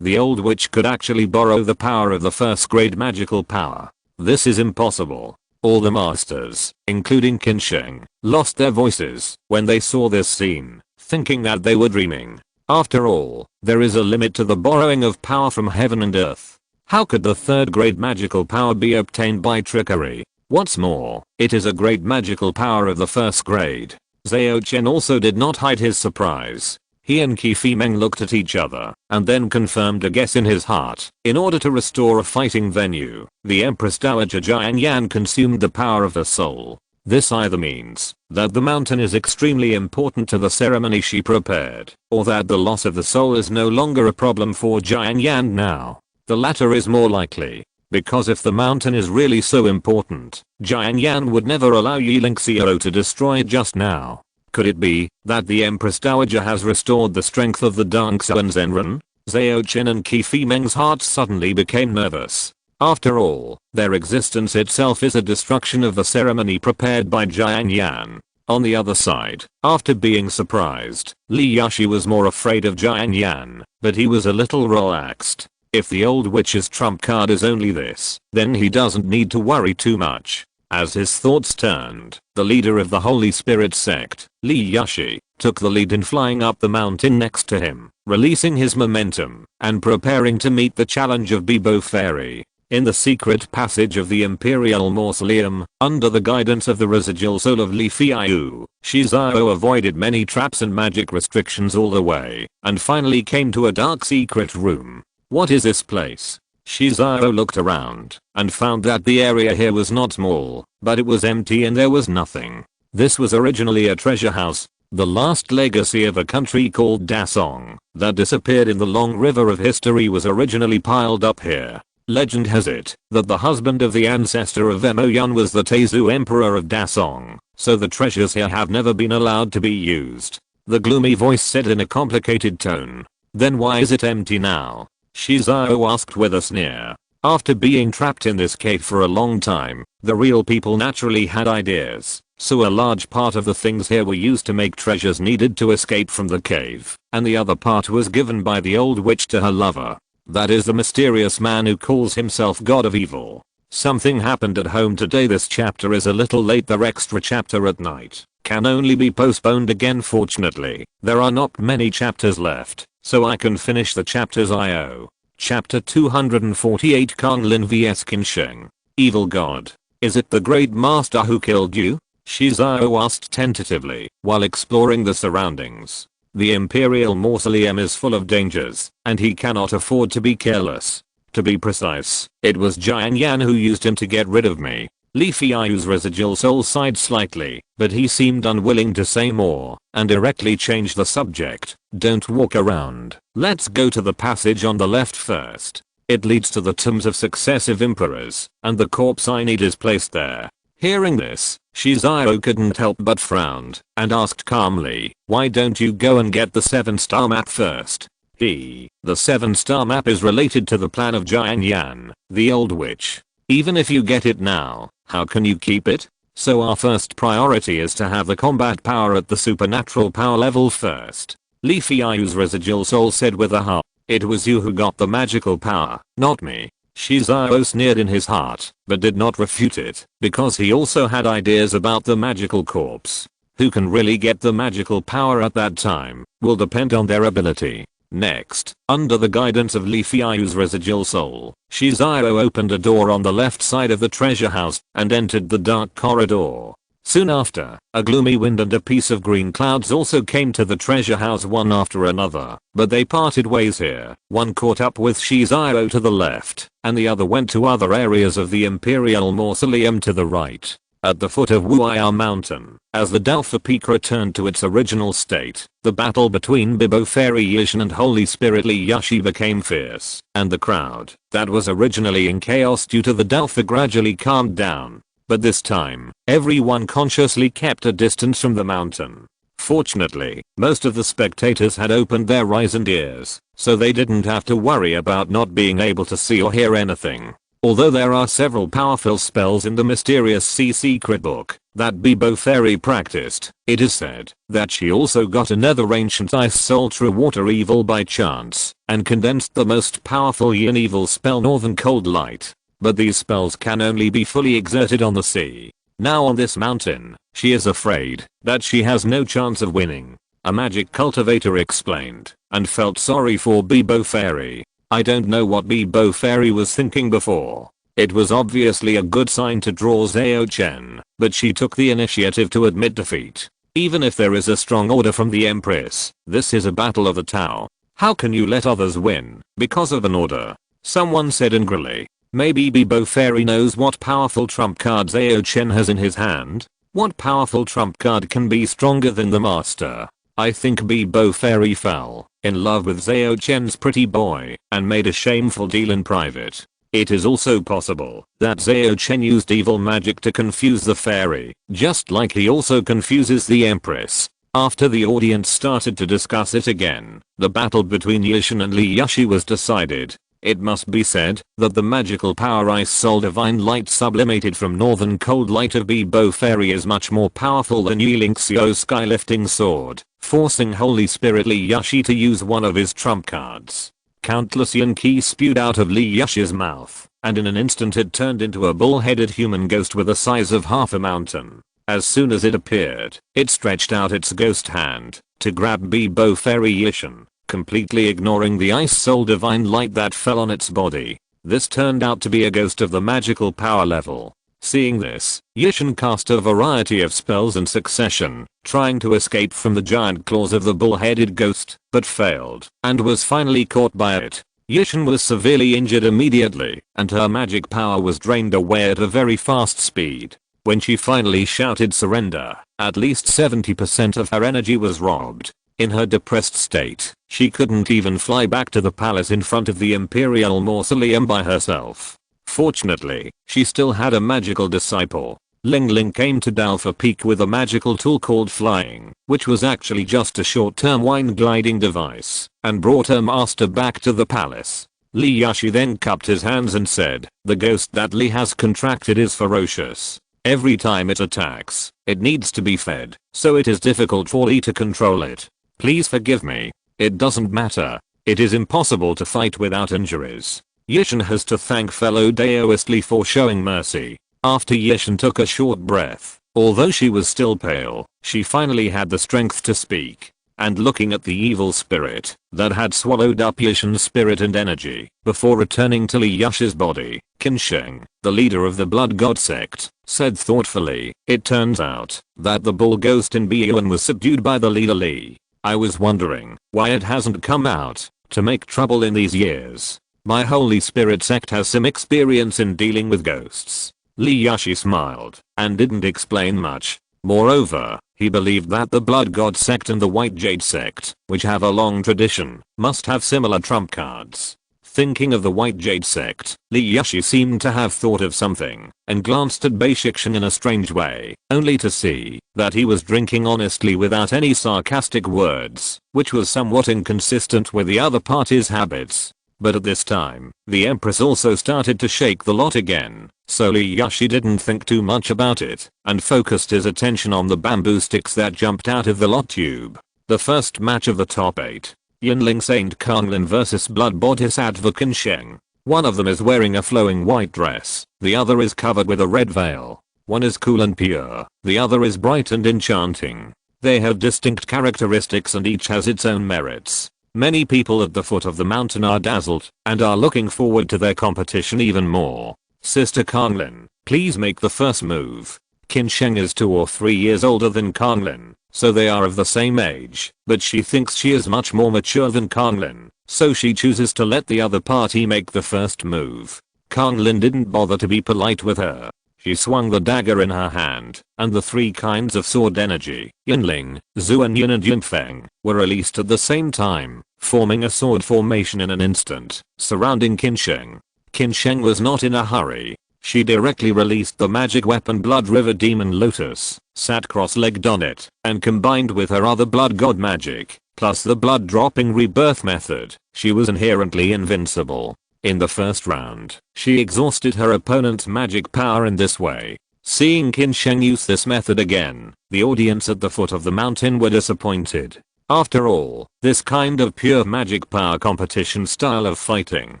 The old witch could actually borrow the power of the first grade magical power. This is impossible. All the masters, including Qinsheng, lost their voices when they saw this scene, thinking that they were dreaming. After all, there is a limit to the borrowing of power from heaven and earth. How could the third grade magical power be obtained by trickery? What's more, it is a great magical power of the first grade. Zhao Chen also did not hide his surprise. He and Qi Meng looked at each other and then confirmed a guess in his heart. In order to restore a fighting venue, the Empress Dowager Jian Yan consumed the power of the soul. This either means that the mountain is extremely important to the ceremony she prepared, or that the loss of the soul is no longer a problem for Jian Yan now. The latter is more likely, because if the mountain is really so important, Jian Yan would never allow Yiling Xiao to destroy it just now. Could it be that the Empress Dowager has restored the strength of the Dongsuan Zenren? Zhao Chen and Qi Meng's hearts suddenly became nervous. After all, their existence itself is a destruction of the ceremony prepared by Jian Yan. On the other side, after being surprised, Li Yashi was more afraid of Jian Yan, but he was a little relaxed. If the old witch's trump card is only this, then he doesn't need to worry too much. As his thoughts turned, the leader of the Holy Spirit sect, Li Yashi, took the lead in flying up the mountain next to him, releasing his momentum and preparing to meet the challenge of Bibo Fairy. In the secret passage of the Imperial Mausoleum, under the guidance of the residual soul of Li Fiyu, Shizao avoided many traps and magic restrictions all the way, and finally came to a dark secret room. What is this place? Shizao looked around and found that the area here was not small, but it was empty and there was nothing. This was originally a treasure house, the last legacy of a country called Dasong that disappeared in the long river of history was originally piled up here. Legend has it that the husband of the ancestor of Emoyun was the Tezu Emperor of Dasong, so the treasures here have never been allowed to be used. The gloomy voice said in a complicated tone. Then why is it empty now? Shizao asked with a sneer. After being trapped in this cave for a long time, the real people naturally had ideas, so a large part of the things here were used to make treasures needed to escape from the cave, and the other part was given by the old witch to her lover. That is the mysterious man who calls himself God of Evil. Something happened at home today. This chapter is a little late. The extra chapter at night can only be postponed again. Fortunately, there are not many chapters left, so I can finish the chapters I.O. Chapter 248 Konglin vs Qinsheng. Evil God. Is it the Great Master who killed you? Shizao asked tentatively while exploring the surroundings. The Imperial Mausoleum is full of dangers, and he cannot afford to be careless. To be precise, it was Jian Yan who used him to get rid of me. Li Fiyu's residual soul sighed slightly, but he seemed unwilling to say more, and directly changed the subject. Don't walk around. Let's go to the passage on the left first. It leads to the tombs of successive emperors, and the corpse I need is placed there. Hearing this, Shizao couldn't help but frowned, and asked calmly, why don't you go and get the 7-star map first? The 7-star map is related to the plan of Jian Yan, the old witch. Even if you get it now, how can you keep it? So our first priority is to have the combat power at the supernatural power level first. Li Fiyu's residual soul said with a hum. It was you who got the magical power, not me. Shizao sneered in his heart, but did not refute it, because he also had ideas about the magical corpse. Who can really get the magical power at that time will depend on their ability. Next, under the guidance of Li Fiyu's residual soul, Shizao opened a door on the left side of the treasure house and entered the dark corridor. Soon after, a gloomy wind and a piece of green clouds also came to the treasure house one after another, but they parted ways here. One caught up with Shizao to the left, and the other went to other areas of the Imperial Mausoleum to the right. At the foot of Wuya Mountain, as the Delphi Peak returned to its original state, the battle between Bibo Fairy Yishan and Holy Spirit Li Yashi became fierce, and the crowd, that was originally in chaos due to the Delphi, gradually calmed down. But this time, everyone consciously kept a distance from the mountain. Fortunately, most of the spectators had opened their eyes and ears, so they didn't have to worry about not being able to see or hear anything. Although there are several powerful spells in the mysterious sea secret book that Bebo Fairy practiced, it is said that she also got another ancient ice soul true water evil by chance and condensed the most powerful yin evil spell northern cold light. But these spells can only be fully exerted on the sea. Now on this mountain, she is afraid that she has no chance of winning. A magic cultivator explained and felt sorry for Bebo Fairy. I don't know what Bebo Fairy was thinking before. It was obviously a good sign to draw Zhao Chen, but she took the initiative to admit defeat. Even if there is a strong order from the Empress, this is a battle of the Tao. How can you let others win because of an order? Someone said angrily. Maybe Bebo Fairy knows what powerful trump card Zhao Chen has in his hand? What powerful trump card can be stronger than the master? I think Bebo Fairy fell in love with Zhao Chen's pretty boy and made a shameful deal in private. It is also possible that Zhao Chen used evil magic to confuse the fairy, just like he also confuses the Empress. After the audience started to discuss it again, the battle between Yishan and Li Yushi was decided. It must be said that the magical power Ice Soul Divine Light sublimated from Northern Cold Light of Bebo Fairy is much more powerful than Yilin Xiu's Skylifting Sword, forcing Holy Spirit Li Yushi to use one of his trump cards. Countless yin ki spewed out of Li Yushi's mouth, and in an instant it turned into a bull-headed human ghost with the size of half a mountain. As soon as it appeared, it stretched out its ghost hand to grab Bebo Fairy Yishan, completely ignoring the Ice Soul Divine Light that fell on its body. This turned out to be a ghost of the magical power level. Seeing this, Yishan cast a variety of spells in succession, trying to escape from the giant claws of the bull-headed ghost, but failed, and was finally caught by it. Yishan was severely injured immediately, and her magic power was drained away at a very fast speed. When she finally shouted surrender, at least 70% of her energy was robbed. In her depressed state, she couldn't even fly back to the palace in front of the Imperial Mausoleum by herself. Fortunately, she still had a magical disciple. Ling Ling came to Dalfa Peak with a magical tool called flying, which was actually just a short-term wine gliding device, and brought her master back to the palace. Li Yushi then cupped his hands and said, the ghost that Li has contracted is ferocious. Every time it attacks, it needs to be fed, so it is difficult for Li to control it. Please forgive me. It doesn't matter. It is impossible to fight without injuries. Yishan has to thank fellow Daoist Li for showing mercy. After Yishan took a short breath, although she was still pale, she finally had the strength to speak. And looking at the evil spirit that had swallowed up Yishan's spirit and energy before returning to Li Yushi's body, Qin Sheng, the leader of the Blood God sect, said thoughtfully, it turns out that the bull ghost in Biyuan was subdued by the leader Li. I was wondering why it hasn't come out to make trouble in these years. My Holy Spirit sect has some experience in dealing with ghosts. Li Yushi smiled and didn't explain much. Moreover, he believed that the Blood God sect and the White Jade sect, which have a long tradition, must have similar trump cards. Thinking of the White Jade sect, Li Yushi seemed to have thought of something and glanced at Beishixing in a strange way, only to see that he was drinking honestly without any sarcastic words, which was somewhat inconsistent with the other party's habits. But at this time, the Empress also started to shake the lot again, so Li Yushi didn't think too much about it and focused his attention on the bamboo sticks that jumped out of the lot tube. The first match of the top 8. Yinling Saint Konglin vs Blood Bodhisattva Qin Sheng. One of them is wearing a flowing white dress, the other is covered with a red veil. One is cool and pure, the other is bright and enchanting. They have distinct characteristics and each has its own merits. Many people at the foot of the mountain are dazzled and are looking forward to their competition even more. Sister Konglin, please make the first move. Qin Sheng is 2 or 3 years older than Konglin, so they are of the same age, but she thinks she is much more mature than Konglin, so she chooses to let the other party make the first move. Konglin didn't bother to be polite with her. She swung the dagger in her hand, and the 3 kinds of sword energy, Yinling, Zuan Yin and Yunfeng, were released at the same time, forming a sword formation in an instant, surrounding Qin Sheng. Qin Sheng was not in a hurry. She directly released the magic weapon Blood River Demon Lotus, sat cross-legged on it, and combined with her other blood god magic, plus the blood dropping rebirth method, she was inherently invincible. In the first round, she exhausted her opponent's magic power in this way. Seeing Qin Sheng use this method again, the audience at the foot of the mountain were disappointed. After all, this kind of pure magic power competition style of fighting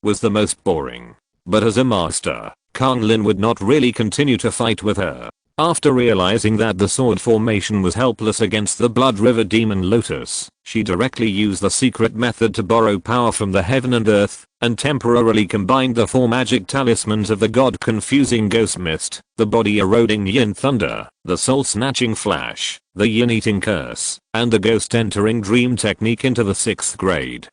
was the most boring. But as a master, Kang Lin would not really continue to fight with her. After realizing that the sword formation was helpless against the Blood River Demon Lotus, she directly used the secret method to borrow power from the heaven and earth, and temporarily combined the 4 magic talismans of the god-confusing Ghost Mist, the body-eroding Yin Thunder, the soul-snatching Flash, the Yin-eating Curse, and the Ghost-entering Dream technique into the 6th grade.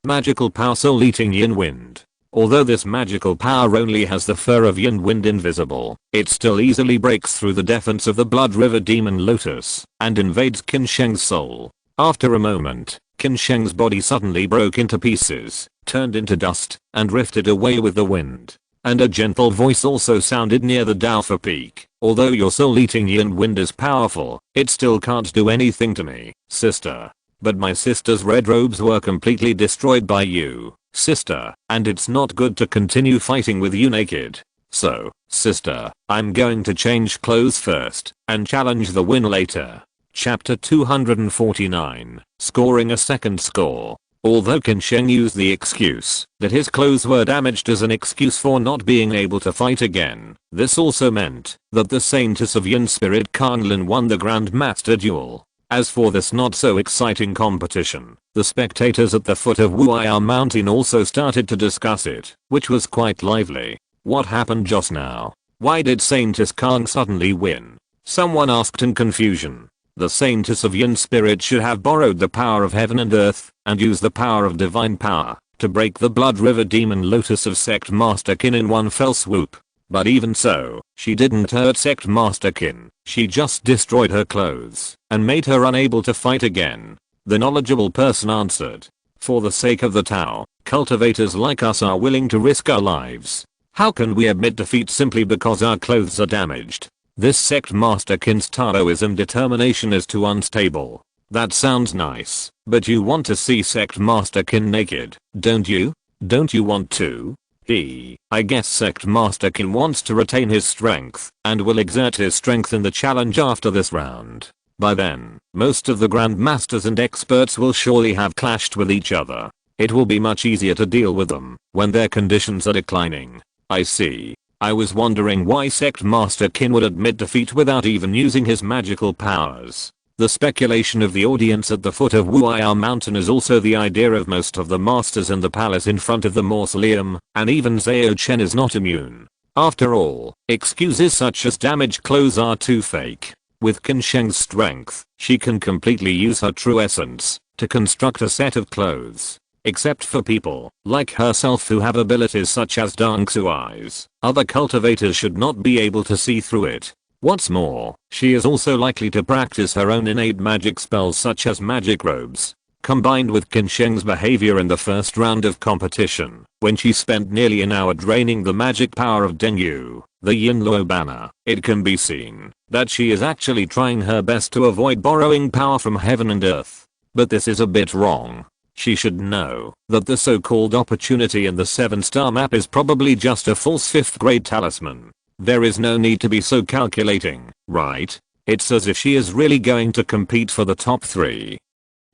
Magical power soul-eating Yin Wind. Although this magical power only has the fur of Yin Wind invisible, it still easily breaks through the defense of the Blood River Demon Lotus and invades Qin Sheng's soul. After a moment, Qin Sheng's body suddenly broke into pieces, turned into dust, and drifted away with the wind. And a gentle voice also sounded near the Daofa Peak. Although your soul-eating Yin Wind is powerful, it still can't do anything to me, sister. But my sister's red robes were completely destroyed by you, sister, and it's not good to continue fighting with you naked. So, sister, I'm going to change clothes first and challenge the win later. Chapter 249, scoring a second score. Although Qin Sheng used the excuse that his clothes were damaged as an excuse for not being able to fight again, this also meant that the Saintess of Yin Spirit Kang Lin won the Grandmaster duel. As for this not so exciting competition, the spectators at the foot of Wu'ai Mountain also started to discuss it, which was quite lively. What happened just now? Why did Saintess Kang suddenly win? Someone asked in confusion. The Saintess of Yin Spirit should have borrowed the power of heaven and earth and used the power of divine power to break the Blood River Demon Lotus of Sect Master Qin in one fell swoop. But even so, she didn't hurt Sect Master Qin. She just destroyed her clothes and made her unable to fight again. The knowledgeable person answered. For the sake of the Tao, cultivators like us are willing to risk our lives. How can we admit defeat simply because our clothes are damaged? This Sect Master Qin's Taoism determination is too unstable. That sounds nice, but you want to see Sect Master Qin naked, don't you? Don't you want to? I guess Sect Master Qin wants to retain his strength and will exert his strength in the challenge after this round. By then, most of the Grandmasters and experts will surely have clashed with each other. It will be much easier to deal with them when their conditions are declining. I see. I was wondering why Sect Master Qin would admit defeat without even using his magical powers. The speculation of the audience at the foot of Wu'ai Mountain is also the idea of most of the masters in the palace in front of the mausoleum, and even Zhao Chen is not immune. After all, excuses such as damaged clothes are too fake. With Qin Sheng's strength, she can completely use her true essence to construct a set of clothes. Except for people like herself who have abilities such as Dangsu eyes, other cultivators should not be able to see through it. What's more, she is also likely to practice her own innate magic spells such as magic robes. Combined with Qin Sheng's behavior in the first round of competition, when she spent nearly an hour draining the magic power of Dengyu, the Yin Luo banner, it can be seen that she is actually trying her best to avoid borrowing power from heaven and earth. But this is a bit wrong. She should know that the so-called opportunity in the 7-star map is probably just a false 5th grade talisman. There is no need to be so calculating, right? It's as if she is really going to compete for the top 3.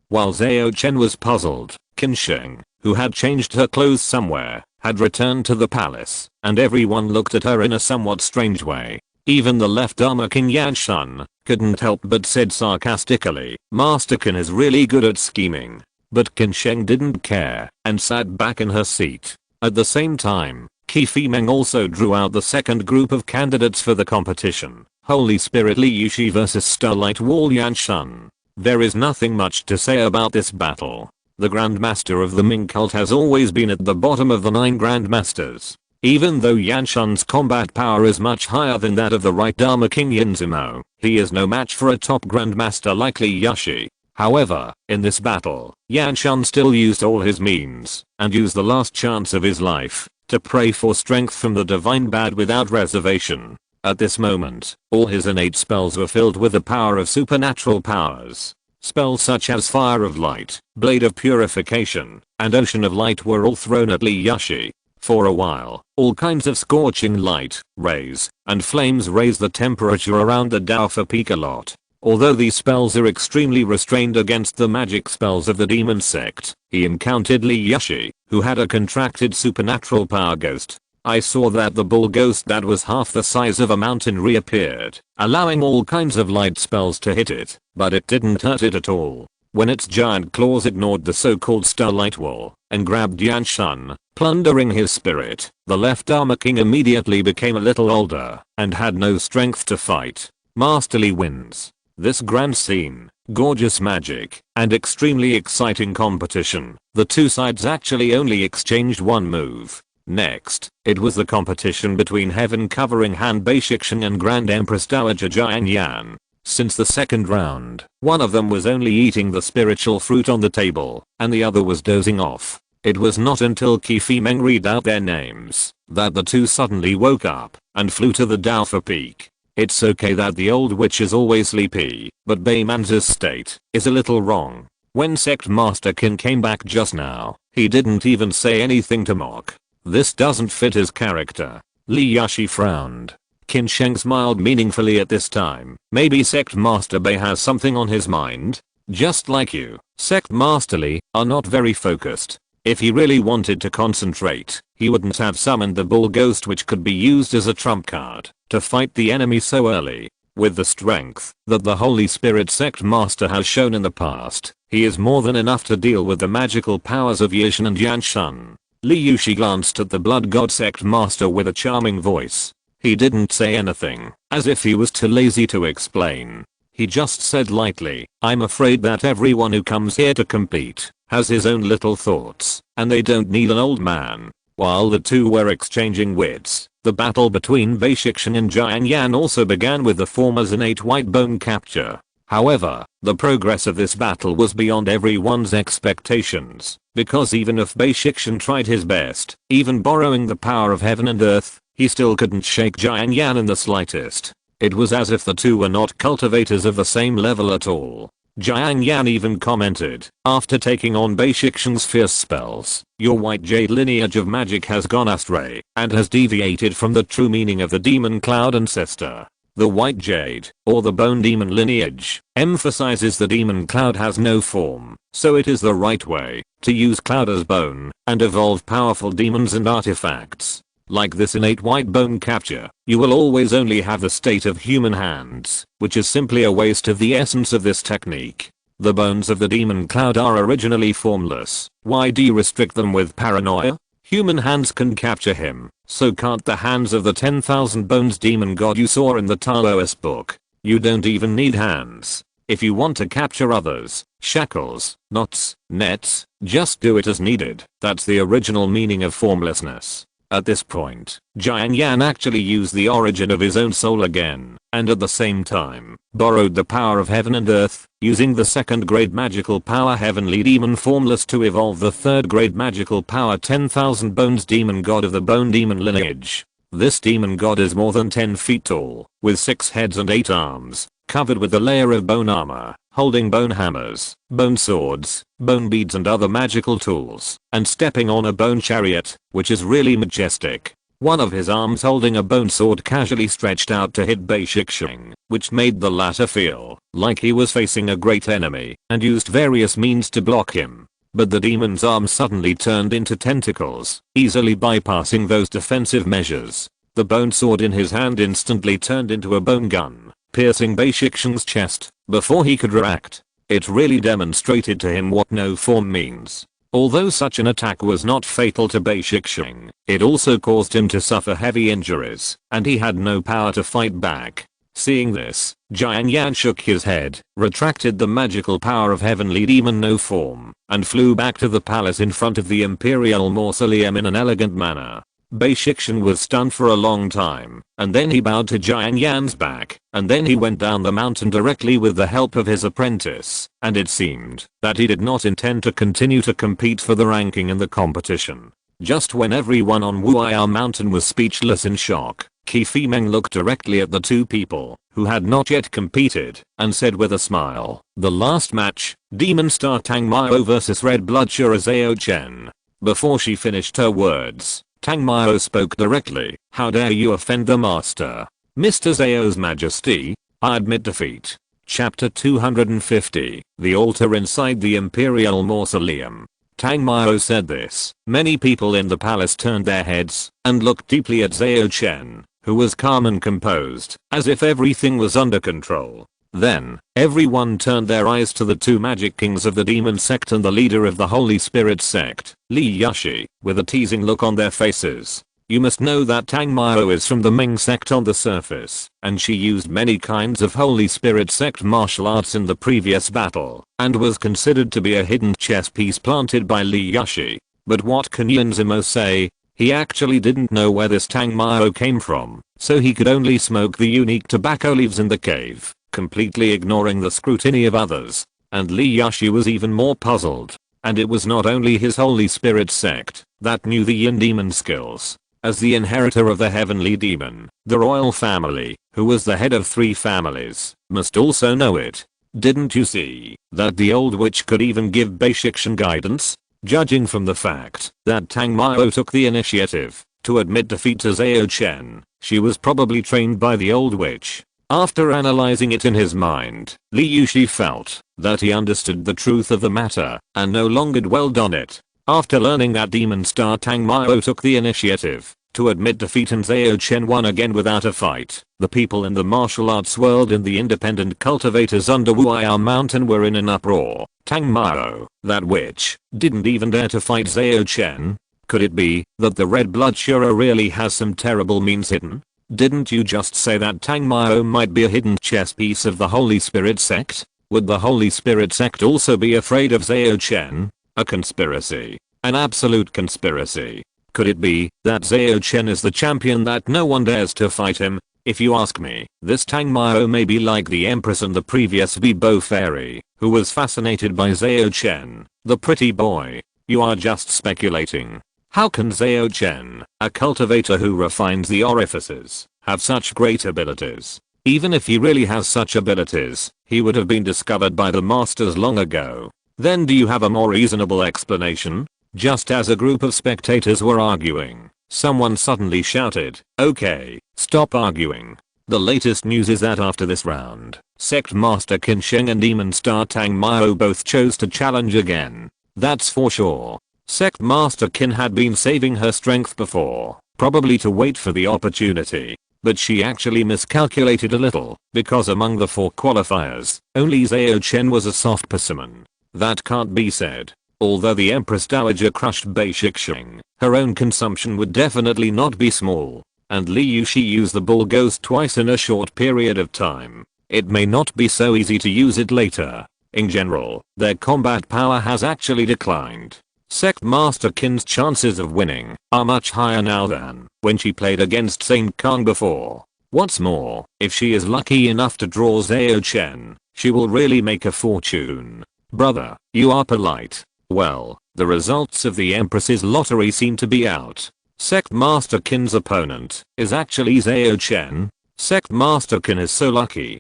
While Zhao Chen was puzzled, Qin Sheng, who had changed her clothes somewhere, had returned to the palace, and everyone looked at her in a somewhat strange way. Even the left armor King Yanshan couldn't help but said sarcastically, Master Qin is really good at scheming. But Qin Sheng didn't care and sat back in her seat. At the same time, Qi Fimeng also drew out the second group of candidates for the competition. Holy Spirit Li Yushi vs Starlight Wall Yanshan. There is nothing much to say about this battle. The Grandmaster of the Ming cult has always been at the bottom of the 9 Grandmasters. Even though Yanshan's combat power is much higher than that of the right Dharma King Yinzumo, he is no match for a top Grandmaster like Li Yushi. However, in this battle, Yanshan still used all his means and used the last chance of his life to pray for strength from the divine bad without reservation. At this moment, all his innate spells were filled with the power of supernatural powers. Spells such as Fire of Light, Blade of Purification, and Ocean of Light were all thrown at Li Yushi. For a while, all kinds of scorching light, rays, and flames raise the temperature around the Daofa Peak a lot. Although these spells are extremely restrained against the magic spells of the demon sect, he encountered Li Yushi, who had a contracted supernatural power ghost. I saw that the bull ghost that was half the size of a mountain reappeared, allowing all kinds of light spells to hit it, but it didn't hurt it at all. When its giant claws ignored the so-called starlight wall and grabbed Yan Shan, plundering his spirit, the left armor king immediately became a little older and had no strength to fight. Masterly wins. This grand scene, gorgeous magic, and extremely exciting competition. The two sides actually only exchanged one move. Next, it was the competition between Heaven Covering Han Beishixing and Grand Empress Dowager Jian Yan. Since the second round, one of them was only eating the spiritual fruit on the table, and the other was dozing off. It was not until Qi Fi Meng read out their names that the two suddenly woke up and flew to the Daofa Peak. It's okay that the old witch is always sleepy, but Bayman's state is a little wrong. When Sect Master Qin came back just now, he didn't even say anything to mock. This doesn't fit his character. Li Yushi frowned. Qin Sheng smiled meaningfully at this time. Maybe Sect Master Bei has something on his mind? Just like you, Sect Master Li are not very focused. If he really wanted to concentrate, he wouldn't have summoned the bull ghost, which could be used as a trump card to fight the enemy so early. With the strength that the Holy Spirit Sect Master has shown in the past, he is more than enough to deal with the magical powers of Yishan and Yanshan. Li Yushi glanced at the Blood God Sect Master with a charming voice. He didn't say anything, as if he was too lazy to explain. He just said lightly, I'm afraid that everyone who comes here to compete has his own little thoughts, and they don't need an old man. While the two were exchanging wits, the battle between Beishixing and Jian Yan also began with the former's innate white bone capture. However, the progress of this battle was beyond everyone's expectations, because even if Beishixing tried his best, even borrowing the power of heaven and earth, he still couldn't shake Jian Yan in the slightest. It was as if the two were not cultivators of the same level at all. Jian Yan even commented, after taking on Beishixing's fierce spells, your white jade lineage of magic has gone astray and has deviated from the true meaning of the demon cloud ancestor. The white jade, or the bone demon lineage, emphasizes the demon cloud has no form, so it is the right way to use cloud as bone and evolve powerful demons and artifacts. Like this innate white bone capture, you will always only have the state of human hands, which is simply a waste of the essence of this technique. The bones of the demon cloud are originally formless. Why do you restrict them with paranoia? Human hands can capture him, so can't the hands of the 10,000 bones demon god you saw in the Taoist book. You don't even need hands. If you want to capture others, shackles, knots, nets, just do it as needed. That's the original meaning of formlessness. At this point, Jian Yan actually used the origin of his own soul again, and at the same time, borrowed the power of heaven and earth, using the second grade magical power Heavenly Demon Formless to evolve the third grade magical power 10,000 Bones Demon God of the Bone Demon lineage. This demon god is more than 10 feet tall, with 6 heads and 8 arms, covered with a layer of bone armor, holding bone hammers, bone swords, bone beads and other magical tools, and stepping on a bone chariot, which is really majestic. One of his arms holding a bone sword casually stretched out to hit Beishixing, which made the latter feel like he was facing a great enemy, and used various means to block him. But the demon's arm suddenly turned into tentacles, easily bypassing those defensive measures. The bone sword in his hand instantly turned into a bone gun, piercing Beishixing's chest before he could react. It really demonstrated to him what no form means. Although such an attack was not fatal to Beishixing, it also caused him to suffer heavy injuries, and he had no power to fight back. Seeing this, Jian Yan shook his head, retracted the magical power of Heavenly Demon No Form, and flew back to the palace in front of the Imperial Mausoleum in an elegant manner. Beishixing was stunned for a long time, and then he bowed to Jian Yan's back, and then he went down the mountain directly with the help of his apprentice, and it seemed that he did not intend to continue to compete for the ranking in the competition. Just when everyone on Wu'ai Mountain was speechless in shock, Qi Fi Meng looked directly at the two people who had not yet competed and said with a smile, "The last match, Demon Star Tang Mao vs Red Blood Sura Zhao Chen." Before she finished her words, Tang Mao spoke directly. "How dare you offend the master, Mr. Zhao's Majesty? I admit defeat." Chapter 250. The altar inside the Imperial Mausoleum. Tang Mao said this. Many people in the palace turned their heads and looked deeply at Zhao Chen, who was calm and composed, as if everything was under control. Then, everyone turned their eyes to the two magic kings of the demon sect and the leader of the Holy Spirit sect, Li Yushi, with a teasing look on their faces. You must know that Tang Mao is from the Ming sect on the surface, and she used many kinds of Holy Spirit sect martial arts in the previous battle, and was considered to be a hidden chess piece planted by Li Yushi. But what can Yan Zimo say? He actually didn't know where this Tang Mao came from, so he could only smoke the unique tobacco leaves in the cave, completely ignoring the scrutiny of others. And Li Yushi was even more puzzled. And it was not only his Holy Spirit sect that knew the Yin demon skills. As the inheritor of the heavenly demon, the royal family, who was the head of 3 families, must also know it. Didn't you see that the old witch could even give basic guidance? Judging from the fact that Tang Mao took the initiative to admit defeat to Zhao Chen, she was probably trained by the old witch. After analyzing it in his mind, Li Yushi felt that he understood the truth of the matter and no longer dwelled on it. After learning that demon star Tang Mao took the initiative to admit defeat and Zhao Chen won again without a fight, the people in the martial arts world in the independent cultivators under Wu'ai Mountain were in an uproar. Tang Mao, that witch, didn't even dare to fight Zhao Chen. Could it be that the red blood Shura really has some terrible means hidden? Didn't you just say that Tang Mao might be a hidden chess piece of the Holy Spirit sect? Would the Holy Spirit sect also be afraid of Zhao Chen? A conspiracy. An absolute conspiracy. Could it be that Zhao Chen is the champion that no one dares to fight him? If you ask me, this Tang Mao may be like the Empress and the previous Bibo fairy, who was fascinated by Zhao Chen, the pretty boy. You are just speculating. How can Zhao Chen, a cultivator who refines the orifices, have such great abilities? Even if he really has such abilities, he would have been discovered by the masters long ago. Then do you have a more reasonable explanation? Just as a group of spectators were arguing, someone suddenly shouted, "Okay, stop arguing." The latest news is that after this round, Sect Master Qin Sheng and Demon Star Tang Mao both chose to challenge again. That's for sure. Sect Master Qin had been saving her strength before, probably to wait for the opportunity. But she actually miscalculated a little, because among the 4 qualifiers, only Zhao Chen was a soft specimen. That can't be said. Although the Empress Dowager crushed Bai Shixing, her own consumption would definitely not be small. And Li Yushi used the bull ghost twice in a short period of time. It may not be so easy to use it later. In general, their combat power has actually declined. Sect Master Qin's chances of winning are much higher now than when she played against Saint Kang before. What's more, if she is lucky enough to draw Zhao Chen, she will really make a fortune. Brother, you are polite. Well, the results of the Empress's lottery seem to be out. Sect Master Qin's opponent is actually Zhao Chen. Sect Master Qin is so lucky.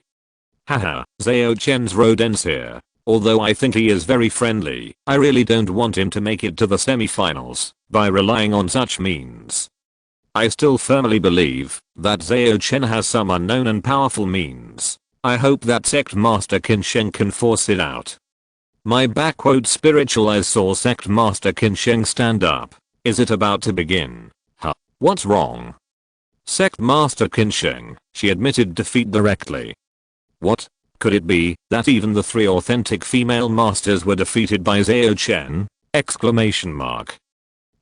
Haha, Zhao Chen's road ends here. Although I think he is very friendly, I really don't want him to make it to the semi-finals by relying on such means. I still firmly believe that Zhao Chen has some unknown and powerful means. I hope that Sect Master Qin Sheng can force it out. My spiritual eyes saw Sect Master Qin Sheng stand up. Is it about to begin? Huh? What's wrong? Sect Master Qin Sheng, she admitted defeat directly. What? Could it be that even the 3 authentic female masters were defeated by Zhao Chen? Exclamation mark.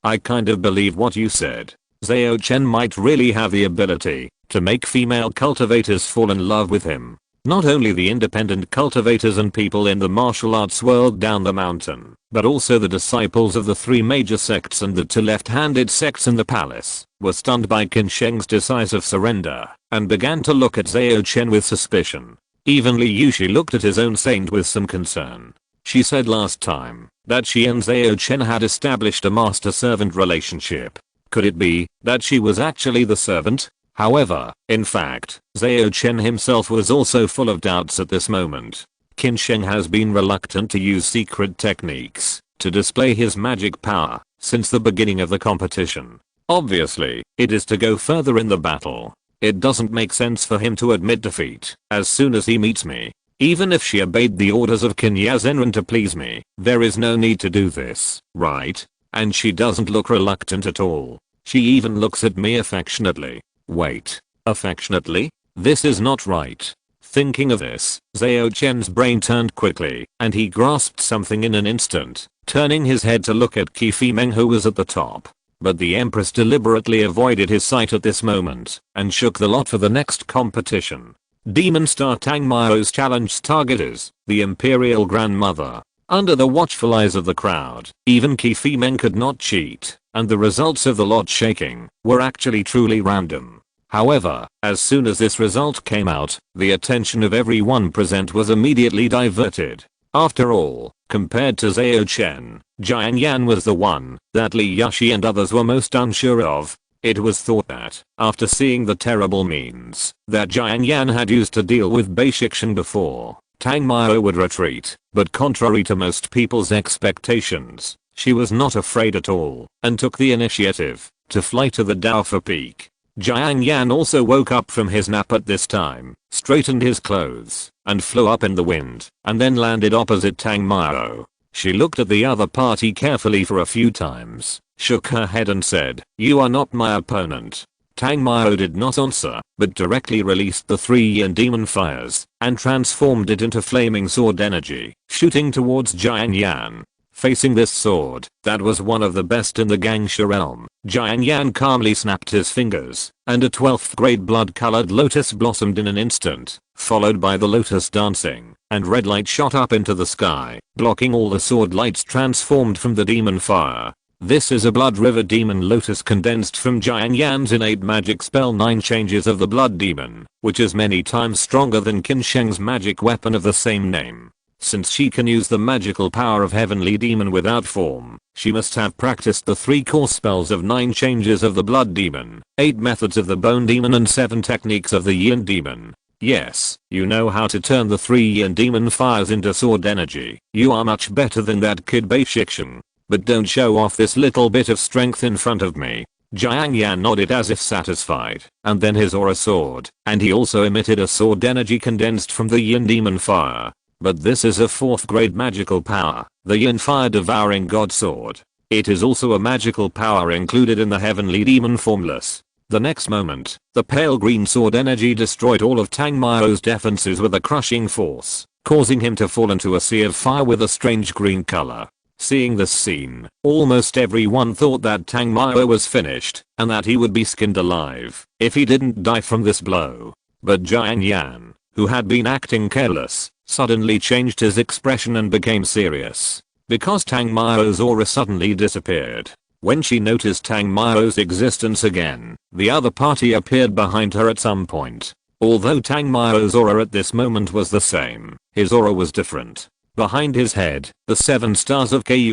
I kind of believe what you said. Zhao Chen might really have the ability to make female cultivators fall in love with him. Not only the independent cultivators and people in the martial arts world down the mountain, but also the disciples of the 3 major sects and the 2 left-handed sects in the palace, were stunned by Qin Sheng's decisive surrender, and began to look at Zhao Chen with suspicion. Even Li Yushi looked at his own saint with some concern. She said last time that she and Zhao Chen had established a master-servant relationship. Could it be that she was actually the servant? However, in fact, Zhao Chen himself was also full of doubts at this moment. Qin Sheng has been reluctant to use secret techniques to display his magic power since the beginning of the competition. Obviously, it is to go further in the battle. It doesn't make sense for him to admit defeat as soon as he meets me. Even if she obeyed the orders of King Yazenran to please me, there is no need to do this, right? And she doesn't look reluctant at all. She even looks at me affectionately. Wait, affectionately? This is not right. Thinking of this, Zhao Chen's brain turned quickly, and he grasped something in an instant, turning his head to look at Qi Meng who was at the top. But the Empress deliberately avoided his sight at this moment, and shook the lot for the next competition. Demon Star Tang Mao's challenge target is the Imperial Grandmother. Under the watchful eyes of the crowd, even Qi Meng could not cheat, and the results of the lot shaking were actually truly random. However, as soon as this result came out, the attention of everyone present was immediately diverted. After all, compared to Zhao Chen, Jiang Yan was the one that Li Yushi and others were most unsure of. It was thought that, after seeing the terrible means that Jiang Yan had used to deal with Bei Shixian before, Tang Mao would retreat, but contrary to most people's expectations, she was not afraid at all, and took the initiative to fly to the Daofa Peak. Jiang Yan also woke up from his nap at this time, straightened his clothes, and flew up in the wind, and then landed opposite Tang Mao. She looked at the other party carefully for a few times, shook her head and said, "You are not my opponent." Tang Mao did not answer, but directly released the 3 Yin demon fires, and transformed it into flaming sword energy, shooting towards Jiang Yan. Facing this sword, that was one of the best in the Gangsha realm, Jiang Yan calmly snapped his fingers, and a 12th grade blood-colored lotus blossomed in an instant, followed by the lotus dancing, and red light shot up into the sky, blocking all the sword lights transformed from the demon fire. This is a Blood River Demon Lotus condensed from Jiang Yan's innate magic spell 9 Changes of the Blood Demon, which is many times stronger than Qin Sheng's magic weapon of the same name. Since she can use the magical power of Heavenly Demon without form, she must have practiced the 3 core spells of 9 Changes of the Blood Demon, 8 methods of the Bone Demon and 7 techniques of the Yin Demon. Yes, you know how to turn the 3 Yin Demon fires into sword energy. You are much better than that kid Bei Shixian. But don't show off this little bit of strength in front of me. Jiang Yan nodded as if satisfied, and then his aura soared, and he also emitted a sword energy condensed from the Yin Demon Fire. But this is a 4th grade magical power, the Yin Fire Devouring God Sword. It is also a magical power included in the Heavenly Demon Formless. The next moment, the pale green sword energy destroyed all of Tang Mao's defenses with a crushing force, causing him to fall into a sea of fire with a strange green color. Seeing this scene, almost everyone thought that Tang Mao was finished, and that he would be skinned alive if he didn't die from this blow. But Jiang Yan, who had been acting careless, suddenly changed his expression and became serious, because Tang Mao's aura suddenly disappeared. When she noticed Tang Mao's existence again, the other party appeared behind her at some point. Although Tang Mao's aura at this moment was the same, his aura was different. Behind his head, the 7 stars of Kui,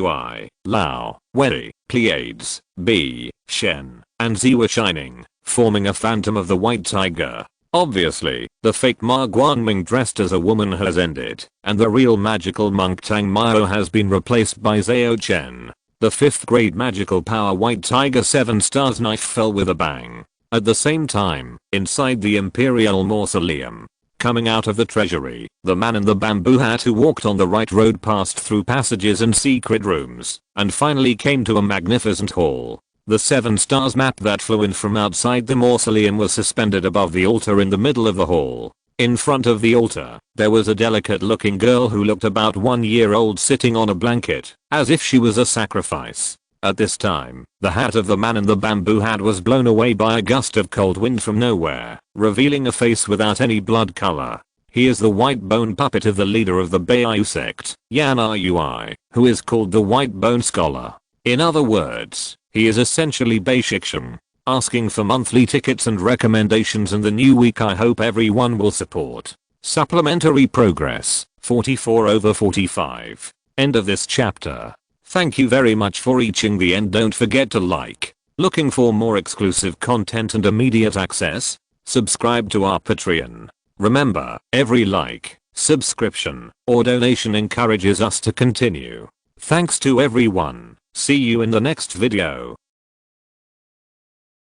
Lao, Wei, Pleiades, Bi, Shen, and Zi were shining, forming a phantom of the white tiger. Obviously, the fake Ma Guanming dressed as a woman has ended, and the real magical monk Tang Mao has been replaced by Zhao Chen. The 5th grade magical power white tiger 7 stars knife fell with a bang. At the same time, inside the Imperial Mausoleum, coming out of the treasury, the man in the bamboo hat who walked on the right road passed through passages and secret rooms, and finally came to a magnificent hall. The 7 stars map that flew in from outside the mausoleum was suspended above the altar in the middle of the hall. In front of the altar, there was a delicate looking girl who looked about 1 year old sitting on a blanket, as if she was a sacrifice. At this time, the hat of the man in the bamboo hat was blown away by a gust of cold wind from nowhere, revealing a face without any blood color. He is the white bone puppet of the leader of the Beiyu sect, Yan Rui, who is called the White Bone Scholar. In other words, he is essentially Bei Shixian, asking for monthly tickets and recommendations in the new week. I hope everyone will support. Supplementary progress, 44/45. End of this chapter. Thank you very much for reaching the end. Don't forget to like. Looking for more exclusive content and immediate access? Subscribe to our Patreon. Remember, every like, subscription, or donation encourages us to continue. Thanks to everyone. See you in the next video.